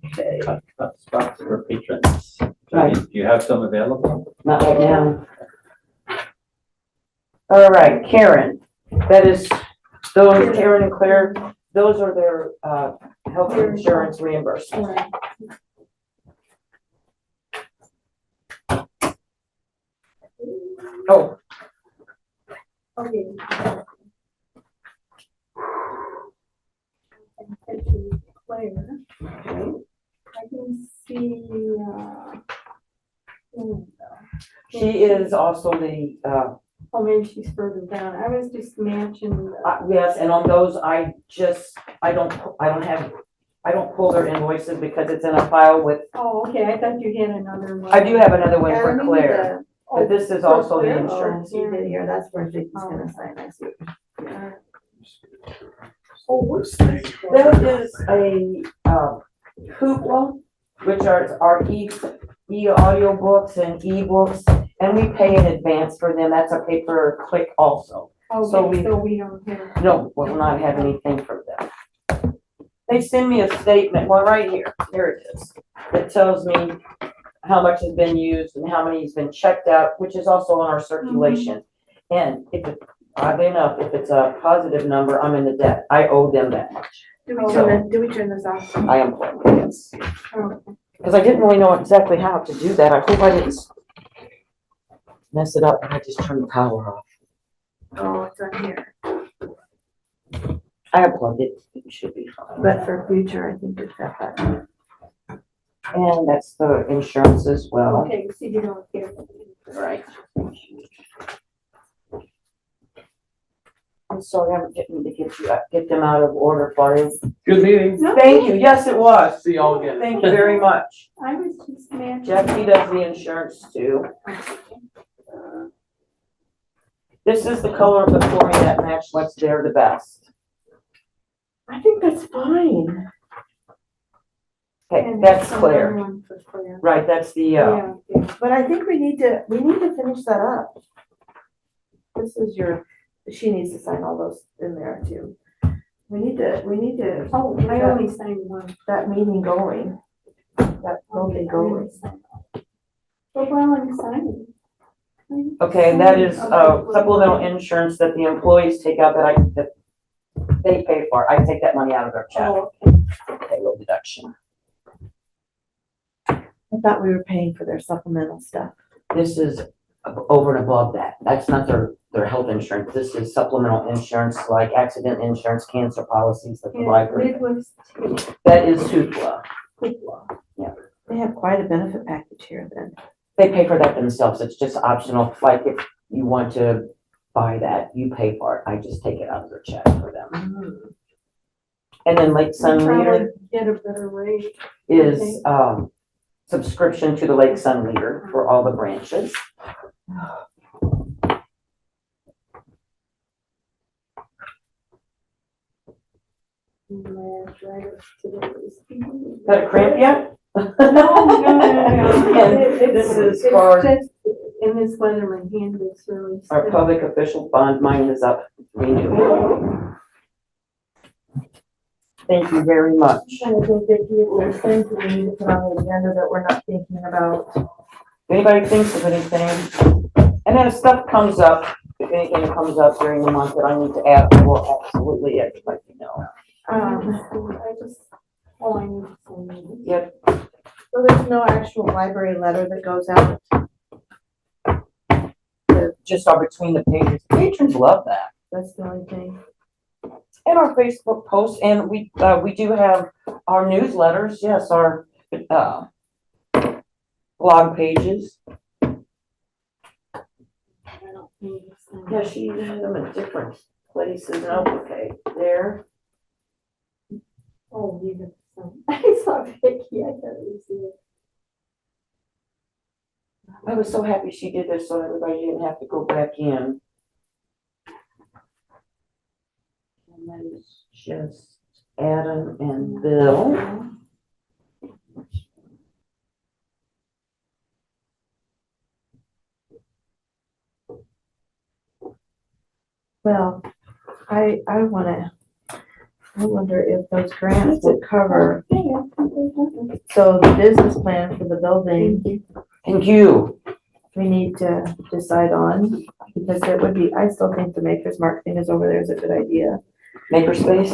Okay, Spots for patrons. Right. Do you have some available? not right now. All right, Karen, that is, those, Karen and Claire, those are their, health insurance reimbursement. Right. Oh, Okay. Claire, I can see, she is also the, oh, maybe she's further down. I was just matching. yes, and on those, I don't pull their invoices because it's in a file with, Oh, okay, I thought you had another one. I do have another one for And Claire, Oh, but this is for also the Claire? insurance. You did here, that's where Vicky's gonna sign, I see. Oh, what's this? That is a, Hoopla, which are our audiobooks and ebooks, and we pay in advance for them. That's a pay-per-click also. So Okay, we- so we don't have. No, will not have anything from them. They send me a statement, well, right here it is. It tells me how much has been used and how many has been checked out, which is also on our circulation. And if it, oddly enough, if it's a positive number, I'm in the debt. I owe them that much. Do we turn this off? I am, yes. Oh, Because I didn't really know exactly how to do that. I hope I didn't mess it up, and I just turned the power off. Oh, it's on here. I unplugged it, it should be fine. But for future, I think it's that button. And that's the insurance as well. Okay, so you don't care. Right. I'm sorry, I'm getting to get them out of order for you. Good meeting. Thank you, yes, it was. See y'all again. Thank you very much. I was just matching. Jackie does the insurance too. This is the color of the for me that match what's there the best. I think that's fine. Okay, And that's another clear. one for Claire. Right, that's the, Yeah, yeah. But I think we need to finish that up. This is she needs to sign all those in there too. We need to Oh, get I only signed one. that meeting going. That voting going. But while I'm signing. okay, and that is supplemental insurance that the employees take out that they pay for. I take that money out of their check, Oh, okay. payroll deduction. I thought we were paying for their supplemental stuff. This is over and above that. That's not their health insurance. This is supplemental insurance like accident insurance, cancer policies that the Yeah, library. it was That is Hoopla. They have quite a benefit package here then. They pay for that themselves. It's just optional. Like if you want to buy that, you pay for it. I just take it out of their check for them. And then Lake Sun probably Leader get a better rate. is, subscription to the Lake Sun Leader for all the branches. Got a cramp yet? No. And this is for It's just, in this weather, my hand is really our stiff. public official bond. Mine is up. Renew. Thank you very much. I think Vicki, if there's things that we need to put on the agenda that we're not thinking about. If anybody thinks of anything, and then if stuff comes up, if anything comes up during the month that I need to add, I will absolutely let you know. I need to send you. Yep. So there's no actual library letter that goes out? Just are between the pages. Patrons love that. That's the only thing. And our Facebook posts, and we do have our newsletters, yes, our, blog pages. Yeah, she uses them in different places, okay, there. Oh, you have some. I saw Vicki, I thought it was you. I was so happy she did this, so everybody didn't have to go back in. And then it's just Adam and Bill. Well, I wonder if those grants would cover, so the business plan for the building, Thank you. we need to decide on, because it would be, I still think the Maker's Mark thing is over there is a good idea. Makerspace.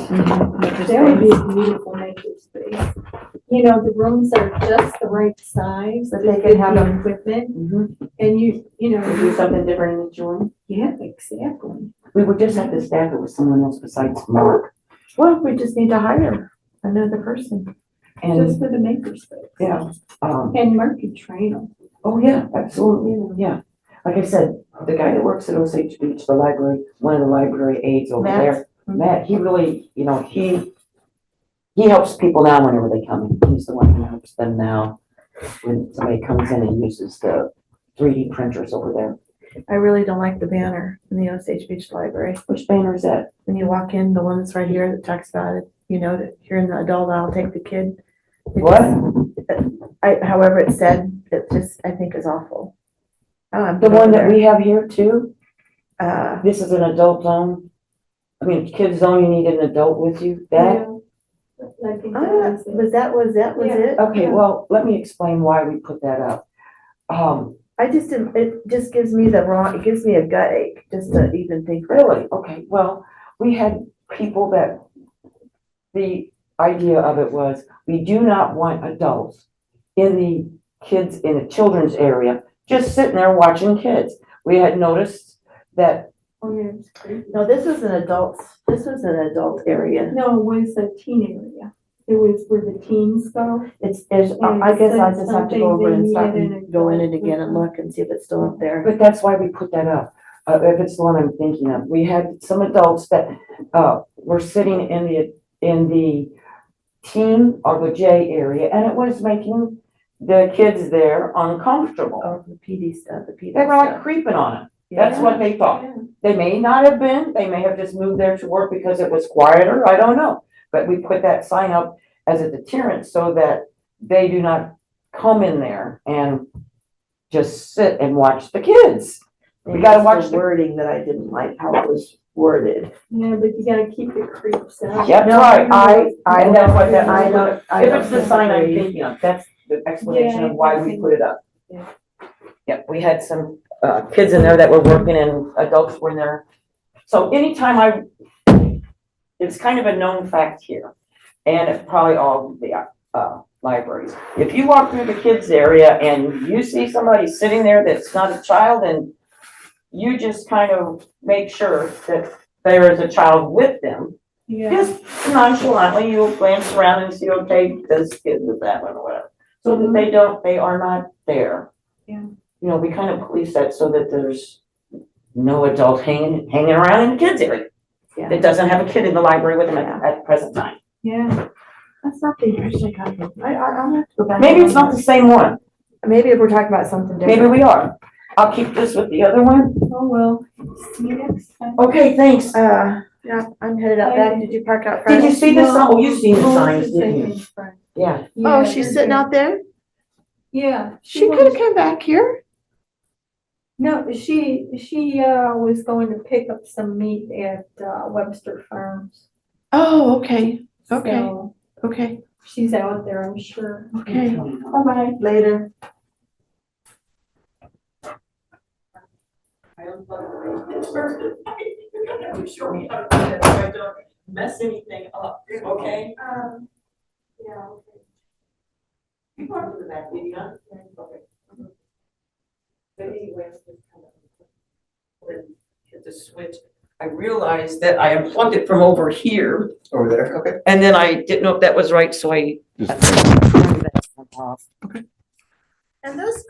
Maker's That would be Space. a beautiful makerspace. You know, the rooms are just the right size. But they could have the them- equipment, Mhm. and you Do know, something different in each one. yeah, exactly. We would just have to staff it with someone else besides Mark. Well, we just need to hire another person. Just And, for the makerspace. yeah, And Mark could train them. oh yeah, absolutely, yeah. Like I said, the guy that works at Osage Beach, the library, one of the library aides over Matt? there, Matt, he really, he helps people now whenever they come in. He's the one who helps them now when somebody comes in and uses the 3D printers over there. I really don't like the banner in the Osage Beach Library. Which banner is that? When you walk in, the one that's right here that talks about it, that you're in the adult, I'll take the kid. It What? however it's said, it just, I think is awful. The one that we have here too? Uh, This is an adult zone? I mean, kids zone, you need an adult with you? That? I think that was it. was that Yeah. it? Okay, well, let me explain why we put that up. I just didn't, it just gives me it gives me a gut ache just to even think. about it. Really? Okay, well, we had people that, the idea of it was, we do not want adults in the children's area, just sitting there watching kids. We had noticed that, Oh, yeah, it was crazy. No, this was an adult area. No, it was a teen area. It was where the teens go. I guess I just have to go over and stop Something they and go in it needed again and look and see if it's still up there. but that's why we put that up. If it's the one I'm thinking of, we had some adults that, were sitting in the teen or the J area, and it was making the kids there uncomfortable. Oh, the PD stuff, the PD They were like stuff. creeping on them. That's what they thought. They may not have been, they may have just moved there to work because it was quieter, I don't know. But we put that sign up as a deterrent so that they do not come in there and just sit and watch the kids. We gotta It's watch the the, wording that I didn't like how it was worded. Yeah, but you gotta keep the creeps out. yep, No, right, and that's what that, I don't. if it's the sign I'm agree. thinking of, that's the explanation of why we put it up. Yeah. Yep, we had some, kids in there that were working and adults were in there. So anytime it's kind of a known fact here, and it's probably all the, libraries. If you walk through the kids area and you see somebody sitting there that's not a child, and you just kind of make sure that there is a child with them, Yeah. just nonchalantly, you'll glance around and see, okay, this kid with that one or whatever. So that they are not there. Yeah. We kind of police that so that there's no adult hanging around in the kids area. Yeah. That doesn't have a kid in the library with them at the present time. Yeah. That's not the usually copy. I'll have to go back. Maybe it's not the same one. Maybe if we're talking about something different. Maybe we are. I'll keep this with the other one. Oh, well, see you next time. Okay, thanks. Yeah, I'm headed out back. Did you park out front? Did you see the sign? Oh, you've seen the Rose signs, is didn't in you? front. Yeah. Oh, Yeah, she's they're sitting there. out there? Yeah. She could have was- come back here. No, she was going to pick up some meat at Webster Farms. Oh, okay, okay, So okay, she's out there, I'm sure. okay. Bye-bye, later. Show me how to do that so I don't mess anything up, okay? Yeah. You parked in the back, did you not? Okay. But anyway, it's just kind of- when I hit the switch, I realized that I unplugged it from over here, Over there, okay. and then I didn't know if that was right, so I turned that off. And those